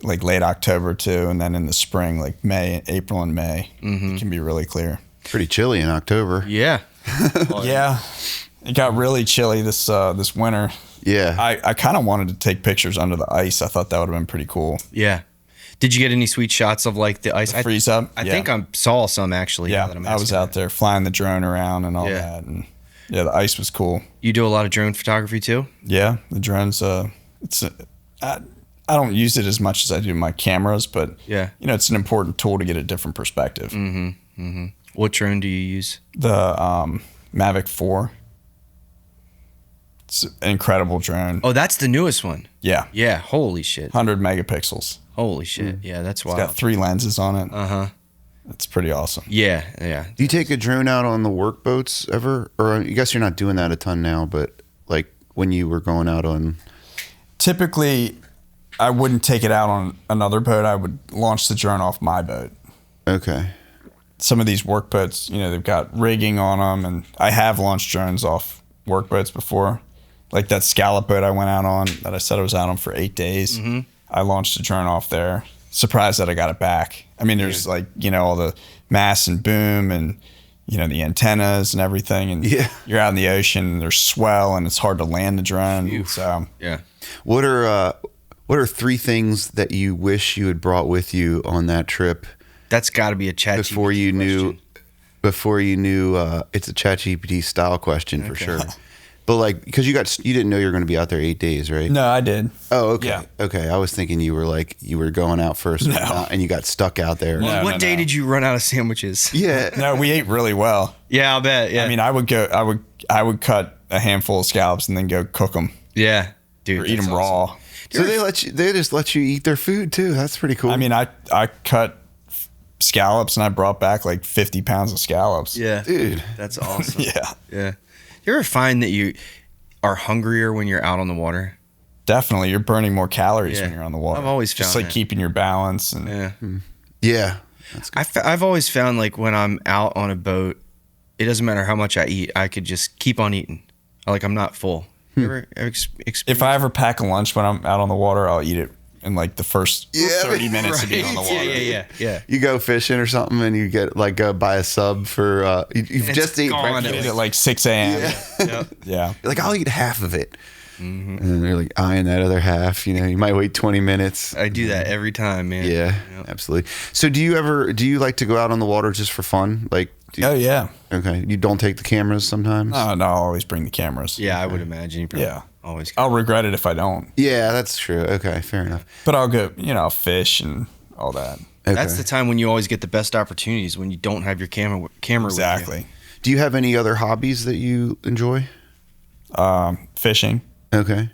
Speaker 3: like late October too. And then in the spring, like April and May, it can be really clear.
Speaker 1: Pretty chilly in October.
Speaker 2: Yeah.
Speaker 3: Yeah. It got really chilly this winter.
Speaker 1: Yeah.
Speaker 3: I kind of wanted to take pictures under the ice. I thought that would have been pretty cool.
Speaker 2: Yeah. Did you get any sweet shots of like the ice?
Speaker 3: Freeze up.
Speaker 2: I
Speaker 3: Yeah.
Speaker 2: think I saw some actually. now
Speaker 3: Yeah,
Speaker 2: that I'm
Speaker 3: I was
Speaker 2: asking
Speaker 3: out there flying the drone around and all
Speaker 2: Yeah.
Speaker 3: that, and yeah, the ice was cool.
Speaker 2: You do a lot of drone photography too?
Speaker 3: Yeah, the drones. I don't use it as much as I do my cameras, but
Speaker 2: Yeah.
Speaker 3: it's an important tool to get a different perspective.
Speaker 2: What drone do you use?
Speaker 3: The Mavic 4. It's an incredible drone.
Speaker 2: Oh, that's the newest one.
Speaker 3: Yeah,
Speaker 2: Yeah. Holy shit.
Speaker 3: 100 megapixels.
Speaker 2: Holy shit. Yeah, that's
Speaker 3: It's
Speaker 2: wild.
Speaker 3: got 3 lenses on it.
Speaker 2: Uh-huh.
Speaker 3: It's pretty awesome.
Speaker 2: Yeah. Yeah.
Speaker 1: Do you take a drone out on the work boats ever? Or I guess you're not doing that a ton now, but like when you were going out on.
Speaker 3: Typically, I wouldn't take it out on another boat. I would launch the drone off my boat.
Speaker 1: Okay.
Speaker 3: Some of these work boats, they've got rigging on them, and I have launched drones off work boats before. Like that scallop boat I went out on that I said I was out on for 8 days. I launched a drone off there. Surprised that I got it back. I mean, there's like, all the mass and boom and, the antennas and everything. And
Speaker 1: Yeah.
Speaker 3: you're out in the ocean, and there's swell, and it's hard to land the drone. So
Speaker 2: Yeah.
Speaker 1: What are 3 things that you wish you had brought with you on that trip
Speaker 2: That's got to be a chat
Speaker 1: before you knew it's a ChatGPT style question for sure. But like, because you didn't know you were going to be out there 8 days, right?
Speaker 3: no, I did.
Speaker 1: Oh, okay.
Speaker 3: Yeah.
Speaker 1: Okay. I was thinking you were going out first and you got stuck out there.
Speaker 3: No.
Speaker 2: What day did you run out of sandwiches?
Speaker 1: Yeah.
Speaker 3: No, we ate really well.
Speaker 2: Yeah, I'll bet. Yeah.
Speaker 3: I mean, I would cut a handful of scallops and then go cook them
Speaker 2: yeah. Dude.
Speaker 3: or eat
Speaker 2: that's
Speaker 3: them
Speaker 2: awesome.
Speaker 3: raw.
Speaker 1: So they just let you eat their food too. That's pretty cool.
Speaker 3: I mean, I cut scallops, and I brought back like 50 pounds of scallops.
Speaker 2: Yeah,
Speaker 1: Dude.
Speaker 2: that's awesome.
Speaker 3: Yeah.
Speaker 2: Yeah. You ever find that you are hungrier when you're out on the water?
Speaker 3: Definitely. You're burning more calories
Speaker 2: Yeah.
Speaker 3: when you're on the water.
Speaker 2: I've always
Speaker 3: just
Speaker 2: found
Speaker 3: like
Speaker 2: that.
Speaker 3: keeping your balance. And
Speaker 2: Yeah.
Speaker 1: Yeah. That's good.
Speaker 2: I've always found like when I'm out on a boat, it doesn't matter how much I eat, I could just keep on eating. Like I'm not full. You ever
Speaker 3: if I ever pack a lunch when I'm out on the water, I'll eat it in like the first
Speaker 1: Yeah,
Speaker 3: 30 minutes of being on the water.
Speaker 2: Yeah.
Speaker 1: You go fishing or something and you get like buy a sub for you've
Speaker 2: It's
Speaker 1: just eaten
Speaker 2: gone.
Speaker 3: I
Speaker 1: breakfast.
Speaker 3: eat it at like 6 a.m.
Speaker 2: Yep.
Speaker 3: Yeah.
Speaker 1: You're like, I'll eat half of it. And then they're like eyeing that other half. You know, you might wait 20 minutes.
Speaker 2: I do that every time, man.
Speaker 1: Yeah,
Speaker 2: Yep.
Speaker 1: absolutely. So do you like to go out on the water just for fun? Like,
Speaker 3: Oh, yeah.
Speaker 1: okay, you don't take the cameras sometimes?
Speaker 3: No, I'll always bring the cameras.
Speaker 2: Yeah, I would imagine you probably
Speaker 3: Yeah.
Speaker 2: always.
Speaker 3: I'll regret it if I don't.
Speaker 1: Yeah, that's true. Okay, fair enough.
Speaker 3: But I'll go, fish and all that.
Speaker 1: Okay.
Speaker 2: That's the time when you always get the best opportunities, when you don't have your camera with
Speaker 3: Exactly.
Speaker 1: Do you have any other hobbies that you enjoy?
Speaker 3: Fishing,
Speaker 1: Okay.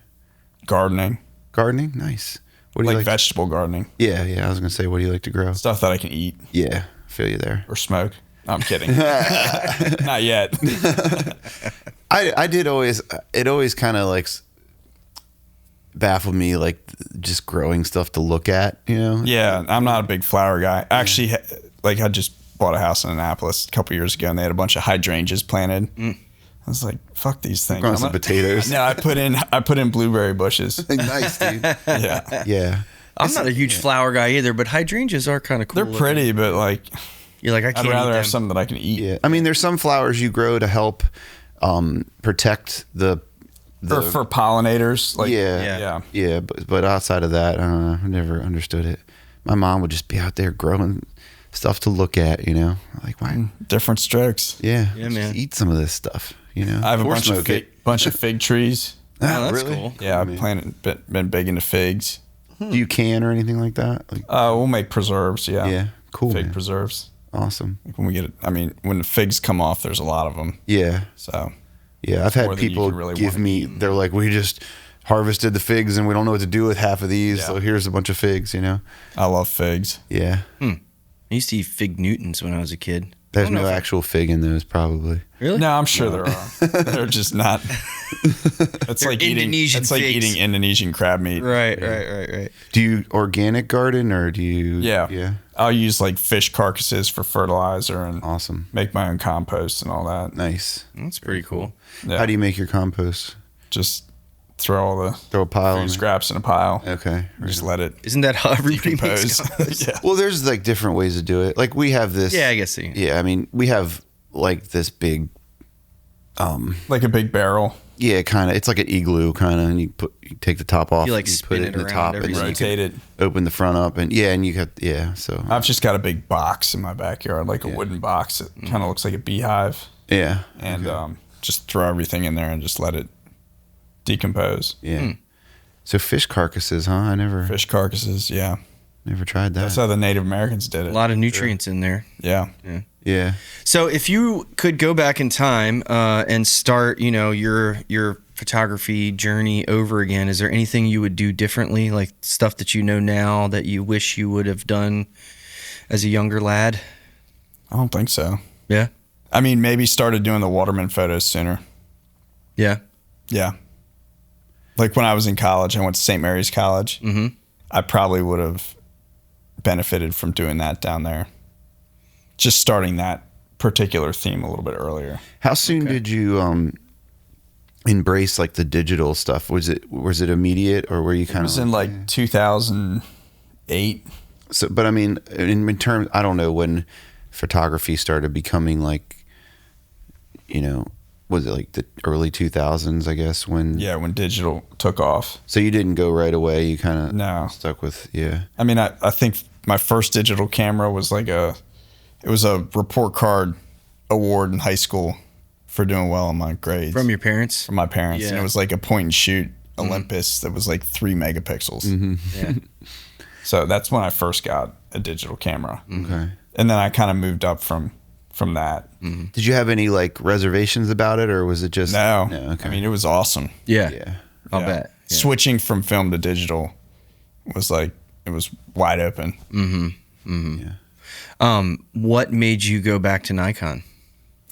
Speaker 3: gardening,
Speaker 1: Gardening? Nice. What do you
Speaker 3: like
Speaker 1: like?
Speaker 3: vegetable gardening,
Speaker 1: Yeah, I was going to say, what do you like to grow?
Speaker 3: stuff that I can eat
Speaker 1: Yeah, feel you there.
Speaker 3: or smoke. No, I'm kidding. Not yet.
Speaker 1: I did always, it always kind of like baffled me, like just growing stuff to look at, you know?
Speaker 3: Yeah, I'm not a big flower guy. Actually, like I just bought a house in Annapolis a couple years ago, and they had a bunch of hydrangeas planted. I was like, "Fuck these things."
Speaker 1: Growing some potatoes.
Speaker 3: No, I put in blueberry bushes.
Speaker 1: Nice, dude.
Speaker 3: Yeah,
Speaker 1: Yeah.
Speaker 2: I'm not a huge flower guy either, but hydrangeas are kind of cool.
Speaker 3: they're pretty, but like
Speaker 2: You're like, I
Speaker 3: I'd
Speaker 2: can't
Speaker 3: rather
Speaker 2: eat
Speaker 3: have
Speaker 2: them.
Speaker 3: something that I can eat.
Speaker 1: Yeah. I mean, there's some flowers you grow to help protect the
Speaker 3: For pollinators, like
Speaker 1: yeah. But outside of that, I never understood it. My mom would just be out there growing stuff to look at, you know, like why?
Speaker 3: different strokes.
Speaker 1: Yeah,
Speaker 2: Yeah,
Speaker 1: just
Speaker 2: man.
Speaker 1: eat some of this stuff, you know.
Speaker 3: I have a
Speaker 1: Or
Speaker 3: bunch of
Speaker 1: smoke it.
Speaker 3: bunch of fig trees.
Speaker 2: Oh, that's
Speaker 1: really?
Speaker 2: cool.
Speaker 3: Yeah, I've been big into figs.
Speaker 1: Do you can or anything like that? Like,
Speaker 3: We'll make preserves. Yeah,
Speaker 1: yeah, cool.
Speaker 3: fig
Speaker 1: Man.
Speaker 3: preserves.
Speaker 1: Awesome.
Speaker 3: Like when we get it, I mean, when the figs come off, there's a lot of them.
Speaker 1: Yeah,
Speaker 3: So
Speaker 1: yeah. I've
Speaker 3: More
Speaker 1: had
Speaker 3: than you
Speaker 1: people
Speaker 3: could really
Speaker 1: give
Speaker 3: wanna
Speaker 1: me. They're like, we just harvested the figs and we don't know what to do with half of these.
Speaker 3: Yeah.
Speaker 1: So here's a bunch of figs, you know.
Speaker 3: I love figs.
Speaker 1: Yeah.
Speaker 2: I used to eat fig Newtons when I was a kid.
Speaker 1: There's
Speaker 2: I don't
Speaker 1: no
Speaker 2: know if-
Speaker 1: actual fig in those, probably.
Speaker 2: Really?
Speaker 3: No, I'm sure there are. They're just not. It's
Speaker 2: They're
Speaker 3: like eating.
Speaker 2: Indonesian
Speaker 3: It's like
Speaker 2: figs.
Speaker 3: eating Indonesian crab meat.
Speaker 2: Right.
Speaker 1: Do you organic garden or do you?
Speaker 3: Yeah.
Speaker 1: Yeah.
Speaker 3: I'll use like fish carcasses for fertilizer and
Speaker 1: Awesome.
Speaker 3: make my own compost and all that.
Speaker 1: Nice.
Speaker 2: That's pretty cool.
Speaker 3: Yeah.
Speaker 1: How do you make your compost?
Speaker 3: Just throw all the
Speaker 1: Throw a pile in
Speaker 3: food
Speaker 1: there?
Speaker 3: scraps in a pile.
Speaker 1: Okay.
Speaker 3: Just let it
Speaker 2: Isn't that how everybody makes
Speaker 3: decompose.
Speaker 2: compost?
Speaker 3: Yeah.
Speaker 1: Well, there's like different ways to do it. Like we have this.
Speaker 2: Yeah, I guess so.
Speaker 1: Yeah. I mean, we have like this big.
Speaker 3: Like a big barrel.
Speaker 1: Yeah, kind of. It's like an igloo, kind of, and you take the top off.
Speaker 2: You, like,
Speaker 1: and
Speaker 2: spin it
Speaker 1: in the
Speaker 2: around
Speaker 1: top,
Speaker 2: every
Speaker 1: and then you
Speaker 3: Rotate it.
Speaker 1: can open the front up, and you got So
Speaker 3: I've just got a big box in my backyard, like a wooden box. It kind of looks like a beehive.
Speaker 1: yeah,
Speaker 3: And just throw everything in there and just let it decompose.
Speaker 1: yeah. So fish carcasses, huh? I never
Speaker 3: Fish carcasses,
Speaker 1: never tried that.
Speaker 3: That's how the Native Americans did
Speaker 2: A
Speaker 3: it.
Speaker 2: lot of nutrients in there.
Speaker 3: Yeah.
Speaker 1: Yeah.
Speaker 2: So if you could go back in time and start, your photography journey over again, is there anything you would do differently, like stuff that you know now that you wish you would have done as a younger lad?
Speaker 3: I don't think so.
Speaker 2: Yeah.
Speaker 3: I mean, maybe started doing the Waterman photos sooner.
Speaker 2: Yeah.
Speaker 3: Yeah. Like when I was in college, I went to St. Mary's College.
Speaker 2: Mm-hmm.
Speaker 3: I probably would have benefited from doing that down there. Just starting that particular theme a little bit earlier.
Speaker 1: How soon did you embrace like the digital stuff? Was it immediate, or were you
Speaker 3: It
Speaker 1: kind
Speaker 3: was
Speaker 1: of
Speaker 3: in like 2008.
Speaker 1: So, but I mean, in terms, I don't know when photography started becoming like, was it like the early 2000s? I guess when.
Speaker 3: Yeah, when digital took off.
Speaker 1: So you didn't go right away. You kind of
Speaker 3: No.
Speaker 1: stuck with
Speaker 3: I mean, I think my first digital camera was it was a report card award in high school for doing well in my grades.
Speaker 2: From your parents?
Speaker 3: From my parents. And
Speaker 2: Yeah.
Speaker 3: it was like a point and shoot Olympus that was like 3 megapixels.
Speaker 2: Yeah.
Speaker 3: So that's when I first got a digital camera.
Speaker 1: Okay.
Speaker 3: And then I kind of moved up from that.
Speaker 1: Did you have any like reservations about it, or was it just
Speaker 3: No.
Speaker 1: Okay.
Speaker 3: I mean, it was awesome.
Speaker 2: Yeah.
Speaker 1: yeah.
Speaker 2: I'll
Speaker 3: Yeah.
Speaker 2: bet. Yeah.
Speaker 3: Switching from film to digital was like, it was wide open.
Speaker 1: Yeah.
Speaker 2: What made you go back to Nikon?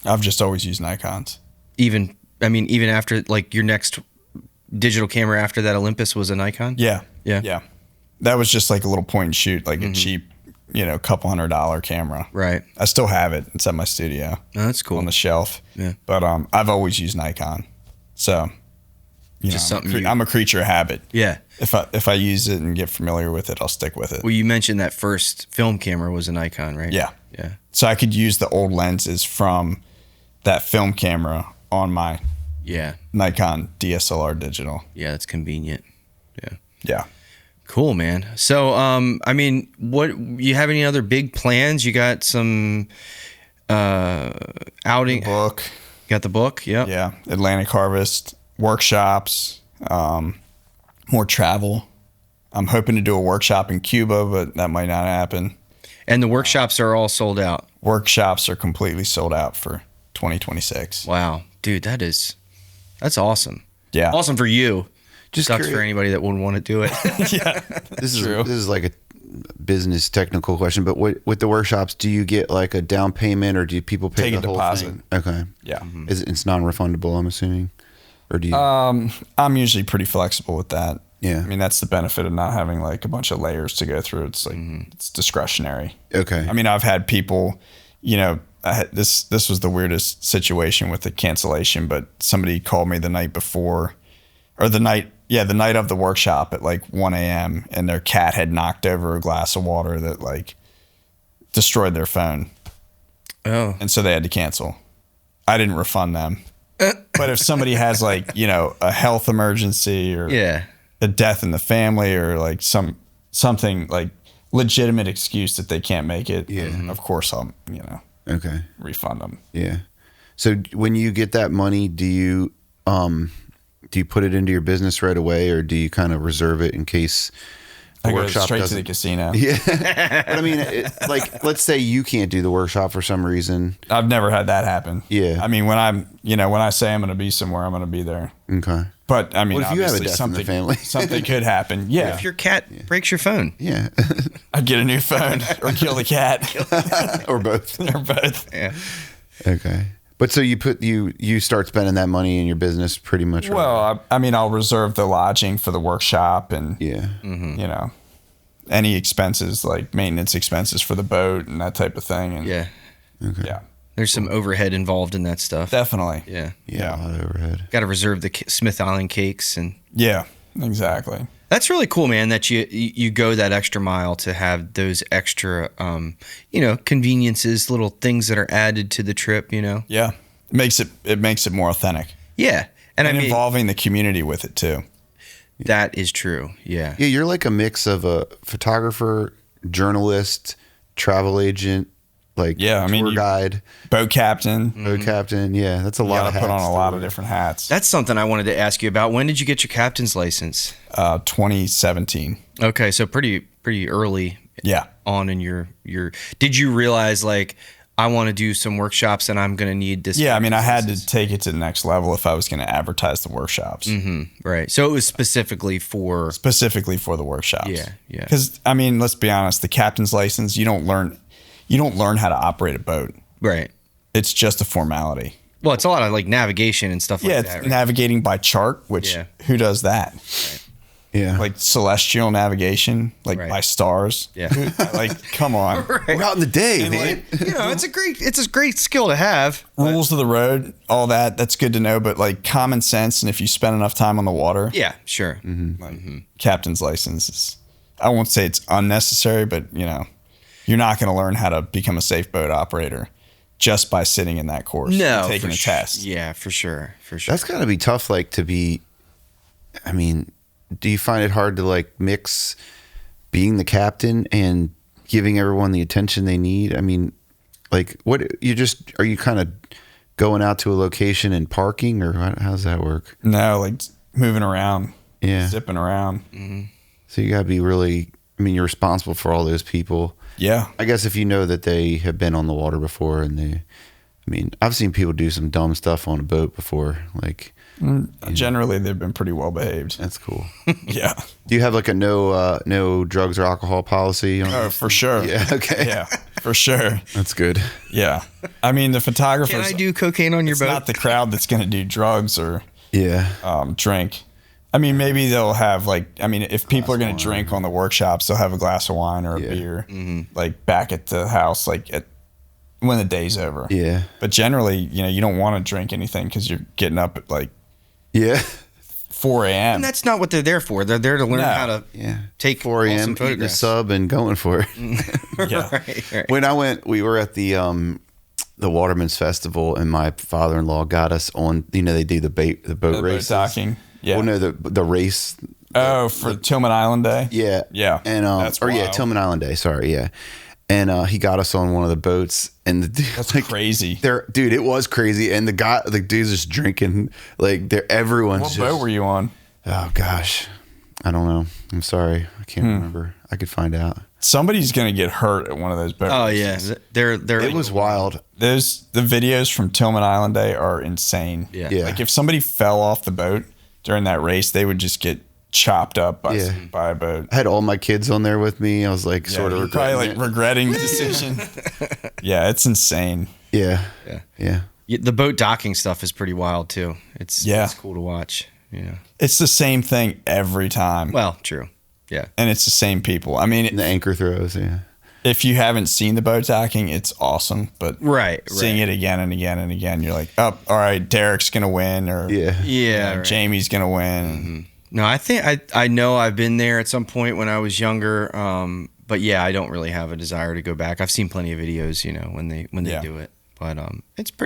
Speaker 3: I've just always used Nikons.
Speaker 2: Even after like your next digital camera after that Olympus was a Nikon?
Speaker 3: Yeah.
Speaker 2: Yeah.
Speaker 3: Yeah. That was just like a little point and shoot, like a cheap, couple $100 camera.
Speaker 2: Right.
Speaker 3: I still have it. It's at my studio.
Speaker 2: Oh, that's cool.
Speaker 3: On the shelf.
Speaker 2: Yeah.
Speaker 3: But I've always used Nikon. So,
Speaker 2: Just something
Speaker 3: I'm a creature of habit.
Speaker 2: Yeah.
Speaker 3: If I use it and get familiar with it, I'll stick with it.
Speaker 2: Well, you mentioned that first film camera was a Nikon, right?
Speaker 3: Yeah.
Speaker 2: Yeah.
Speaker 3: So I could use the old lenses from that film camera on my Nikon DSLR digital.
Speaker 2: Yeah, that's convenient. Yeah.
Speaker 3: Yeah.
Speaker 2: Cool, man. So, what you have any other big plans? You got some outing
Speaker 3: Book.
Speaker 2: Got the book? Yep.
Speaker 3: Yeah. Atlantic Harvest, workshops, more travel. I'm hoping to do a workshop in Cuba, but that might not happen.
Speaker 2: And the workshops are all sold out.
Speaker 3: Workshops are completely sold out for 2026.
Speaker 2: Wow. Dude, that's awesome.
Speaker 3: Yeah.
Speaker 2: Awesome for you.
Speaker 1: Just
Speaker 2: Sucks
Speaker 1: curious.
Speaker 2: for anybody that wouldn't want to do it.
Speaker 3: Yeah.
Speaker 1: This is
Speaker 3: true.
Speaker 1: this is like a business technical question, but with the workshops, do you get like a down payment or do people pay
Speaker 3: Take
Speaker 1: the
Speaker 3: a
Speaker 1: whole
Speaker 3: deposit.
Speaker 1: thing? Okay.
Speaker 3: Yeah.
Speaker 1: It's non-refundable, I'm assuming, or do you?
Speaker 3: I'm usually pretty flexible with that.
Speaker 1: Yeah.
Speaker 3: I mean, that's the benefit of not having like a bunch of layers to go through. It's like, it's discretionary.
Speaker 1: Okay.
Speaker 3: I mean, I've had people, this was the weirdest situation with the cancellation, but somebody called me the night before or the night of the workshop at like 1 a.m. and their cat had knocked over a glass of water that like destroyed their phone.
Speaker 2: Oh.
Speaker 3: And so they had to cancel. I didn't refund them. But if somebody has like, a health emergency or a death in the family or like something like legitimate excuse that they can't make it, of course I'll,
Speaker 1: Okay.
Speaker 3: refund them.
Speaker 1: Yeah. So when you get that money, do you put it into your business right away, or do you kind of reserve it in case the
Speaker 3: I go
Speaker 1: workshop
Speaker 3: straight to
Speaker 1: doesn't?
Speaker 3: the casino.
Speaker 1: Yeah. But I mean, let's say you can't do the workshop for some reason.
Speaker 3: I've never had that happen.
Speaker 1: Yeah.
Speaker 3: I mean, when I say I'm going to be somewhere, I'm going to be there.
Speaker 1: Okay.
Speaker 3: But I mean,
Speaker 1: What if you have a
Speaker 3: obviously
Speaker 1: death in the
Speaker 3: something,
Speaker 1: family?
Speaker 3: something could happen. Yeah.
Speaker 2: If your cat breaks your phone.
Speaker 1: Yeah.
Speaker 3: I'd get a new phone or kill the cat
Speaker 1: Or both.
Speaker 3: or both.
Speaker 2: Yeah.
Speaker 1: Okay. But so you start spending that money in your business pretty much.
Speaker 3: Well, I mean, I'll reserve the lodging for the workshop and,
Speaker 1: Yeah.
Speaker 3: any expenses like maintenance expenses for the boat and that type of thing. And
Speaker 2: Yeah.
Speaker 1: Okay.
Speaker 3: yeah,
Speaker 2: There's some overhead involved in that stuff.
Speaker 3: definitely.
Speaker 2: Yeah.
Speaker 1: Yeah. A lot of overhead.
Speaker 2: Got to reserve the Smith Island cakes, and
Speaker 3: Yeah, exactly.
Speaker 2: that's really cool, man. That you go that extra mile to have those extra, conveniences, little things that are added to the trip.
Speaker 3: Yeah. It makes it more authentic.
Speaker 2: Yeah, and I mean
Speaker 3: involving the community with it too.
Speaker 2: that is true. Yeah.
Speaker 1: Yeah. You're like a mix of a photographer, journalist, travel agent, like tour guide,
Speaker 3: Boat captain.
Speaker 1: boat captain. Yeah. That's a
Speaker 3: You
Speaker 1: lot
Speaker 3: got
Speaker 1: of
Speaker 3: to
Speaker 1: hats.
Speaker 3: put on a lot
Speaker 1: to
Speaker 3: of
Speaker 1: wear.
Speaker 3: different hats.
Speaker 2: That's something I wanted to ask you about. When did you get your captain's license?
Speaker 3: 2017.
Speaker 2: Okay, so pretty early
Speaker 3: Yeah.
Speaker 2: on in your. Did you realize like I want to do some workshops and I'm going to need this?
Speaker 3: Yeah, I mean, I had to take it to the next level if I was going to advertise the workshops.
Speaker 2: Right. So it was specifically for.
Speaker 3: Specifically for the workshops.
Speaker 2: Yeah, yeah.
Speaker 3: Because I mean, let's be honest, the captain's license, you don't learn how to operate a boat.
Speaker 2: Right.
Speaker 3: It's just a formality.
Speaker 2: Well, it's a lot of like navigation and stuff like
Speaker 3: Yeah,
Speaker 2: that.
Speaker 3: it's
Speaker 2: Right?
Speaker 3: navigating by chart, which
Speaker 2: Yeah.
Speaker 3: who does that?
Speaker 1: Yeah.
Speaker 3: Like celestial navigation, like
Speaker 2: Right.
Speaker 3: by stars.
Speaker 2: Yeah.
Speaker 3: Like, come on.
Speaker 1: We're out in the day, man.
Speaker 2: it's a great skill to have.
Speaker 3: Rules of the road, all that, that's good to know, but like common sense, and if you spend enough time on the water,
Speaker 2: Yeah, sure.
Speaker 3: like captain's license is, I won't say it's unnecessary, but you're not going to learn how to become a safe boat operator just by sitting in that course
Speaker 2: No,
Speaker 3: and taking
Speaker 2: for
Speaker 3: a
Speaker 2: sure.
Speaker 3: test.
Speaker 2: Yeah, for sure.
Speaker 1: That's got to be tough, like to be. I mean, do you find it hard to like mix being the captain and giving everyone the attention they need? I mean, like, are you kind of going out to a location and parking, or how does that work?
Speaker 3: No, like moving around,
Speaker 1: Yeah.
Speaker 3: zipping around.
Speaker 1: So you got to be really. I mean, you're responsible for all those people.
Speaker 3: Yeah.
Speaker 1: I guess if you know that they have been on the water before, and I've seen people do some dumb stuff on a boat before. Like,
Speaker 3: Generally, they've been pretty well behaved.
Speaker 1: that's cool.
Speaker 3: Yeah.
Speaker 1: Do you have like a no drugs or alcohol policy?
Speaker 3: Oh, for sure.
Speaker 1: Yeah. Okay.
Speaker 3: Yeah, for sure.
Speaker 1: That's good.
Speaker 3: Yeah. I mean, the photographers.
Speaker 2: Can I do cocaine on your
Speaker 3: it's
Speaker 2: boat?
Speaker 3: not the crowd that's going to do drugs or
Speaker 1: Yeah.
Speaker 3: drink. I mean, maybe they'll have if people are going to drink on the workshops, they'll have a glass of wine or a beer, like back at the house, when the day's over.
Speaker 1: Yeah.
Speaker 3: But generally, you don't want to drink anything because you're getting up at like
Speaker 1: Yeah.
Speaker 3: 4 a.m.
Speaker 2: And that's not what they're there for. They're there to learn
Speaker 3: No.
Speaker 2: how to take
Speaker 1: 4 a.m.
Speaker 2: awesome
Speaker 1: eating a
Speaker 2: photographs.
Speaker 1: sub and going for it.
Speaker 3: Yeah.
Speaker 2: Right.
Speaker 1: When I went, we were at the Waterman's Festival, and my father-in-law got us on. They do the boat race.
Speaker 3: Docking. Yeah.
Speaker 1: Well, no, the race.
Speaker 3: Oh, for Tillman Island Day?
Speaker 1: Yeah.
Speaker 3: Yeah.
Speaker 1: And
Speaker 3: That's wild.
Speaker 1: Tillman Island Day. Sorry. Yeah. And he got us on one of the boats, and the dude,
Speaker 3: That's crazy.
Speaker 1: Dude, it was crazy. And the dude's just drinking. Everyone's
Speaker 3: What
Speaker 1: just.
Speaker 3: boat were you on?
Speaker 1: Oh gosh, I don't know. I'm sorry, I can't remember. I could find out.
Speaker 3: Somebody's going to get hurt at one of those boat
Speaker 2: Oh
Speaker 3: races.
Speaker 2: yeah, they're.
Speaker 1: It was wild.
Speaker 3: The videos from Tillman Island Day are insane.
Speaker 2: Yeah.
Speaker 1: Yeah.
Speaker 3: Like if somebody fell off the boat during that race, they would just get chopped up by a boat.
Speaker 1: I had all my kids on there with me. I was like, sort of
Speaker 3: You're probably regretting the decision. Yeah, it's insane.
Speaker 1: Yeah.
Speaker 2: The boat docking stuff is pretty wild too. It's cool to watch. Yeah.
Speaker 3: It's the same thing every time.
Speaker 2: Well, true. Yeah.
Speaker 3: And it's the same people. I mean,
Speaker 1: And the anchor throws. Yeah.
Speaker 3: if you haven't seen the boat docking, it's awesome. But
Speaker 2: Right.
Speaker 3: seeing it again and again and again, you're like, oh, all right, Derek's going to win, or
Speaker 2: Yeah. Right.
Speaker 3: Jamie's going to win.
Speaker 2: No, I think I know I've been there at some point when I was younger. But yeah, I don't really have a desire to go back. I've seen plenty of videos, when they do it. But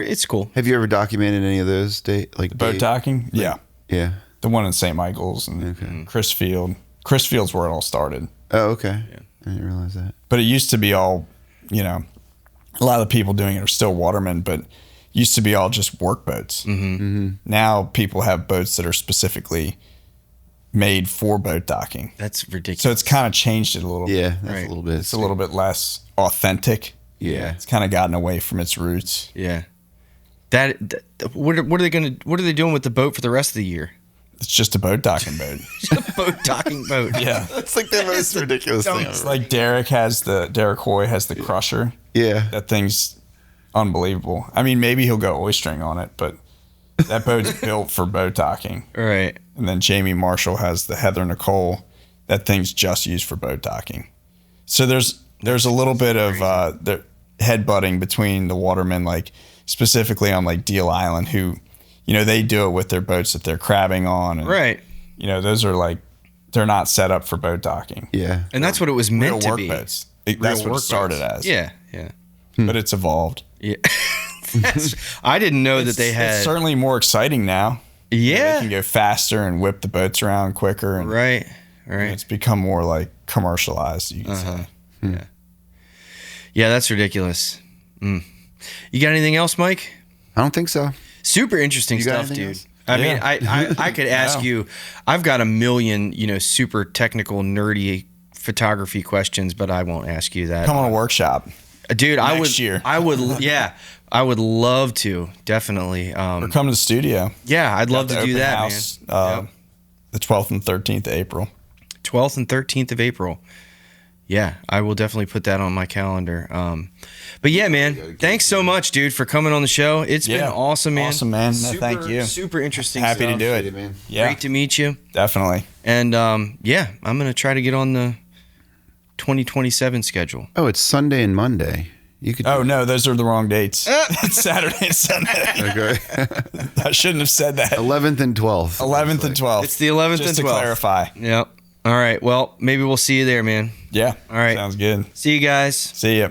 Speaker 2: it's cool.
Speaker 1: Have you ever documented any of those
Speaker 3: Boat docking? Yeah.
Speaker 1: Yeah.
Speaker 3: The one in St. Michael's and Chris Field. Chris Field's where it all started.
Speaker 1: Oh, okay. Yeah. I didn't realize that.
Speaker 3: But it used to be all, a lot of the people doing it are still watermen, but used to be all just work boats. Now people have boats that are specifically made for boat docking.
Speaker 2: That's ridiculous.
Speaker 3: So it's kind of changed it a little bit.
Speaker 1: Yeah, that's a little bit.
Speaker 3: It's a little bit less authentic.
Speaker 1: Yeah.
Speaker 3: It's kind of gotten away from its roots.
Speaker 2: Yeah. What are they doing with the boat for the rest of the year?
Speaker 3: It's just a boat docking boat.
Speaker 2: A boat docking boat.
Speaker 3: Yeah.
Speaker 1: That's like the most ridiculous thing
Speaker 3: It's
Speaker 1: ever.
Speaker 3: like Derek Hoy has the crusher.
Speaker 1: Yeah.
Speaker 3: That thing's unbelievable. I mean, maybe he'll go oystering on it, but that boat's built for boat docking.
Speaker 2: Right.
Speaker 3: And then Jamie Marshall has the Heather Nicole. That thing's just used for boat docking. So there's a little bit of the headbutting between the watermen, like specifically on like Deal Island, who, they do it with their boats that they're crabbing on. And,
Speaker 2: Right.
Speaker 3: Those are like, they're not set up for boat docking.
Speaker 1: Yeah.
Speaker 2: And that's what it was meant
Speaker 3: Real
Speaker 2: to
Speaker 3: work
Speaker 2: be.
Speaker 3: boats. That's what it started as.
Speaker 2: Yeah. Yeah.
Speaker 3: But it's evolved.
Speaker 2: Yeah. I didn't know that they had.
Speaker 3: It's certainly more exciting now.
Speaker 2: Yeah.
Speaker 3: They can go faster and whip the boats around quicker. And
Speaker 2: Right.
Speaker 3: it's become more like commercialized, you can say.
Speaker 2: Yeah, that's ridiculous. You got anything else, Mike?
Speaker 1: I don't think so.
Speaker 2: Super interesting
Speaker 1: You got
Speaker 2: stuff,
Speaker 1: anything
Speaker 2: dude.
Speaker 1: else?
Speaker 2: I
Speaker 3: Yeah.
Speaker 2: mean, I could ask you. I've got a million, super technical, nerdy photography questions, but I won't ask you that.
Speaker 3: Come on a workshop.
Speaker 2: Dude,
Speaker 3: Next year.
Speaker 2: I would, yeah, I would love to, definitely.
Speaker 3: Or come to the studio.
Speaker 2: Yeah, I'd love
Speaker 3: The
Speaker 2: to do
Speaker 3: open
Speaker 2: that,
Speaker 3: house,
Speaker 2: man.
Speaker 3: the 12th and 13th of April.
Speaker 2: 12th and 13th of April. Yeah, I will definitely put that on my calendar. But yeah, man, thanks so much, dude, for coming on the show. It's been awesome, man.
Speaker 3: Awesome, man. No, thank you.
Speaker 2: Super interesting
Speaker 3: Happy
Speaker 2: stuff.
Speaker 3: to do it.
Speaker 1: man.
Speaker 3: Yeah,
Speaker 2: Great to meet you.
Speaker 3: definitely.
Speaker 2: And yeah, I'm going to try to get on the 2027 schedule.
Speaker 1: Oh, it's Sunday and Monday. You could.
Speaker 3: Oh, no, those are the wrong dates. It's Saturday and Sunday.
Speaker 1: Okay.
Speaker 3: I shouldn't have said that.
Speaker 1: 11th and 12th.
Speaker 3: 11th and 12th.
Speaker 2: It's the 11th
Speaker 3: Just
Speaker 2: and
Speaker 3: to
Speaker 2: 12th.
Speaker 3: clarify.
Speaker 2: Yep. All right. Well, maybe we'll see you there, man.
Speaker 3: Yeah.
Speaker 2: All right.
Speaker 3: Sounds good.
Speaker 2: See you guys.
Speaker 3: See ya.